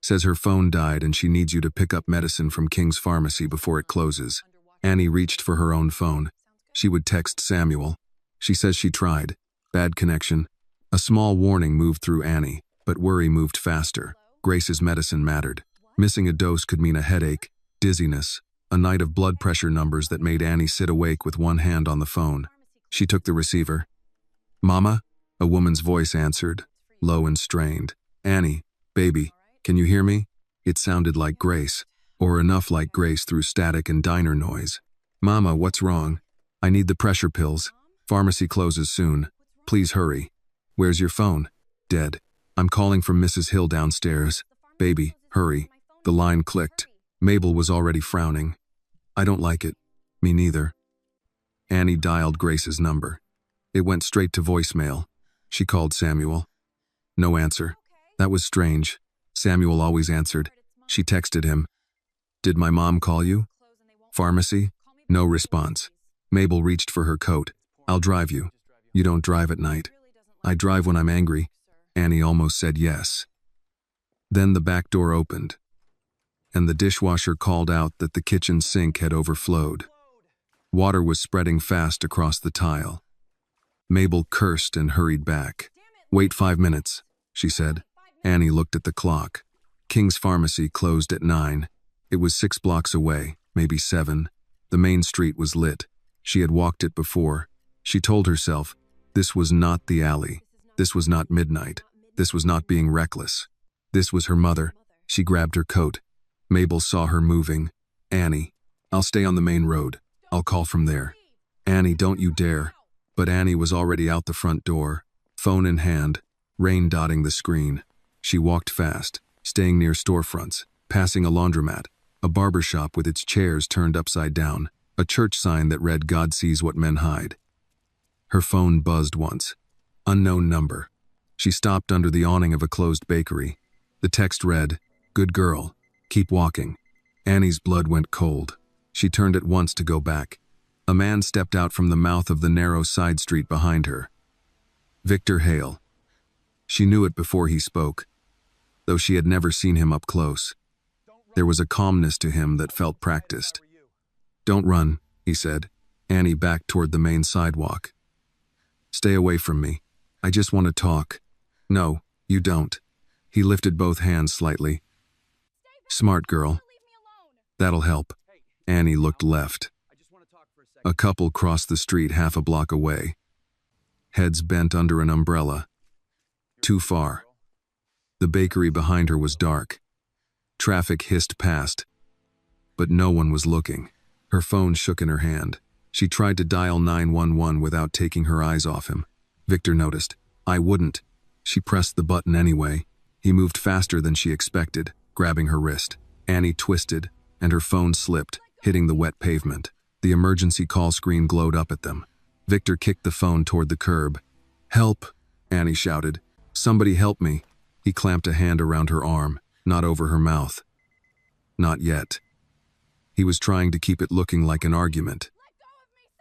Says her phone died and she needs you to pick up medicine from King's Pharmacy before it closes. Annie reached for her own phone. She would text Samuel. She says she tried. Bad connection. A small warning moved through Annie, but worry moved faster. Grace's medicine mattered. Missing a dose could mean a headache, dizziness, a night of blood pressure numbers that made Annie sit awake with one hand on the phone. She took the receiver. Mama? A woman's voice answered, low and strained. Annie, baby, can you hear me? It sounded like Grace, or enough like Grace through static and diner noise. Mama, what's wrong? I need the pressure pills. Pharmacy closes soon. Please hurry. Where's your phone? Dead. I'm calling from Mrs. Hill downstairs. Baby, hurry. The line clicked. Mabel was already frowning. I don't like it. Me neither. Annie dialed Grace's number. It went straight to voicemail. She called Samuel. No answer. That was strange. Samuel always answered. She texted him. Did my mom call you? Pharmacy? No response. Mabel reached for her coat. I'll drive you. You don't drive at night. I drive when I'm angry. Annie almost said yes. Then the back door opened. and the dishwasher called out that the kitchen sink had overflowed. Water was spreading fast across the tile. Mabel cursed and hurried back. "Wait 5 minutes," she said. Annie looked at the clock. King's Pharmacy closed at 9. It was 6 blocks away, maybe 7. The main street was lit. She had walked it before. She told herself, this was not the alley. This was not midnight. This was not being reckless. This was her mother. She grabbed her coat. Mabel saw her moving. "Annie, I'll stay on the main road. I'll call from there." "Annie, don't you dare." But Annie was already out the front door, phone in hand, rain dotting the screen. She walked fast, staying near storefronts, passing a laundromat, a barber shop with its chairs turned upside down, a church sign that read "God sees what men hide." Her phone buzzed once. Unknown number. She stopped under the awning of a closed bakery. The text read, "Good girl. Keep walking." Annie's blood went cold. She turned at once to go back. A man stepped out from the mouth of the narrow side street behind her. Victor Hale. She knew it before he spoke, though she had never seen him up close. There was a calmness to him that felt practiced. "Don't run," he said. Annie backed toward the main sidewalk. "Stay away from me. I just want to talk." "No, you don't." He lifted both hands slightly. "Smart girl. That'll help." Annie looked left. A couple crossed the street half a block away. Heads bent under an umbrella. Too far. The bakery behind her was dark. Traffic hissed past, but no one was looking. Her phone shook in her hand. She tried to dial 911 without taking her eyes off him. Victor noticed. "I wouldn't." She pressed the button anyway. He moved faster than she expected, grabbing her wrist. Annie twisted, and her phone slipped, hitting the wet pavement. The emergency call screen glowed up at them. Victor kicked the phone toward the curb. "Help!" Annie shouted. "Somebody help me!" He clamped a hand around her arm, not over her mouth. Not yet. He was trying to keep it looking like an argument,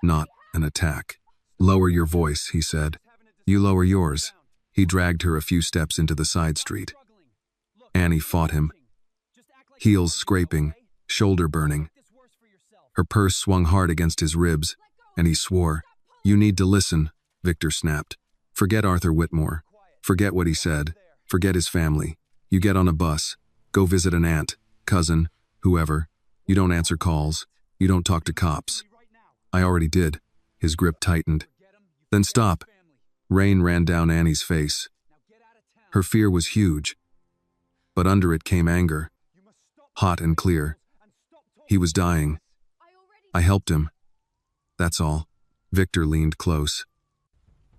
not an attack. "Lower your voice," he said. "You lower yours." He dragged her a few steps into the side street. Annie fought him. Heels scraping, shoulder burning. Her purse swung hard against his ribs, and he swore. "You need to listen," Victor snapped. "Forget Arthur Whitmore. Forget what he said. Forget his family. You get on a bus. Go visit an aunt, cousin, whoever. You don't answer calls. You don't talk to cops." "I already did." His grip tightened. "Then stop." Rain ran down Annie's face. Her fear was huge, but under it came anger, hot and clear. He was dying. I helped him. That's all. Victor leaned close.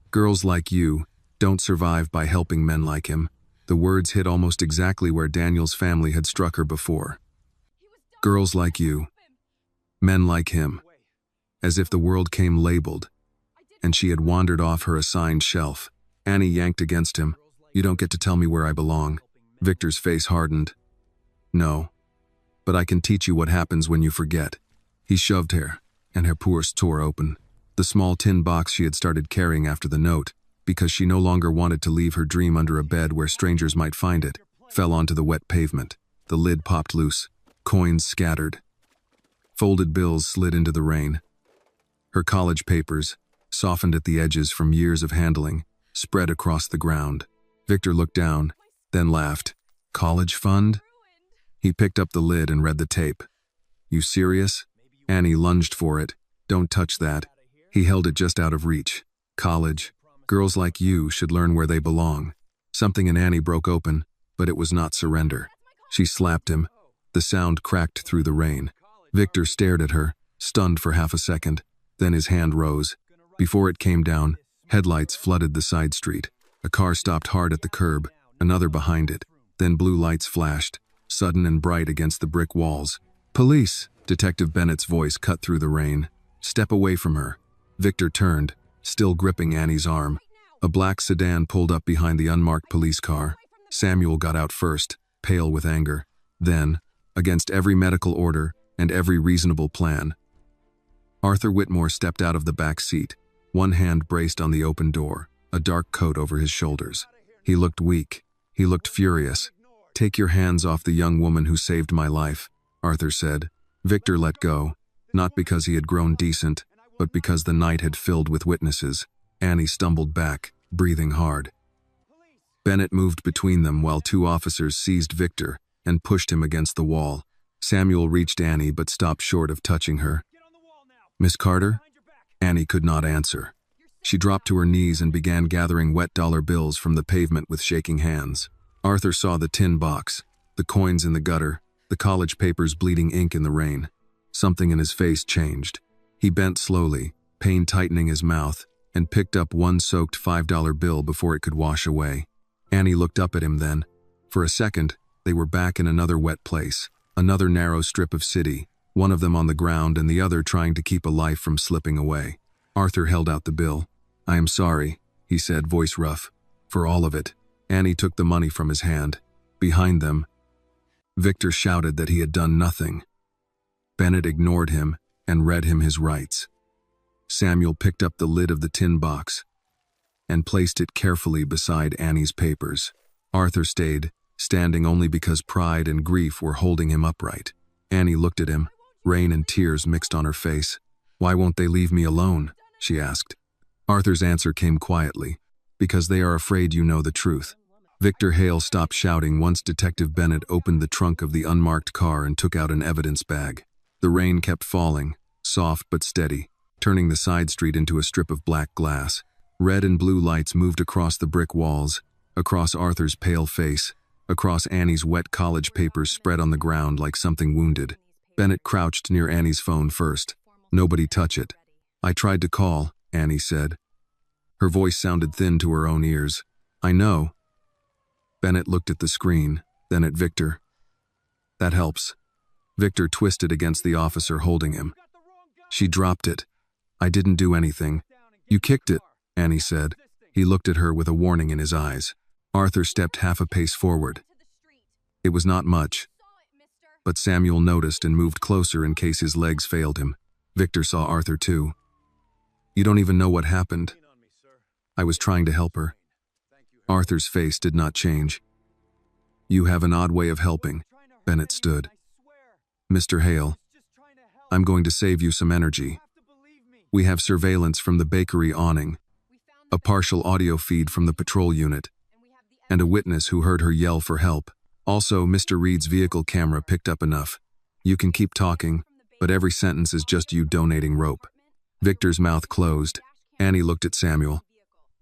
"Girls like you don't survive by helping men like him." The words hit almost exactly where Daniel's family had struck her before. "Girls like you. Men like him." As if the world came labeled, and she had wandered off her assigned shelf. Annie yanked against him. "You don't get to tell me where I belong." Victor's face hardened. "No, but I can teach you what happens when you forget." He shoved her, and her purse tore open. The small tin box she had started carrying after the note, because she no longer wanted to leave her dream under a bed where strangers might find it, fell onto the wet pavement. The lid popped loose. Coins scattered. Folded bills slid into the rain. Her college papers, softened at the edges from years of handling, spread across the ground. Victor looked down, then laughed. "College fund?" He picked up the lid and read the tape. "You serious?" Annie lunged for it. "Don't touch that." He held it just out of reach. "College. Girls like you should learn where they belong." Something in Annie broke open, but it was not surrender. She slapped him. The sound cracked through the rain. Victor stared at her, stunned for half a second. Then his hand rose. Before it came down, headlights flooded the side street. A car stopped hard at the curb, another behind it. Then blue lights flashed, sudden and bright against the brick walls. "Police!" Detective Bennett's voice cut through the rain. "Step away from her." Victor turned, still gripping Annie's arm. A black sedan pulled up behind the unmarked police car. Samuel got out first, pale with anger. Then, against every medical order and every reasonable plan, Arthur Whitmore stepped out of the back seat, one hand braced on the open door, a dark coat over his shoulders. He looked weak. He looked furious. "Take your hands off the young woman who saved my life," Arthur said. Victor let go, not because he had grown decent, but because the night had filled with witnesses. Annie stumbled back, breathing hard. Bennett moved between them while two officers seized Victor and pushed him against the wall. Samuel reached Annie but stopped short of touching her. "Miss Carter?" Annie could not answer. She dropped to her knees and began gathering wet dollar bills from the pavement with shaking hands. Arthur saw the tin box, the coins in the gutter, the college papers bleeding ink in the rain. Something in his face changed. He bent slowly, pain tightening his mouth, and picked up one soaked $5 bill before it could wash away. Annie looked up at him then. For a second, they were back in another wet place, another narrow strip of city, one of them on the ground and the other trying to keep a life from slipping away. Arthur held out the bill. "I am sorry," he said, voice rough. "For all of it." Annie took the money from his hand. Behind them, Victor shouted that he had done nothing. Bennett ignored him and read him his rights. Samuel picked up the lid of the tin box and placed it carefully beside Annie's papers. Arthur stayed, standing only because pride and grief were holding him upright. Annie looked at him, rain and tears mixed on her face. "Why won't they leave me alone?" she asked. Arthur's answer came quietly. "Because they are afraid you know the truth." Victor Hale stopped shouting once Detective Bennett opened the trunk of the unmarked car and took out an evidence bag. The rain kept falling, soft but steady, turning the side street into a strip of black glass. Red and blue lights moved across the brick walls, across Arthur's pale face, across Annie's wet college papers spread on the ground like something wounded. Bennett crouched near Annie's phone first. "Nobody touch it." "I tried to call," Annie said. Her voice sounded thin to her own ears. "I know." Bennett looked at the screen, then at Victor. "That helps." Victor twisted against the officer holding him. "She dropped it. I didn't do anything." "You kicked it," Annie said. He looked at her with a warning in his eyes. Arthur stepped half a pace forward. It was not much, but Samuel noticed and moved closer in case his legs failed him. Victor saw Arthur too. "You don't even know what happened." "I was trying to help her." Arthur's face did not change. "You have an odd way of helping." Bennett stood. "Mr. Hale, I'm going to save you some energy. We have surveillance from the bakery awning, a partial audio feed from the patrol unit, and a witness who heard her yell for help. Also, Mr. Reed's vehicle camera picked up enough. You can keep talking, but every sentence is just you donating rope." Victor's mouth closed. Annie looked at Samuel.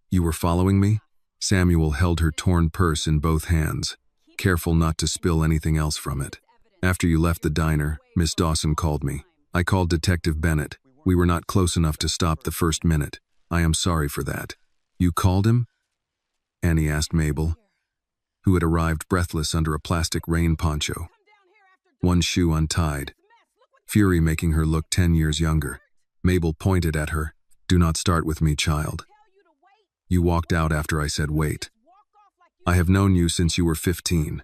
"You were following me?" Samuel held her torn purse in both hands, careful not to spill anything else from it. "After you left the diner, Miss Dawson called me. I called Detective Bennett. We were not close enough to stop the first minute. I am sorry for that." "You called him?" Annie asked Mabel, who had arrived breathless under a plastic rain poncho, one shoe untied, fury making her look 10 years younger. Mabel pointed at her. "Do not start with me, child. You walked out after I said wait. I have known you since you were 15.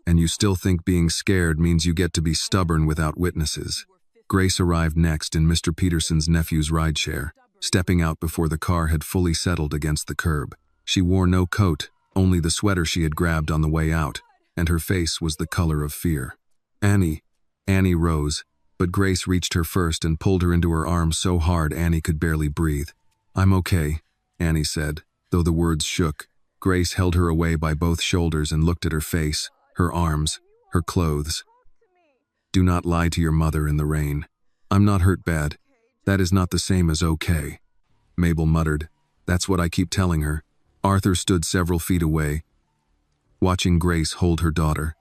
And you still think being scared means you get to be stubborn without witnesses." Grace arrived next in Mr. Peterson's nephew's rideshare, stepping out before the car had fully settled against the curb. She wore no coat, only the sweater she had grabbed on the way out, and her face was the color of fear. "Annie." Annie rose, but Grace reached her first and pulled her into her arms so hard Annie could barely breathe. "I'm okay," Annie said, though the words shook. Grace held her away by both shoulders and looked at her face, her arms, her clothes. "Do not lie to your mother in the rain." "I'm not hurt bad. That is not the same as okay," Mabel muttered. "That's what I keep telling her." Arthur stood several feet away, watching Grace hold her daughter.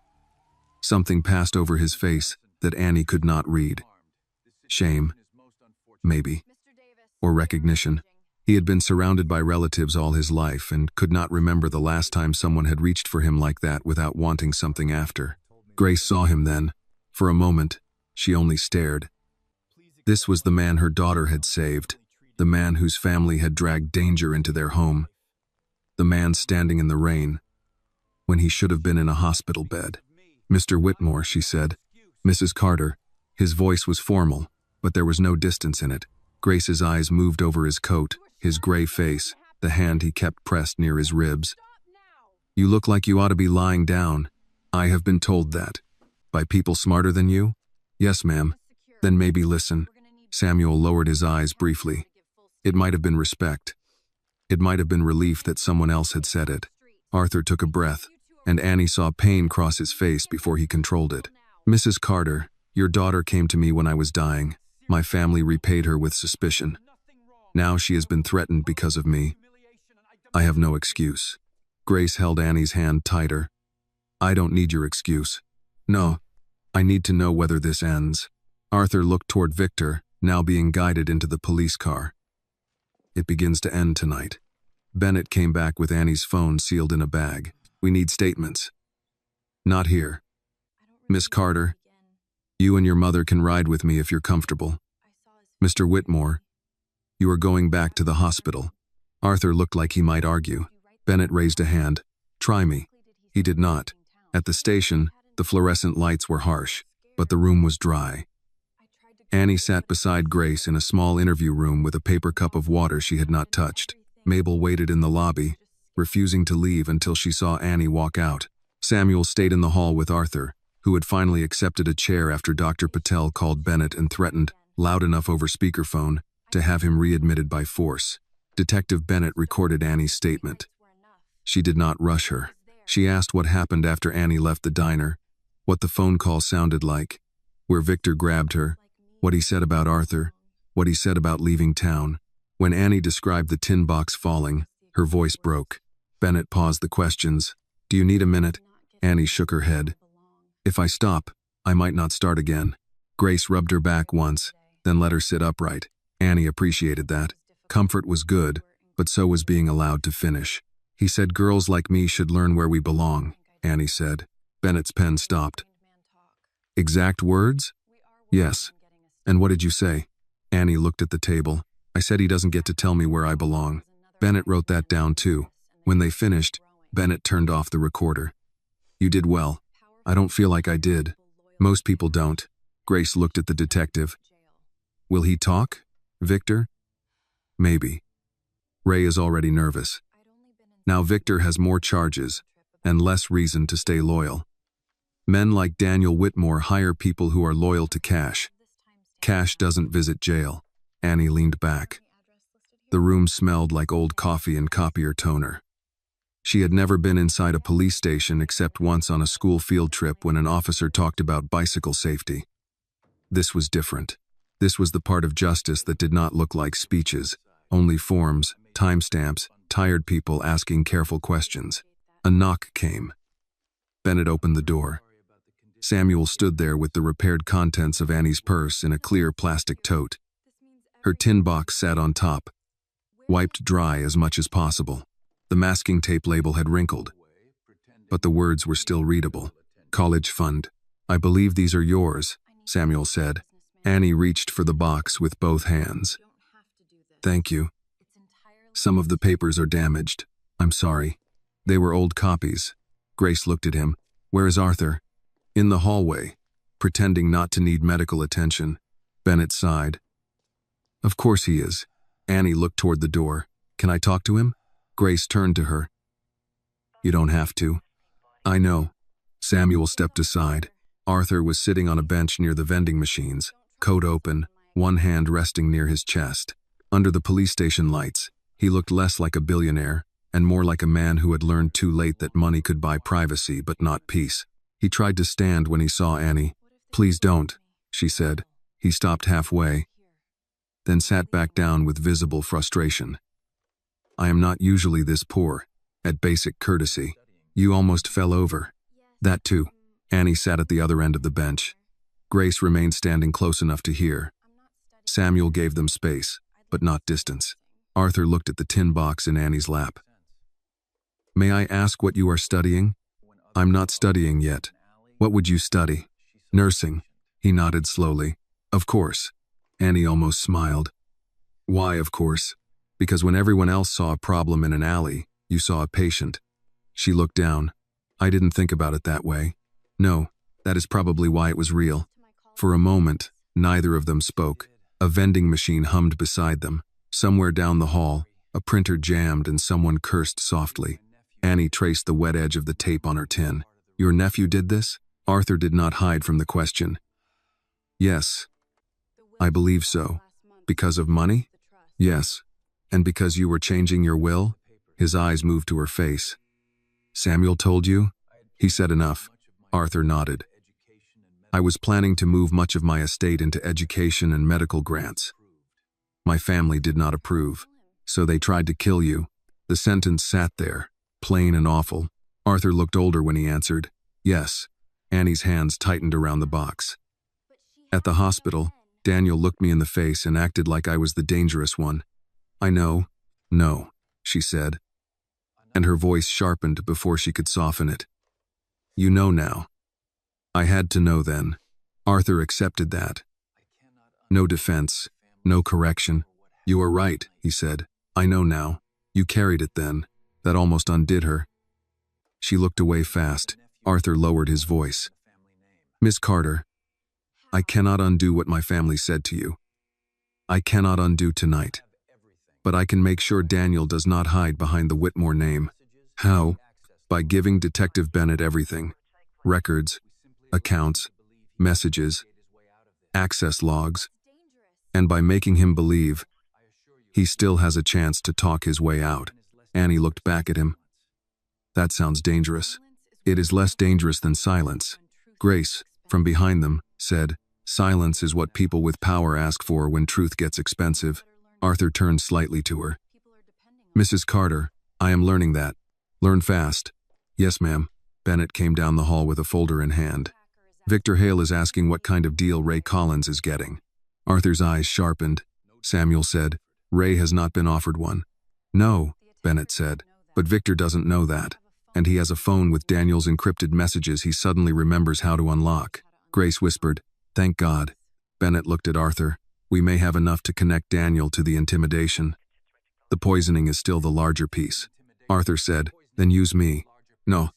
Something passed over his face that Annie could not read. Shame, maybe, or recognition. He had been surrounded by relatives all his life and could not remember the last time someone had reached for him like that without wanting something after. Grace saw him then. For a moment, she only stared. This was the man her daughter had saved, the man whose family had dragged danger into their home, the man standing in the rain, when he should have been in a hospital bed. "Mr. Whitmore," she said. "Mrs. Carter." His voice was formal, but there was no distance in it. Grace's eyes moved over his coat, his gray face, the hand he kept pressed near his ribs. "You look like you ought to be lying down." I have been told that. By people smarter than you? Yes, ma'am. Then maybe listen. Samuel lowered his eyes briefly. It might have been respect. It might have been relief that someone else had said it. Arthur took a breath, and Annie saw pain cross his face before he controlled it. Mrs. Carter, your daughter came to me when I was dying. My family repaid her with suspicion. Now she has been threatened because of me. I have no excuse. Grace held Annie's hand tighter. I don't need your excuse. No, I need to know whether this ends. Arthur looked toward Victor, now being guided into the police car. It begins to end tonight. Bennett came back with Annie's phone sealed in a bag. We need statements. Not here. Miss Carter, you and your mother can ride with me if you're comfortable. Mr. Whitmore, you are going back to the hospital. Arthur looked like he might argue. Bennett raised a hand. Try me. He did not. At the station, the fluorescent lights were harsh, but the room was dry. Annie sat beside Grace in a small interview room with a paper cup of water she had not touched. Mabel waited in the lobby, refusing to leave until she saw Annie walk out. Samuel stayed in the hall with Arthur, who had finally accepted a chair after Dr. Patel called Bennett and threatened, loud enough over speakerphone, to have him readmitted by force. Detective Bennett recorded Annie's statement. She did not rush her. She asked what happened after Annie left the diner, what the phone call sounded like, where Victor grabbed her, what he said about Arthur, what he said about leaving town. When Annie described the tin box falling, her voice broke. Bennett paused the questions. Do you need a minute? Annie shook her head. If I stop, I might not start again. Grace rubbed her back once, then let her sit upright. Annie appreciated that. Comfort was good, but so was being allowed to finish. He said girls like me should learn where we belong, Annie said. Bennett's pen stopped. Exact words? Yes. And what did you say? Annie looked at the table. I said he doesn't get to tell me where I belong. Bennett wrote that down too. When they finished, Bennett turned off the recorder. You did well. I don't feel like I did. Most people don't. Grace looked at the detective. Will he talk? Victor? Maybe. Ray is already nervous. Now Victor has more charges and less reason to stay loyal. Men like Daniel Whitmore hire people who are loyal to Cash. Cash doesn't visit jail. Annie leaned back. The room smelled like old coffee and copier toner. She had never been inside a police station except once on a school field trip when an officer talked about bicycle safety. This was different. This was the part of justice that did not look like speeches, only forms, timestamps, tired people asking careful questions. A knock came. Bennett opened the door. Samuel stood there with the repaired contents of Annie's purse in a clear plastic tote. Her tin box sat on top, wiped dry as much as possible. The masking tape label had wrinkled, but the words were still readable. College fund. I believe these are yours, Samuel said. Annie reached for the box with both hands. Thank you. Some of the papers are damaged. I'm sorry. They were old copies. Grace looked at him. Where is Arthur? In the hallway, pretending not to need medical attention. Bennett sighed. Of course he is. Annie looked toward the door. Can I talk to him? Grace turned to her. You don't have to. I know. Samuel stepped aside. Arthur was sitting on a bench near the vending machines, coat open, one hand resting near his chest. Under the police station lights, he looked less like a billionaire and more like a man who had learned too late that money could buy privacy but not peace. He tried to stand when he saw Annie. Please don't, she said. He stopped halfway, then sat back down with visible frustration. I am not usually this poor, at basic courtesy. You almost fell over. That too. Annie sat at the other end of the bench. Grace remained standing close enough to hear. Samuel gave them space, but not distance. Arthur looked at the tin box in Annie's lap. May I ask what you are studying? I'm not studying yet. What would you study? Nursing. He nodded slowly. Of course. Annie almost smiled. Why, of course? Because when everyone else saw a problem in an alley, you saw a patient. She looked down. I didn't think about it that way. No, that is probably why it was real. For a moment, neither of them spoke. A vending machine hummed beside them. Somewhere down the hall, a printer jammed and someone cursed softly. Annie traced the wet edge of the tape on her tin. Your nephew did this? Arthur did not hide from the question. Yes, I believe so. Because of money? Yes. And because you were changing your will? His eyes moved to her face. Samuel told you? He said enough. Arthur nodded. I was planning to move much of my estate into education and medical grants. My family did not approve, so they tried to kill you. The sentence sat there, plain and awful. Arthur looked older when he answered, yes. Annie's hands tightened around the box. At the hospital, Daniel looked me in the face and acted like I was the dangerous one. I know. No, she said. And her voice sharpened before she could soften it. You know now. I had to know then. Arthur accepted that. No defense, no correction. You are right, he said. I know now. You carried it then. That almost undid her. She looked away fast. Arthur lowered his voice. Miss Carter, I cannot undo what my family said to you. I cannot undo tonight. But I can make sure Daniel does not hide behind the Whitmore name. How? By giving Detective Bennett everything. Records, accounts, messages, access logs, and by making him believe he still has a chance to talk his way out. Annie looked back at him. That sounds dangerous. It is less dangerous than silence. Grace, from behind them, said, silence is what people with power ask for when truth gets expensive. Arthur turned slightly to her. Mrs. Carter, I am learning that. Learn fast. Yes, ma'am. Bennett came down the hall with a folder in hand. Victor Hale is asking what kind of deal Ray Collins is getting. Arthur's eyes sharpened. Samuel said, Ray has not been offered one. No, Bennett said, but Victor doesn't know that. And he has a phone with Daniel's encrypted messages he suddenly remembers how to unlock. Grace whispered, thank God. Bennett looked at Arthur. We may have enough to connect Daniel to the intimidation. The poisoning is still the larger piece. Arthur said, then use me. No,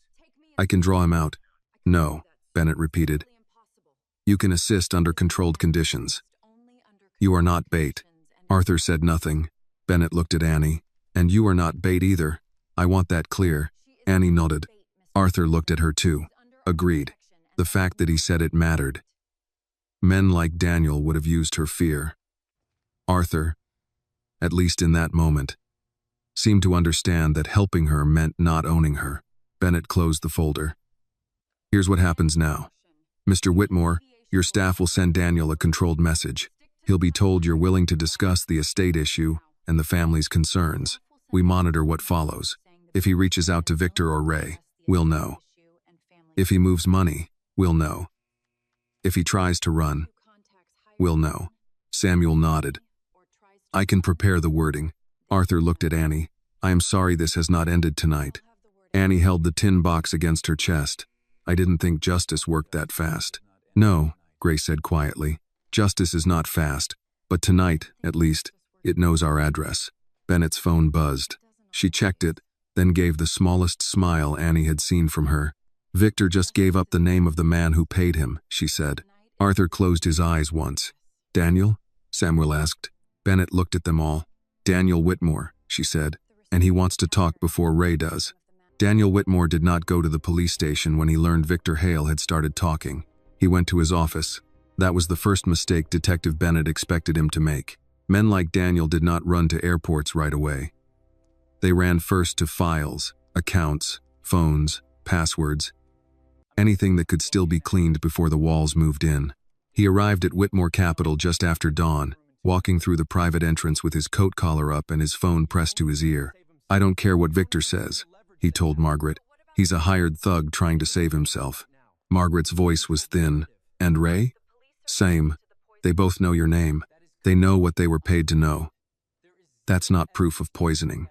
I can draw him out. No, Bennett repeated. You can assist under controlled conditions. You are not bait. Arthur said nothing. Bennett looked at Annie. And you are not bait either. I want that clear. Annie nodded. Arthur looked at her too. Agreed. The fact that he said it mattered. Men like Daniel would have used her fear. Arthur, at least in that moment, seemed to understand that helping her meant not owning her. Bennett closed the folder. Here's what happens now. Mr. Whitmore, your staff will send Daniel a controlled message. He'll be told you're willing to discuss the estate issue and the family's concerns. We monitor what follows. If he reaches out to Victor or Ray, we'll know. If he moves money, we'll know. If he tries to run, we'll know. Samuel nodded. I can prepare the wording. Arthur looked at Annie. I am sorry this has not ended tonight. Annie held the tin box against her chest. I didn't think justice worked that fast. No, Grace said quietly. Justice is not fast, but tonight, at least, it knows our address. Bennett's phone buzzed. She checked it, then gave the smallest smile Annie had seen from her. Victor just gave up the name of the man who paid him, she said. Arthur closed his eyes once. Daniel? Samuel asked. Bennett looked at them all. Daniel Whitmore, she said, and he wants to talk before Ray does. Daniel Whitmore did not go to the police station when he learned Victor Hale had started talking. He went to his office. That was the first mistake Detective Bennett expected him to make. Men like Daniel did not run to airports right away. They ran first to files, accounts, phones, passwords, anything that could still be cleaned before the walls moved in. He arrived at Whitmore Capital just after dawn, walking through the private entrance with his coat collar up and his phone pressed to his ear. I don't care what Victor says, he told Margaret. He's a hired thug trying to save himself. Margaret's voice was thin. And Ray? Same. They both know your name. They know what they were paid to know. That's not proof of poisoning.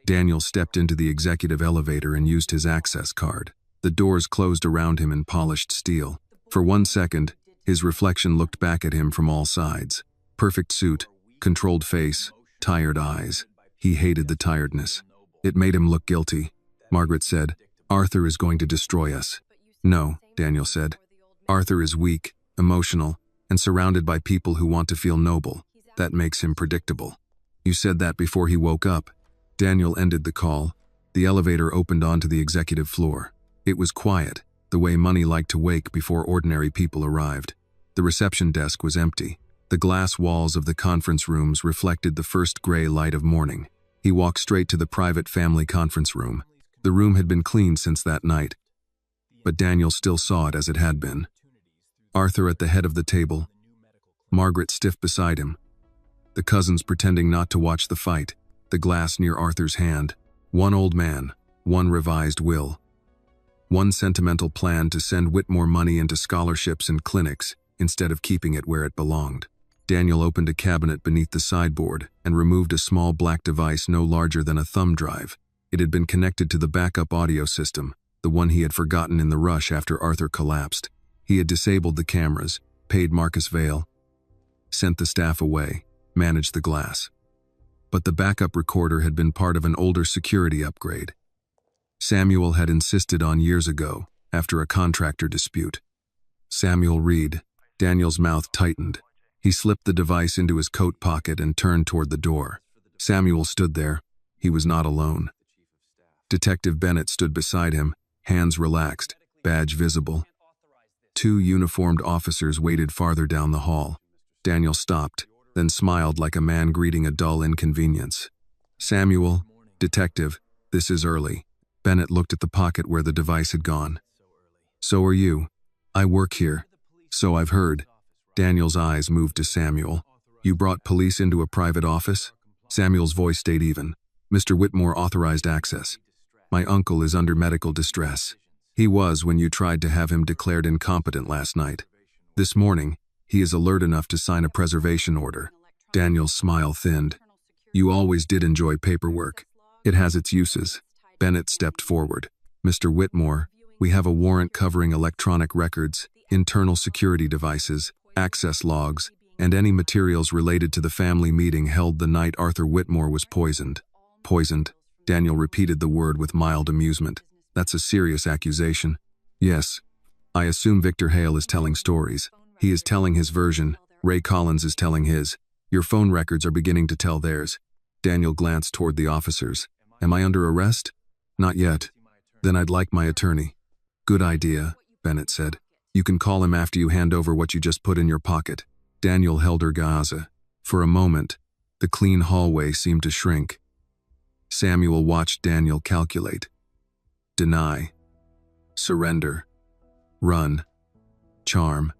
Daniel stepped into the executive elevator and used his access card. The doors closed around him in polished steel. For 1 second, his reflection looked back at him from all sides. Perfect suit, controlled face, tired eyes. He hated the tiredness. It made him look guilty. Margaret said, Arthur is going to destroy us. No, Daniel said. Arthur is weak, emotional, and surrounded by people who want to feel noble. That makes him predictable. You said that before he woke up. Daniel ended the call. The elevator opened onto the executive floor. It was quiet. the way money liked to wake before ordinary people arrived. The reception desk was empty. The glass walls of the conference rooms reflected the first gray light of morning. He walked straight to the private family conference room. The room had been cleaned since that night, but Daniel still saw it as it had been. Arthur at the head of the table, Margaret stiff beside him, the cousins pretending not to watch the fight, the glass near Arthur's hand, one old man, one revised will, one sentimental plan to send Whitmore money into scholarships and clinics instead of keeping it where it belonged. Daniel opened a cabinet beneath the sideboard and removed a small black device no larger than a thumb drive. It had been connected to the backup audio system, the one he had forgotten in the rush after Arthur collapsed. He had disabled the cameras, paid Marcus Vale, sent the staff away, managed the glass. But the backup recorder had been part of an older security upgrade Samuel had insisted on years ago, after a contractor dispute. Samuel Reed. Daniel's mouth tightened. He slipped the device into his coat pocket and turned toward the door. Samuel stood there. He was not alone. Detective Bennett stood beside him, hands relaxed, badge visible. Two uniformed officers waited farther down the hall. Daniel stopped, then smiled like a man greeting a dull inconvenience. Samuel, detective, this is early. Bennett looked at the pocket where the device had gone. So are you. I work here. So I've heard. Daniel's eyes moved to Samuel. You brought police into a private office? Samuel's voice stayed even. Mr. Whitmore authorized access. My uncle is under medical distress. He was when you tried to have him declared incompetent last night. This morning, he is alert enough to sign a preservation order. Daniel's smile thinned. You always did enjoy paperwork. It has its uses. Bennett stepped forward. Mr. Whitmore, we have a warrant covering electronic records, internal security devices, access logs, and any materials related to the family meeting held the night Arthur Whitmore was poisoned. Poisoned? Daniel repeated the word with mild amusement. That's a serious accusation. Yes. I assume Victor Hale is telling stories. He is telling his version. Ray Collins is telling his. Your phone records are beginning to tell theirs. Daniel glanced toward the officers. Am I under arrest? Not yet. Then I'd like my attorney. Good idea, Bennett said. You can call him after you hand over what you just put in your pocket. Daniel held her gaze. For a moment, the clean hallway seemed to shrink. Samuel watched Daniel calculate. Deny. Surrender. Run. Charm.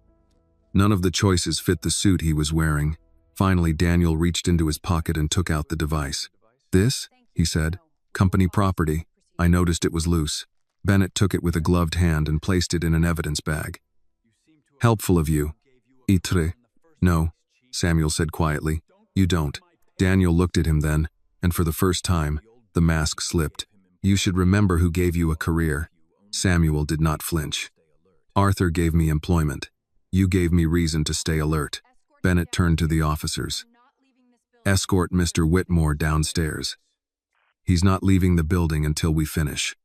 None of the choices fit the suit he was wearing. Finally, Daniel reached into his pocket and took out the device. This, he said, company property. I noticed it was loose. Bennett took it with a gloved hand and placed it in an evidence bag. Helpful of you. Itre. No, Samuel said quietly. You don't. Daniel looked at him then, and for the first time, the mask slipped. You should remember who gave you a career. Samuel did not flinch. Arthur gave me employment. You gave me reason to stay alert. Bennett turned to the officers. Escort Mr. Whitmore downstairs. He's not leaving the building until we finish.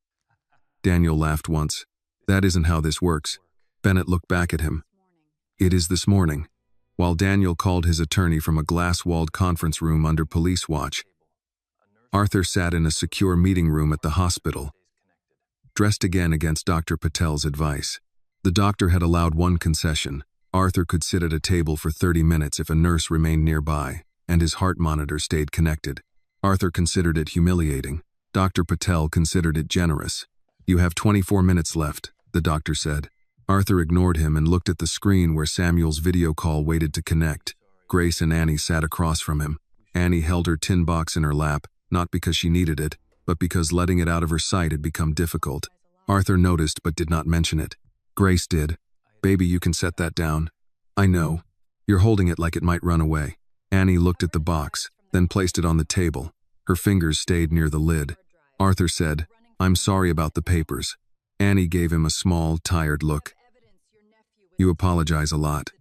Daniel laughed once. That isn't how this works. Bennett looked back at him. It is this morning. While Daniel called his attorney from a glass-walled conference room under police watch, Arthur sat in a secure meeting room at the hospital, dressed again against Dr. Patel's advice. The doctor had allowed one concession. Arthur could sit at a table for 30 minutes if a nurse remained nearby, and his heart monitor stayed connected. Arthur considered it humiliating. Dr. Patel considered it generous. You have 24 minutes left, the doctor said. Arthur ignored him and looked at the screen where Samuel's video call waited to connect. Grace and Annie sat across from him. Annie held her tin box in her lap, not because she needed it, but because letting it out of her sight had become difficult. Arthur noticed but did not mention it. Grace did. Baby, you can set that down. I know. You're holding it like it might run away. Annie looked at the box, then placed it on the table. Her fingers stayed near the lid. Arthur said, I'm sorry about the papers. Annie gave him a small, tired look. You apologize a lot.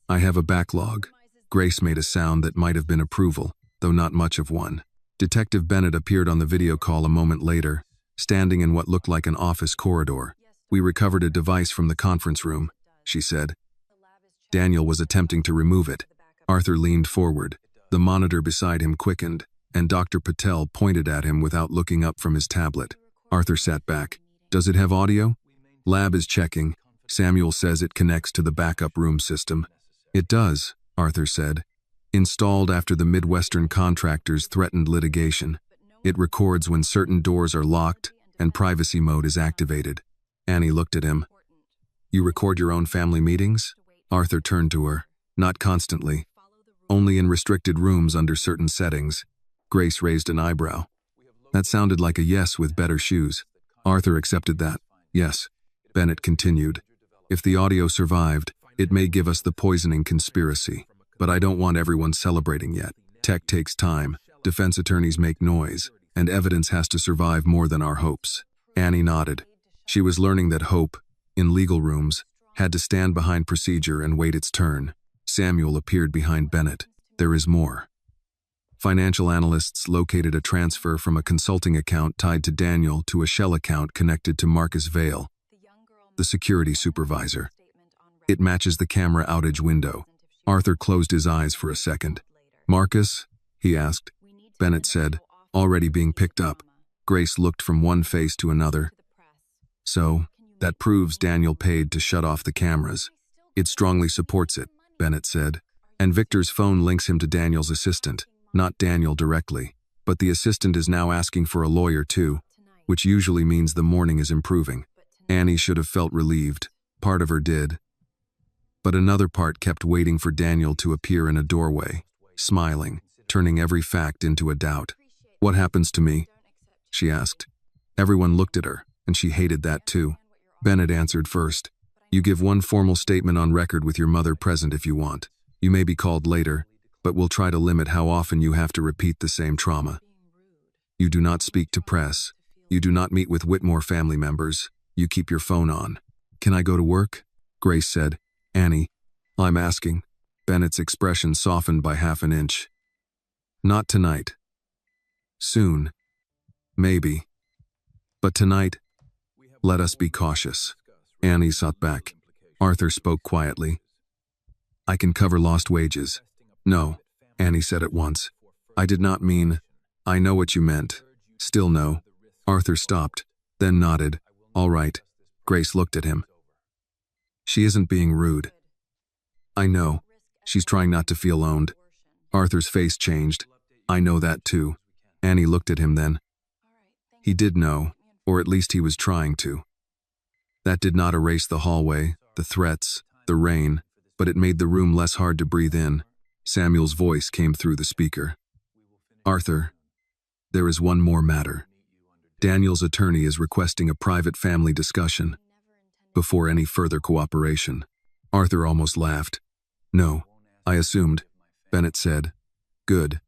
I have a backlog. Grace made a sound that might have been approval, though not much of one. Detective Bennett appeared on the video call a moment later, standing in what looked like an office corridor. We recovered a device from the conference room, she said. Daniel was attempting to remove it. Arthur leaned forward. The monitor beside him quickened, and Dr. Patel pointed at him without looking up from his tablet. Arthur sat back. Does it have audio? Lab is checking. Samuel says it connects to the backup room system. It does, Arthur said. Installed after the Midwestern contractors threatened litigation. It records when certain doors are locked and privacy mode is activated. Annie looked at him. You record your own family meetings? Arthur turned to her. Not constantly. Only in restricted rooms under certain settings. Grace raised an eyebrow. That sounded like a yes with better shoes. Arthur accepted that. Yes. Bennett continued. If the audio survived, it may give us the poisoning conspiracy. But I don't want everyone celebrating yet. Tech takes time, defense attorneys make noise, and evidence has to survive more than our hopes. Annie nodded. She was learning that hope, in legal rooms, had to stand behind procedure and wait its turn. Samuel appeared behind Bennett. There is more. Financial analysts located a transfer from a consulting account tied to Daniel to a shell account connected to Marcus Vale, the security supervisor. It matches the camera outage window. Arthur closed his eyes for a second. Marcus? He asked. Bennett said, already being picked up. Grace looked from one face to another. So, that proves Daniel paid to shut off the cameras. It strongly supports it, Bennett said. And Victor's phone links him to Daniel's assistant, not Daniel directly. But the assistant is now asking for a lawyer too, which usually means the morning is improving. Annie should have felt relieved. Part of her did. But another part kept waiting for Daniel to appear in a doorway, smiling, turning every fact into a doubt. What happens to me? She asked. Everyone looked at her, and she hated that too. Bennett answered first. You give one formal statement on record with your mother present if you want. You may be called later, but we'll try to limit how often you have to repeat the same trauma. You do not speak to press. You do not meet with Whitmore family members. You keep your phone on. Can I go to work? Grace said. Annie, I'm asking. Bennett's expression softened by half an inch. Not tonight. Soon. Maybe. But tonight, let us be cautious. Annie sat back. Arthur spoke quietly. I can cover lost wages. No, Annie said at once. I did not mean, I know what you meant. Still no. Arthur stopped, then nodded. All right. Grace looked at him. She isn't being rude. I know. She's trying not to feel owned. Arthur's face changed. I know that too. Annie looked at him then. He did know, or at least he was trying to. That did not erase the hallway, the threats, the rain, but it made the room less hard to breathe in. Samuel's voice came through the speaker. Arthur, there is one more matter. Daniel's attorney is requesting a private family discussion before any further cooperation. Arthur almost laughed. No, I assumed, Bennett said. Good.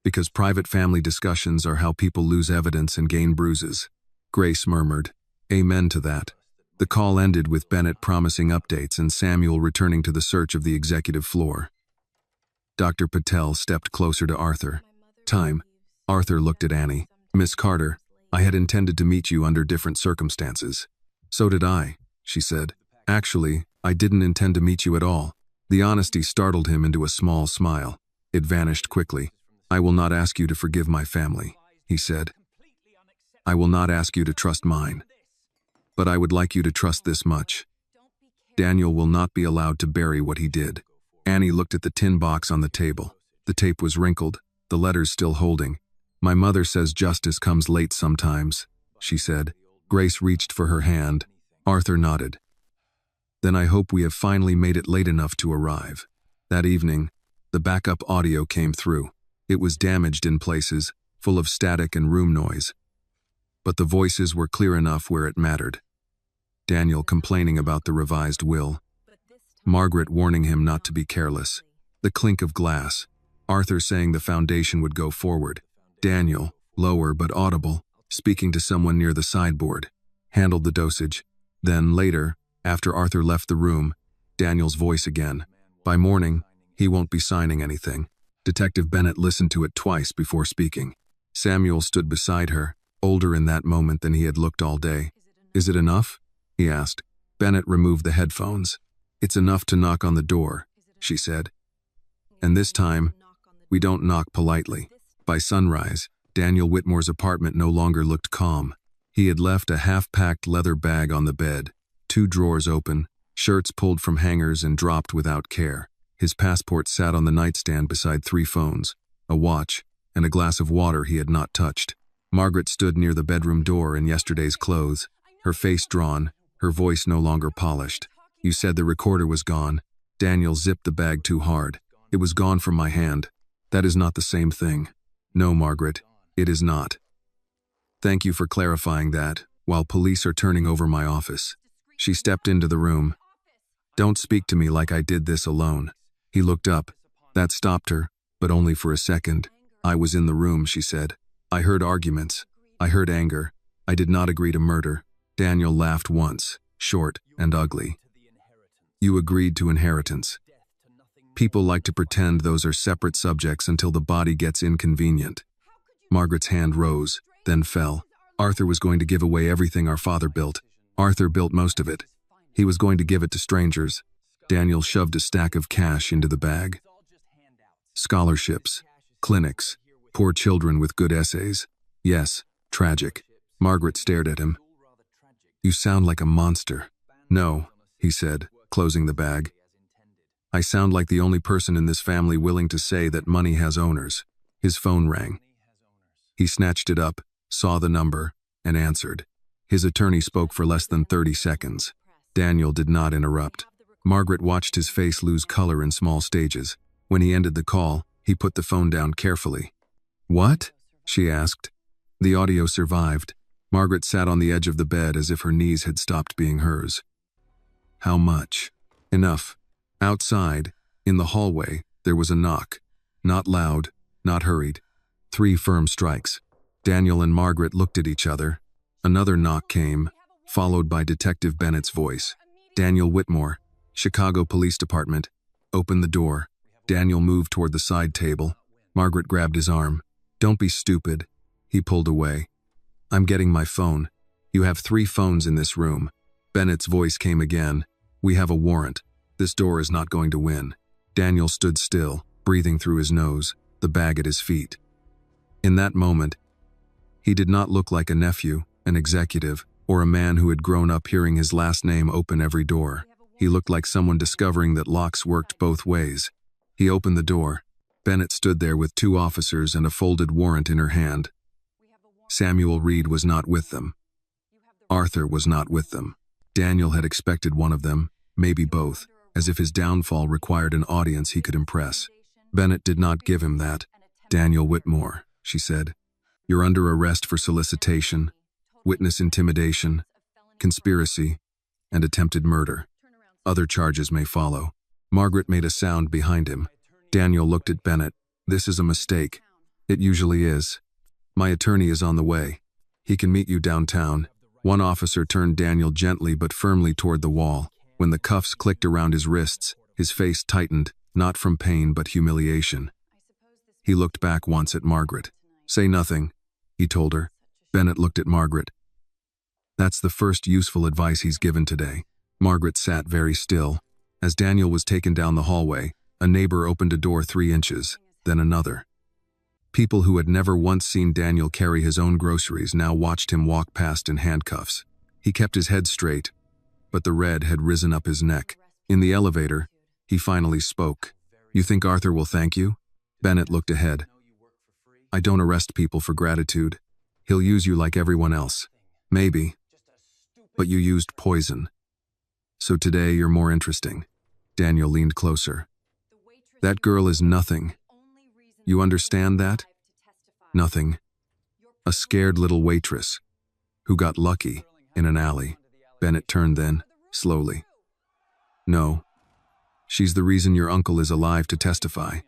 Because private family discussions are how people lose evidence and gain bruises. Grace murmured, Amen to that. The call ended with Bennett promising updates and Samuel returning to the search of the executive floor. Dr. Patel stepped closer to Arthur. Time. Arthur looked at Annie. Miss Carter, I had intended to meet you under different circumstances. So did I, she said. Actually, I didn't intend to meet you at all. The honesty startled him into a small smile. It vanished quickly. I will not ask you to forgive my family, he said. I will not ask you to trust mine. But I would like you to trust this much. Daniel will not be allowed to bury what he did. Annie looked at the tin box on the table. The tape was wrinkled, the letters still holding. My mother says justice comes late sometimes, she said. Grace reached for her hand. Arthur nodded. Then I hope we have finally made it late enough to arrive. That evening, the backup audio came through. It was damaged in places, full of static and room noise. But the voices were clear enough where it mattered. Daniel complaining about the revised will. Margaret warning him not to be careless. The clink of glass. Arthur saying the foundation would go forward. Daniel, lower but audible, speaking to someone near the sideboard. Handled the dosage. Then, later, after Arthur left the room, Daniel's voice again. By morning, he won't be signing anything. Detective Bennett listened to it twice before speaking. Samuel stood beside her, older in that moment than he had looked all day. Is it enough? He asked. Bennett removed the headphones. It's enough to knock on the door, she said. And this time, we don't knock politely. By sunrise, Daniel Whitmore's apartment no longer looked calm. He had left a half-packed leather bag on the bed, 2 drawers open, shirts pulled from hangers and dropped without care. His passport sat on the nightstand beside 3 phones, a watch, and a glass of water he had not touched. Margaret stood near the bedroom door in yesterday's clothes, her face drawn, her voice no longer polished. "You said the recorder was gone." Daniel zipped the bag too hard. "It was gone from my hand." "That is not the same thing." "No, Margaret, it is not." "Thank you for clarifying that, while police are turning over my office." She stepped into the room. "Don't speak to me like I did this alone." He looked up. That stopped her, but only for a second. "I was in the room," she said. "I heard arguments. I heard anger. I did not agree to murder." Daniel laughed once, short and ugly. "You agreed to inheritance." People like to pretend those are separate subjects until the body gets inconvenient. Margaret's hand rose, then fell. "Arthur was going to give away everything our father built. Arthur built most of it. He was going to give it to strangers." Daniel shoved a stack of cash into the bag. "Scholarships, clinics, poor children with good essays. Yes, tragic." Margaret stared at him. "You sound like a monster." "No," he said, closing the bag. "I sound like the only person in this family willing to say that money has owners." His phone rang. He snatched it up, saw the number, and answered. His attorney spoke for less than 30 seconds. Daniel did not interrupt. Margaret watched his face lose color in small stages. When he ended the call, he put the phone down carefully. "What?" she asked. The audio survived. Margaret sat on the edge of the bed as if her knees had stopped being hers. "How much?" "Enough." Outside, in the hallway, there was a knock. Not loud, not hurried. 3 firm strikes. Daniel and Margaret looked at each other. Another knock came, followed by Detective Bennett's voice. "Daniel Whitmore, Chicago Police Department." "Open the door." Daniel moved toward the side table. Margaret grabbed his arm. "Don't be stupid." He pulled away. "I'm getting my phone. You have 3 phones in this room." Bennett's voice came again. "We have a warrant. This door is not going to win." Daniel stood still, breathing through his nose, the bag at his feet. In that moment, he did not look like a nephew, an executive, or a man who had grown up hearing his last name open every door. He looked like someone discovering that locks worked both ways. He opened the door. Bennett stood there with 2 officers and a folded warrant in her hand. Samuel Reed was not with them. Arthur was not with them. Daniel had expected one of them, maybe both, as if his downfall required an audience he could impress. Bennett did not give him that. "Daniel Whitmore," she said. "You're under arrest for solicitation, witness intimidation, conspiracy, and attempted murder. Other charges may follow." Margaret made a sound behind him. Daniel looked at Bennett. "This is a mistake." "It usually is. My attorney is on the way. He can meet you downtown." One officer turned Daniel gently but firmly toward the wall. When the cuffs clicked around his wrists, his face tightened, not from pain but humiliation. He looked back once at Margaret. "Say nothing," he told her. Bennett looked at Margaret. "That's the first useful advice he's given today." Margaret sat very still. As Daniel was taken down the hallway, a neighbor opened a door 3 inches, then another. People who had never once seen Daniel carry his own groceries now watched him walk past in handcuffs. He kept his head straight, but the red had risen up his neck. In the elevator, he finally spoke. "You think Arthur will thank you?" Bennett looked ahead. "I don't arrest people for gratitude. He'll use you like everyone else. Maybe. But you used poison. So today you're more interesting." Daniel leaned closer. "That girl is nothing. You understand that? Nothing. A scared little waitress who got lucky in an alley." Bennett turned then, slowly. "No. She's the reason your uncle is alive to testify.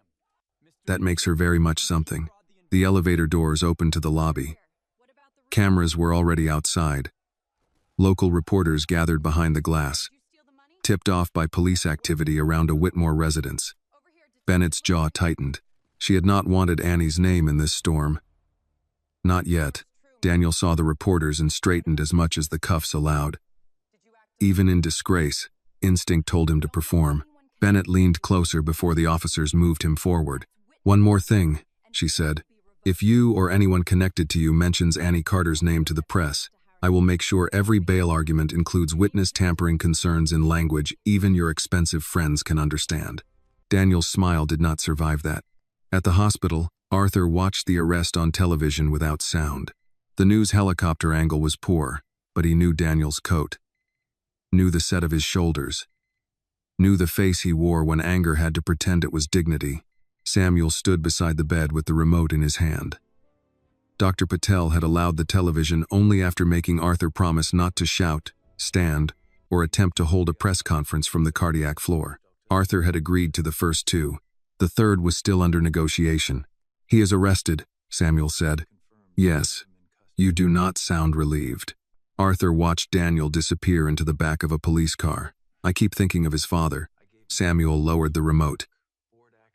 That makes her very much something." The elevator doors opened to the lobby. Cameras were already outside. Local reporters gathered behind the glass, tipped off by police activity around a Whitmore residence. Bennett's jaw tightened. She had not wanted Annie's name in this storm. Not yet. Daniel saw the reporters and straightened as much as the cuffs allowed. Even in disgrace, instinct told him to perform. Bennett leaned closer before the officers moved him forward. "One more thing," she said. "If you or anyone connected to you mentions Annie Carter's name to the press, I will make sure every bail argument includes witness tampering concerns in language even your expensive friends can understand. Daniel's smile did not survive that. At the hospital, Arthur watched the arrest on television without sound. The news helicopter angle was poor, but he knew Daniel's coat, knew the set of his shoulders, knew the face he wore when anger had to pretend it was dignity. Samuel stood beside the bed with the remote in his hand. Dr. Patel had allowed the television only after making Arthur promise not to shout, stand, or attempt to hold a press conference from the cardiac floor. Arthur had agreed to the first two. The third was still under negotiation. "He is arrested," Samuel said. "Yes." "You do not sound relieved." Arthur watched Daniel disappear into the back of a police car. "I keep thinking of his father." Samuel lowered the remote.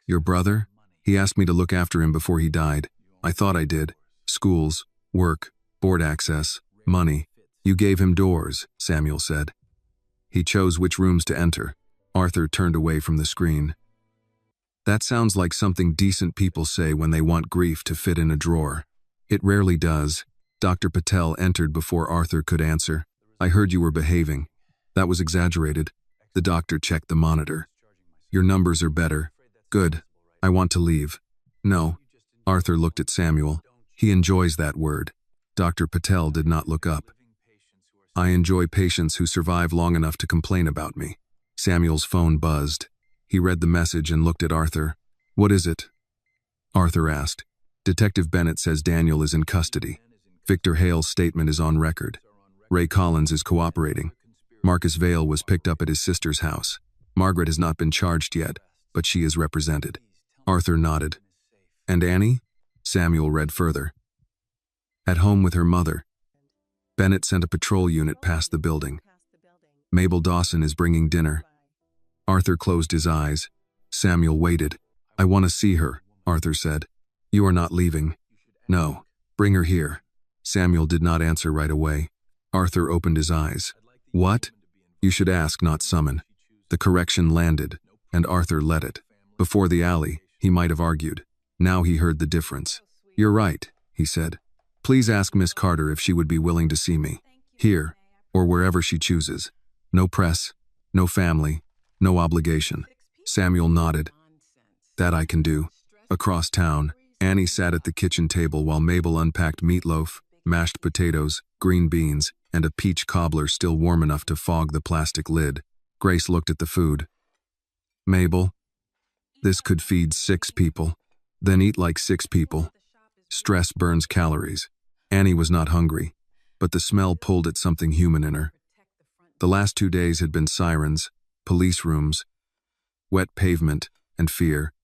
"Your brother? He asked me to look after him before he died. I thought I did. Schools, work, board access, money. You gave him doors," Samuel said. "He chose which rooms to enter." Arthur turned away from the screen. "That sounds like something decent people say when they want grief to fit in a drawer. It rarely does." Dr. Patel entered before Arthur could answer. "I heard you were behaving." "That was exaggerated." The doctor checked the monitor. "Your numbers are better." "Good. I want to leave." "No." Arthur looked at Samuel. "He enjoys that word." Dr. Patel did not look up. "I enjoy patients who survive long enough to complain about me." Samuel's phone buzzed. He read the message and looked at Arthur. "What is it?" Arthur asked. "Detective Bennett says Daniel is in custody. Victor Hale's statement is on record. Ray Collins is cooperating. Marcus Vale was picked up at his sister's house. Margaret has not been charged yet, but she is represented." Arthur nodded. "And Annie?" Samuel read further. "At home with her mother. Bennett sent a patrol unit past the building. Mabel Dawson is bringing dinner." Arthur closed his eyes. Samuel waited. "I want to see her," Arthur said. "You are not leaving." "No. Bring her here." Samuel did not answer right away. Arthur opened his eyes. "What?" "You should ask, not summon." The correction landed, and Arthur let it. Before the alley, he might have argued. Now he heard the difference. "You're right," he said. "Please ask Miss Carter if she would be willing to see me. Here, or wherever she chooses. No press, no family, no obligation." Samuel nodded. "That I can do." Across town, Annie sat at the kitchen table while Mabel unpacked meatloaf, mashed potatoes, green beans, and a peach cobbler still warm enough to fog the plastic lid. Grace looked at the food. "Mabel, this could feed 6 people. Then eat like 6 people. Stress burns calories." Annie was not hungry, but the smell pulled at something human in her. The last 2 days had been sirens, police rooms, wet pavement, and fear.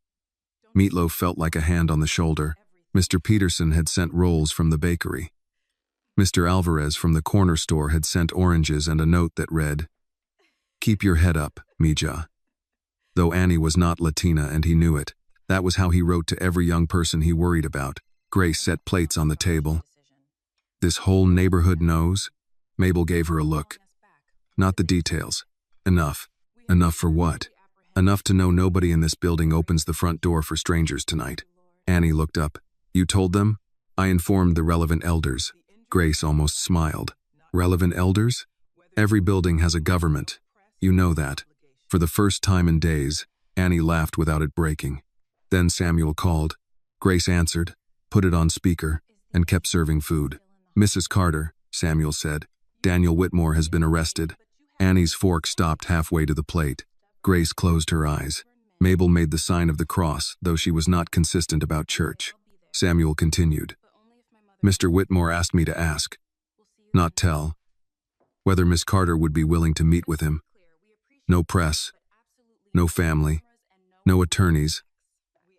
Meatloaf felt like a hand on the shoulder. Mr. Peterson had sent rolls from the bakery. Mr. Alvarez from the corner store had sent oranges and a note that read, "Keep your head up, Mija." Though Annie was not Latina and he knew it, that was how he wrote to every young person he worried about. Grace set plates on the table. "This whole neighborhood knows?" Mabel gave her a look. "Not the details. Enough." "Enough for what?" "Enough to know nobody in this building opens the front door for strangers tonight." Annie looked up. "You told them?" "I informed the relevant elders." Grace almost smiled. "Relevant elders?" "Every building has a government. You know that." For the first time in days, Annie laughed without it breaking. Then Samuel called. Grace answered, put it on speaker, and kept serving food. "Mrs. Carter," Samuel said, "Daniel Whitmore has been arrested." Annie's fork stopped halfway to the plate. Grace closed her eyes. Mabel made the sign of the cross, though she was not consistent about church. Samuel continued. "Mr. Whitmore asked me to ask, not tell, whether Miss Carter would be willing to meet with him. No press, no family, no attorneys,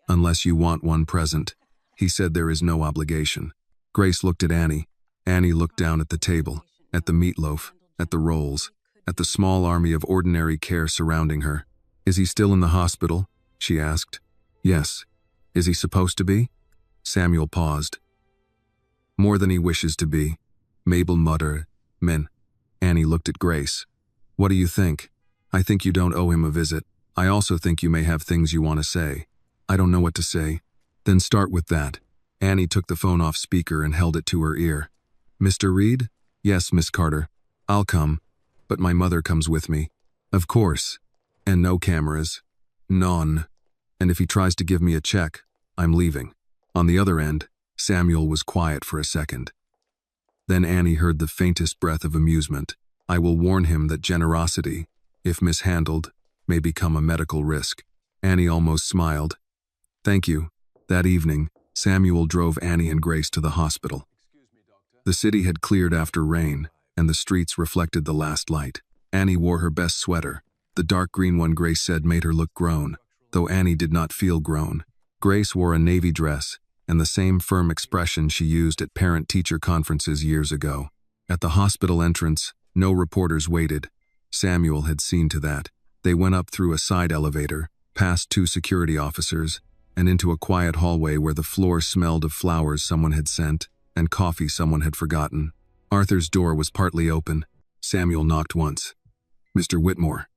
unless you want one present. He said there is no obligation." Grace looked at Annie. Annie looked down at the table, at the meatloaf, at the rolls, at the small army of ordinary care surrounding her. "Is he still in the hospital?" she asked. "Yes." "Is he supposed to be?" Samuel paused. "More than he wishes to be," Mabel muttered. "Men." Annie looked at Grace. "What do you think?" "I think you don't owe him a visit. I also think you may have things you want to say." "I don't know what to say." "Then start with that." Annie took the phone off speaker and held it to her ear. "Mr. Reed?" Yes, Miss Carter. I'll come. But my mother comes with me. Of course. And no cameras. None. And if he tries to give me a check, I'm leaving. On the other end, Samuel was quiet for a second. Then Annie heard the faintest breath of amusement. I will warn him that generosity, if mishandled, may become a medical risk. Annie almost smiled. Thank you. That evening, Samuel drove Annie and Grace to the hospital. The city had cleared after rain, and the streets reflected the last light. Annie wore her best sweater. The dark green one Grace said made her look grown, though Annie did not feel grown. Grace wore a navy dress, and the same firm expression she used at parent-teacher conferences years ago. At the hospital entrance, no reporters waited. Samuel had seen to that. They went up through a side elevator, past 2 security officers, and into a quiet hallway where the floor smelled of flowers someone had sent and coffee someone had forgotten. Arthur's door was partly open. Samuel knocked once. Mr. Whitmore.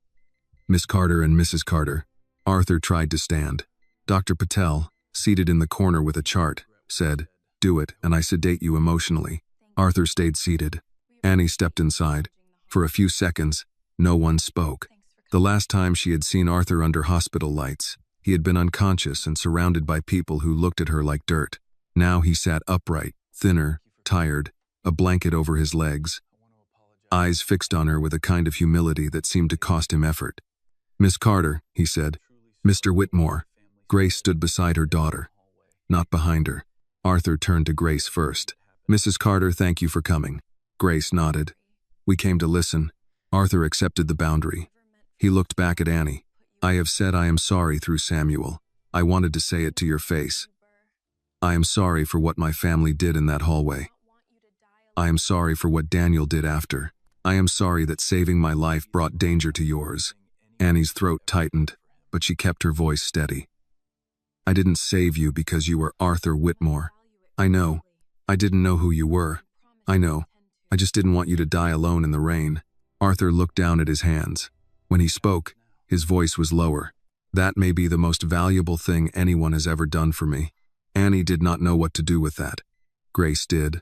Miss Carter and Mrs. Carter. Arthur tried to stand. Dr. Patel, seated in the corner with a chart, said, "Do it, and I sedate you emotionally." Arthur stayed seated. Annie stepped inside. For a few seconds, no one spoke. The last time she had seen Arthur under hospital lights, he had been unconscious and surrounded by people who looked at her like dirt. Now he sat upright, thinner, tired, a blanket over his legs, eyes fixed on her with a kind of humility that seemed to cost him effort. "Miss Carter," he said. "Mr. Whitmore." Grace stood beside her daughter, not behind her. Arthur turned to Grace first. "Mrs. Carter, thank you for coming." Grace nodded. "We came to listen." Arthur accepted the boundary. He looked back at Annie. "I have said I am sorry through Samuel. I wanted to say it to your face. I am sorry for what my family did in that hallway. I am sorry for what Daniel did after. I am sorry that saving my life brought danger to yours." Annie's throat tightened, but she kept her voice steady. "I didn't save you because you were Arthur Whitmore. I know. I didn't know who you were. I know. I just didn't want you to die alone in the rain." Arthur looked down at his hands. When he spoke, his voice was lower. "That may be the most valuable thing anyone has ever done for me." Annie did not know what to do with that. Grace did.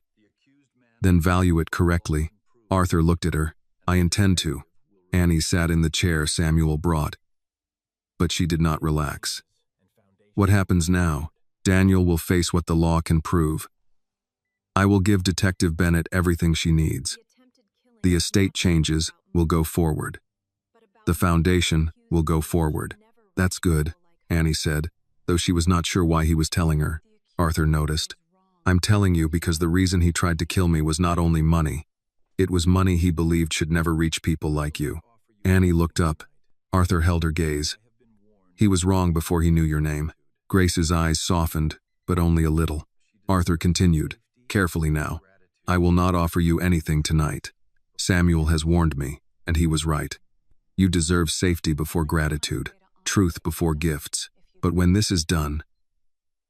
"Then value it correctly." Arthur looked at her. "I intend to." Annie sat in the chair Samuel brought. But she did not relax. "What happens now? Daniel will face what the law can prove. I will give Detective Bennett everything she needs. The estate changes will go forward. The foundation will go forward." "That's good," Annie said, though she was not sure why he was telling her. Arthur noticed. "I'm telling you because the reason he tried to kill me was not only money. It was money he believed should never reach people like you." Annie looked up. Arthur held her gaze. "He was wrong before he knew your name." Grace's eyes softened, but only a little. Arthur continued, carefully now. "I will not offer you anything tonight. Samuel has warned me, and he was right. You deserve safety before gratitude, truth before gifts. But when this is done,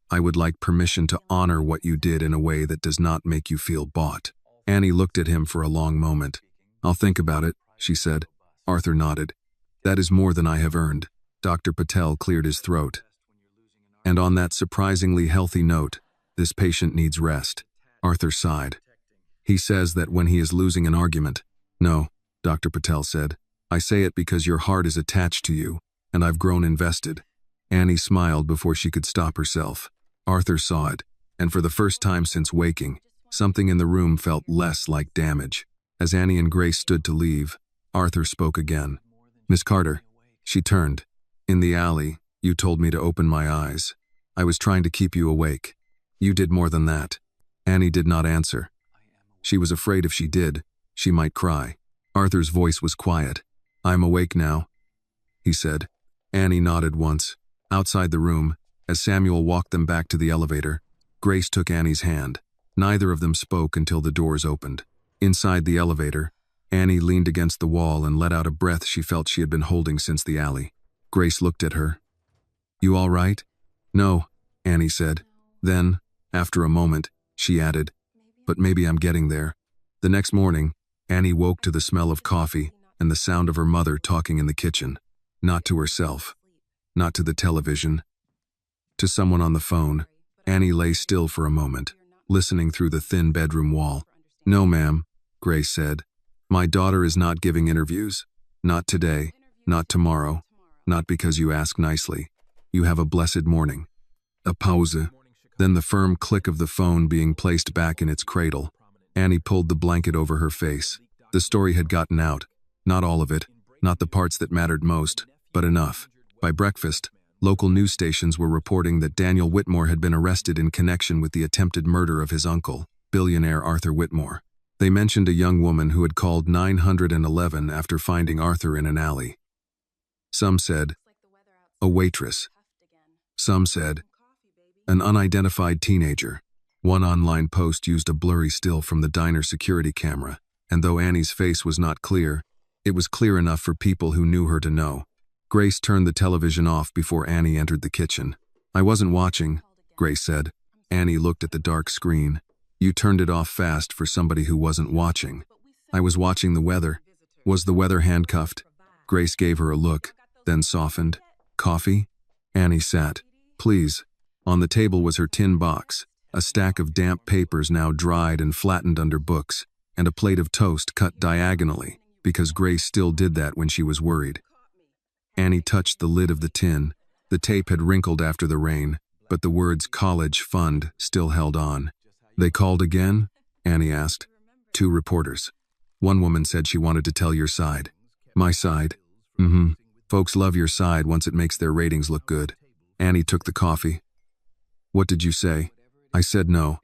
I would like permission to honor what you did in a way that does not make you feel bought." Annie looked at him for a long moment. "I'll think about it," she said. Arthur nodded. "That is more than I have earned." Dr. Patel cleared his throat. "And on that surprisingly healthy note, this patient needs rest." Arthur sighed. "He says that when he is losing an argument." "No," Dr. Patel said. "I say it because your heart is attached to you, and I've grown invested." Annie smiled before she could stop herself. Arthur saw it, and for the first time since waking, something in the room felt less like damage. As Annie and Grace stood to leave, Arthur spoke again. "Miss Carter." She turned. "In the alley, you told me to open my eyes. I was trying to keep you awake. You did more than that." Annie did not answer. She was afraid if she did, she might cry. Arthur's voice was quiet. "I'm awake now," he said. Annie nodded once. Outside the room, as Samuel walked them back to the elevator, Grace took Annie's hand. Neither of them spoke until the doors opened. Inside the elevator, Annie leaned against the wall and let out a breath she felt she had been holding since the alley. Grace looked at her. "You all right?" "No," Annie said. Then, after a moment, she added, "But maybe I'm getting there." The next morning, Annie woke to the smell of coffee and the sound of her mother talking in the kitchen. Not to herself. Not to the television. To someone on the phone. Annie lay still for a moment, listening through the thin bedroom wall. "No, ma'am. Grace said. My daughter is not giving interviews. Not today, not tomorrow, not because you ask nicely. You have a blessed morning. A pause. Then the firm click of the phone being placed back in its cradle. Annie pulled the blanket over her face. The story had gotten out. Not all of it, not the parts that mattered most, but enough. By breakfast, local news stations were reporting that Daniel Whitmore had been arrested in connection with the attempted murder of his uncle, billionaire Arthur Whitmore. They mentioned a young woman who had called 911 after finding Arthur in an alley. Some said, a waitress. Some said, an unidentified teenager. One online post used a blurry still from the diner security camera, and though Annie's face was not clear, it was clear enough for people who knew her to know. Grace turned the television off before Annie entered the kitchen. I wasn't watching, Grace said. Annie looked at the dark screen. You turned it off fast for somebody who wasn't watching. I was watching the weather. Was the weather handcuffed? Grace gave her a look, then softened. Coffee? Annie sat. Please. On the table was her tin box, a stack of damp papers now dried and flattened under books, and a plate of toast cut diagonally, because Grace still did that when she was worried. Annie touched the lid of the tin. The tape had wrinkled after the rain, but the words college fund still held on. They called again? Annie asked. 2 reporters. One woman said she wanted to tell your side. My side? Folks love your side once it makes their ratings look good. Annie took the coffee. What did you say? I said no.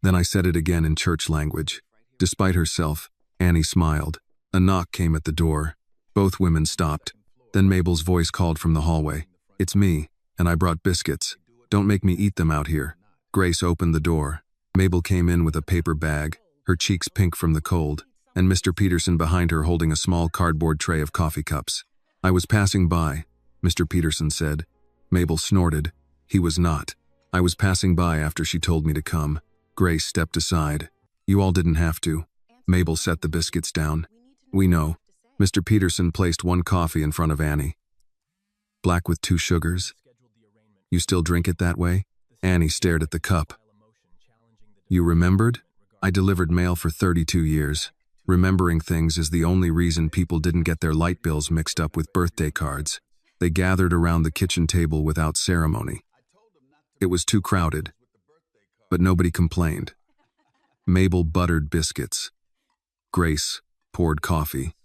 Then I said it again in church language. Despite herself, Annie smiled. A knock came at the door. Both women stopped. Then Mabel's voice called from the hallway. It's me, and I brought biscuits. Don't make me eat them out here. Grace opened the door. Mabel came in with a paper bag, her cheeks pink from the cold, and Mr. Peterson behind her holding a small cardboard tray of coffee cups. I was passing by, Mr. Peterson said. Mabel snorted. He was not. I was passing by after she told me to come. Grace stepped aside. You all didn't have to. Mabel set the biscuits down. We know. Mr. Peterson placed 1 coffee in front of Annie. Black with 2 sugars? You still drink it that way? Annie stared at the cup. You remembered? I delivered mail for 32 years. Remembering things is the only reason people didn't get their light bills mixed up with birthday cards. They gathered around the kitchen table without ceremony. It was too crowded, but nobody complained. Mabel buttered biscuits. Grace poured coffee.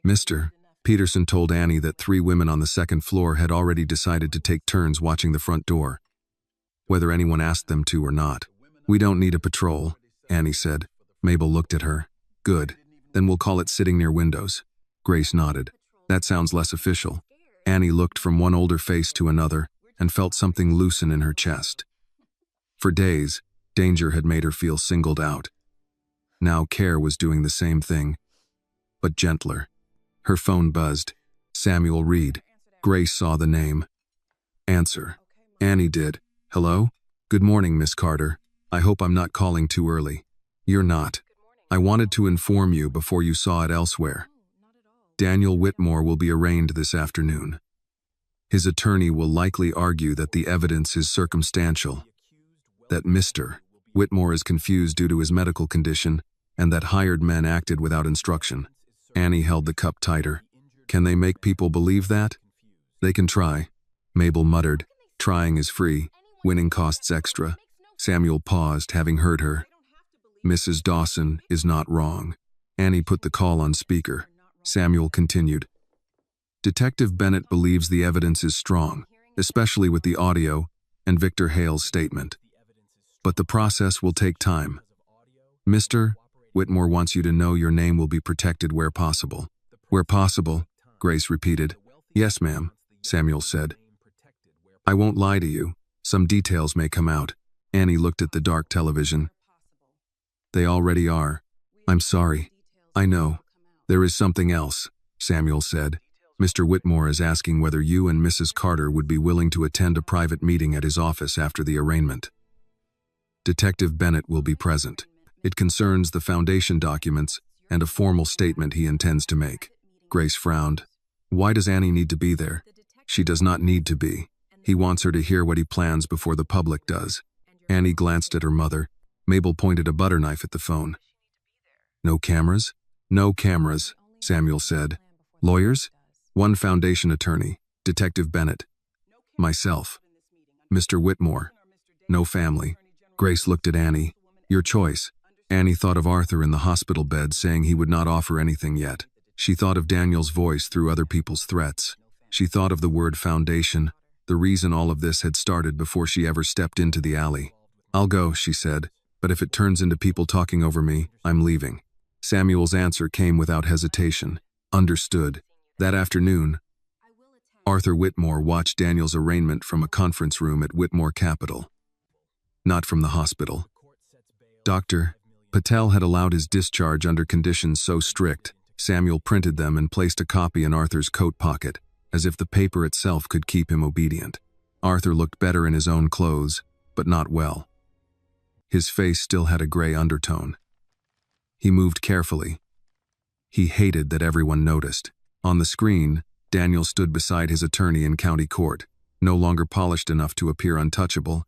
Mr. Peterson told Annie that 3 women on the 2nd floor had already decided to take turns watching the front door, whether anyone asked them to or not. We don't need a patrol, Annie said. Mabel looked at her. Good. Then we'll call it sitting near windows. Grace nodded. That sounds less official. Annie looked from one older face to another and felt something loosen in her chest. For days, danger had made her feel singled out. Now care was doing the same thing, but gentler. Her phone buzzed. Samuel Reed. Grace saw the name. Answer. Annie did. Hello? Good morning, Miss Carter. I hope I'm not calling too early. You're not. I wanted to inform you before you saw it elsewhere. Daniel Whitmore will be arraigned this afternoon. His attorney will likely argue that the evidence is circumstantial, that Mr. Whitmore is confused due to his medical condition, and that hired men acted without instruction. Annie held the cup tighter. Can they make people believe that? They can try, Mabel muttered. Trying is free. Winning costs extra. Samuel paused, having heard her. Mrs. Dawson is not wrong. Annie put the call on speaker. Samuel continued. Detective Bennett believes the evidence is strong, especially with the audio and Victor Hale's statement. But the process will take time. Mr. Whitmore wants you to know your name will be protected where possible. Where possible, Grace repeated. Yes, ma'am, Samuel said. I won't lie to you. Some details may come out. Annie looked at the dark television. They already are. I'm sorry. I know. There is something else, Samuel said. Mr. Whitmore is asking whether you and Mrs. Carter would be willing to attend a private meeting at his office after the arraignment. Detective Bennett will be present. It concerns the foundation documents and a formal statement he intends to make. Grace frowned. Why does Annie need to be there? She does not need to be. He wants her to hear what he plans before the public does. Annie glanced at her mother. Mabel pointed a butter knife at the phone. No cameras? No cameras, Samuel said. Lawyers? One foundation attorney, Detective Bennett. Myself. Mr. Whitmore. No family. Grace looked at Annie. Your choice. Annie thought of Arthur in the hospital bed saying he would not offer anything yet. She thought of Daniel's voice through other people's threats. She thought of the word foundation, the reason all of this had started before she ever stepped into the alley. I'll go, she said, but if it turns into people talking over me, I'm leaving. Samuel's answer came without hesitation. Understood. That afternoon, Arthur Whitmore watched Daniel's arraignment from a conference room at Whitmore Capitol. Not from the hospital. Dr. Patel had allowed his discharge under conditions so strict, Samuel printed them and placed a copy in Arthur's coat pocket, as if the paper itself could keep him obedient. Arthur looked better in his own clothes, but not well. His face still had a gray undertone. He moved carefully. He hated that everyone noticed. On the screen, Daniel stood beside his attorney in county court, no longer polished enough to appear untouchable,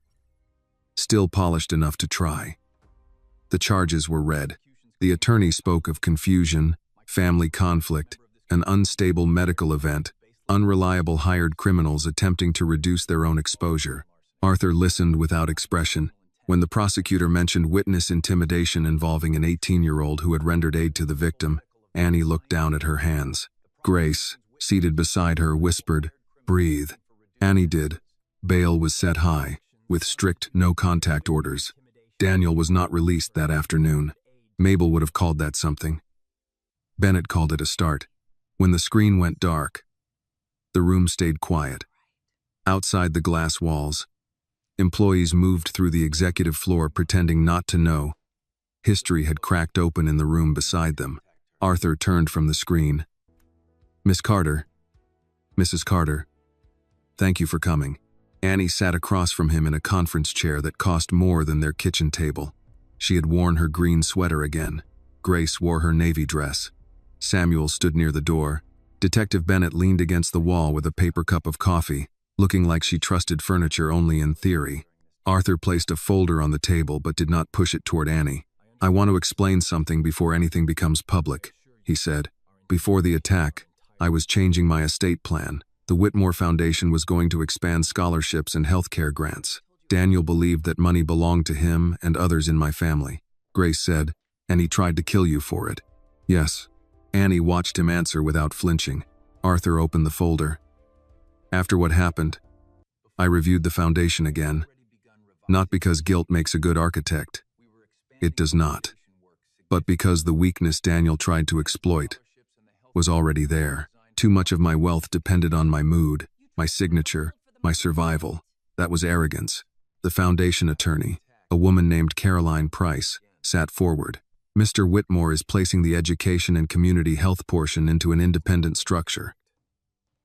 still polished enough to try. The charges were read. The attorney spoke of confusion, family conflict, an unstable medical event, unreliable hired criminals attempting to reduce their own exposure. Arthur listened without expression. When the prosecutor mentioned witness intimidation involving an 18-year-old who had rendered aid to the victim, Annie looked down at her hands. Grace, seated beside her, whispered, "Breathe." Annie did. Bail was set high, with strict no-contact orders. Daniel was not released that afternoon. Mabel would have called that something. Bennett called it a start. When the screen went dark, the room stayed quiet. Outside the glass walls, employees moved through the executive floor pretending not to know. History had cracked open in the room beside them. Arthur turned from the screen. "Miss Carter. Mrs. Carter. Thank you for coming." Annie sat across from him in a conference chair that cost more than their kitchen table. She had worn her green sweater again. Grace wore her navy dress. Samuel stood near the door. Detective Bennett leaned against the wall with a paper cup of coffee, looking like she trusted furniture only in theory. Arthur placed a folder on the table but did not push it toward Annie. "I want to explain something before anything becomes public," he said. "Before the attack, I was changing my estate plan. The Whitmore Foundation was going to expand scholarships and healthcare grants. Daniel believed that money belonged to him and others in my family." Grace said, "And he tried to kill you for it." "Yes." Annie watched him answer without flinching. Arthur opened the folder. "After what happened, I reviewed the foundation again. Not because guilt makes a good architect. It does not. But because the weakness Daniel tried to exploit was already there. Too much of my wealth depended on my mood, my signature, my survival. That was arrogance." The foundation attorney, a woman named Caroline Price, sat forward. "Mr. Whitmore is placing the education and community health portion into an independent structure.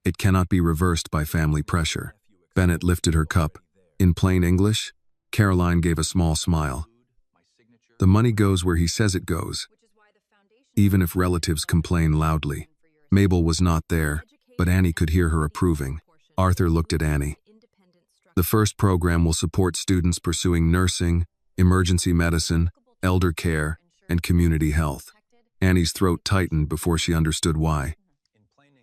It cannot be reversed by family pressure." Bennett lifted her cup. In plain English, Caroline gave a small smile. "The money goes where he says it goes, even if relatives complain loudly." Mabel was not there, but Annie could hear her approving. Arthur looked at Annie. "The first program will support students pursuing nursing, emergency medicine, elder care, and community health." Annie's throat tightened before she understood why.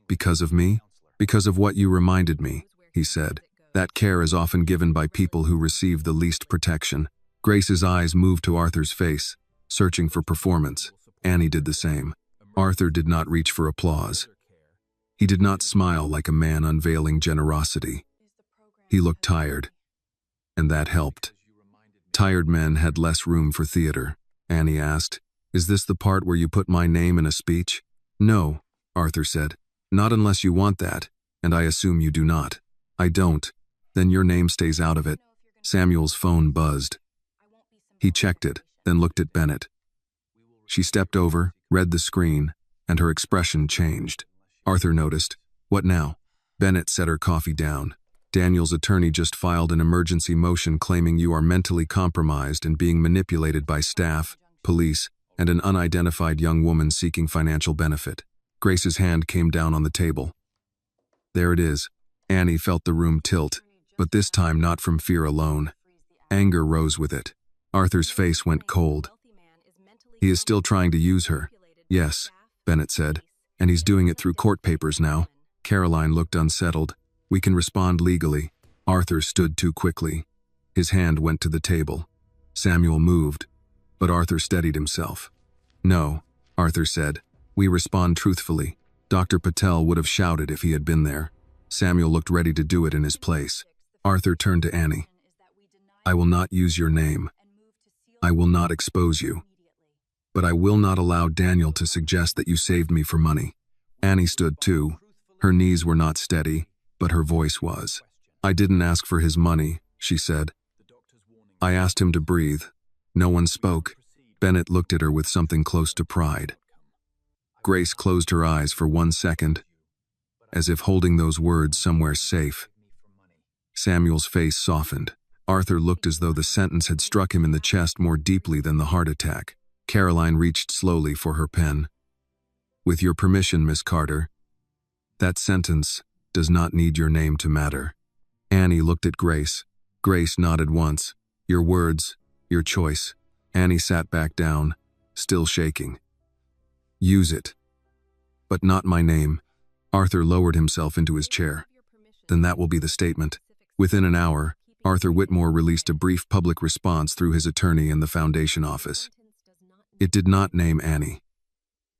"Because of me? Because of what you reminded me," he said. "That care is often given by people who receive the least protection." Grace's eyes moved to Arthur's face, searching for performance. Annie did the same. Arthur did not reach for applause. He did not smile like a man unveiling generosity. He looked tired, and that helped. Tired men had less room for theater. Annie asked, "Is this the part where you put my name in a speech?" "No," Arthur said. "Not unless you want that, and I assume you do not." "I don't. Then your name stays out of it." Samuel's phone buzzed. He checked it, then looked at Bennett. She stepped over, read the screen, and her expression changed. Arthur noticed. "What now?" Bennett set her coffee down. "Daniel's attorney just filed an emergency motion claiming you are mentally compromised and being manipulated by staff, police, and an unidentified young woman seeking financial benefit." Grace's hand came down on the table. "There it is." Annie felt the room tilt, but this time not from fear alone. Anger rose with it. Arthur's face went cold. He is still trying to use her. Yes, Bennett said. And he's doing it through court papers now. Caroline looked unsettled. We can respond legally. Arthur stood too quickly. His hand went to the table. Samuel moved, but Arthur steadied himself. No, Arthur said. We respond truthfully. Dr. Patel would have shouted if he had been there. Samuel looked ready to do it in his place. Arthur turned to Annie. I will not use your name. I will not expose you. But I will not allow Daniel to suggest that you saved me for money. Annie stood too. Her knees were not steady, but her voice was. I didn't ask for his money, she said. I asked him to breathe. No one spoke. Bennett looked at her with something close to pride. Grace closed her eyes for 1 second, as if holding those words somewhere safe. Samuel's face softened. Arthur looked as though the sentence had struck him in the chest more deeply than the heart attack. Caroline reached slowly for her pen. With your permission, Miss Carter. That sentence does not need your name to matter. Annie looked at Grace. Grace nodded once. Your words, your choice. Annie sat back down, still shaking. Use it. But not my name. Arthur lowered himself into his chair. Then that will be the statement. Within an hour, Arthur Whitmore released a brief public response through his attorney in the Foundation office. It did not name Annie.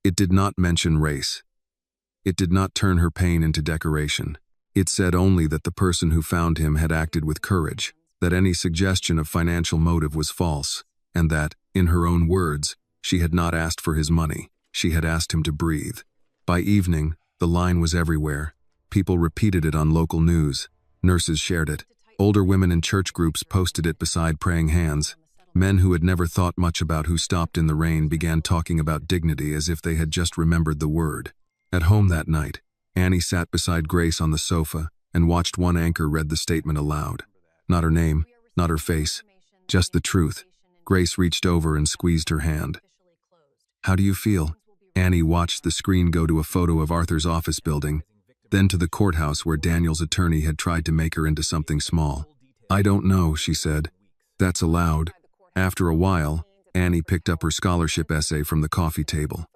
It did not mention race. It did not turn her pain into decoration. It said only that the person who found him had acted with courage, that any suggestion of financial motive was false, and that, in her own words, she had not asked for his money, she had asked him to breathe. By evening, the line was everywhere. People repeated it on local news. Nurses shared it. Older women in church groups posted it beside praying hands. Men who had never thought much about who stopped in the rain began talking about dignity as if they had just remembered the word. At home that night, Annie sat beside Grace on the sofa and watched one anchor read the statement aloud. Not her name, not her face, just the truth. Grace reached over and squeezed her hand. How do you feel? Annie watched the screen go to a photo of Arthur's office building, then to the courthouse where Daniel's attorney had tried to make her into something small. I don't know, she said. That's allowed. After a while, Annie picked up her scholarship essay from the coffee table.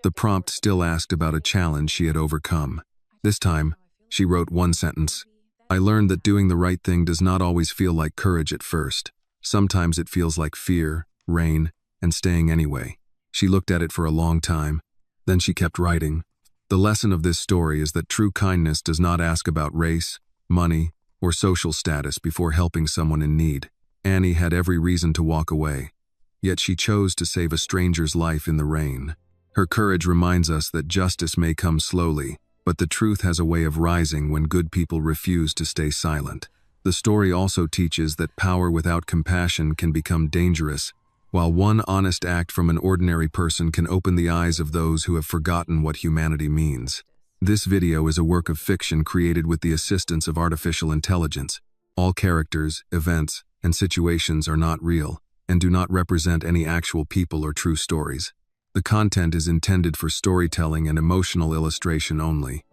The prompt still asked about a challenge she had overcome. This time, she wrote one sentence. I learned that doing the right thing does not always feel like courage at first. Sometimes it feels like fear, rain, and staying anyway. She looked at it for a long time. Then she kept writing. The lesson of this story is that true kindness does not ask about race, money, or social status before helping someone in need. Annie had every reason to walk away, yet she chose to save a stranger's life in the rain. Her courage reminds us that justice may come slowly, but the truth has a way of rising when good people refuse to stay silent. The story also teaches that power without compassion can become dangerous, while one honest act from an ordinary person can open the eyes of those who have forgotten what humanity means. This video is a work of fiction created with the assistance of artificial intelligence. All characters, events, and situations are not real, and do not represent any actual people or true stories. The content is intended for storytelling and emotional illustration only.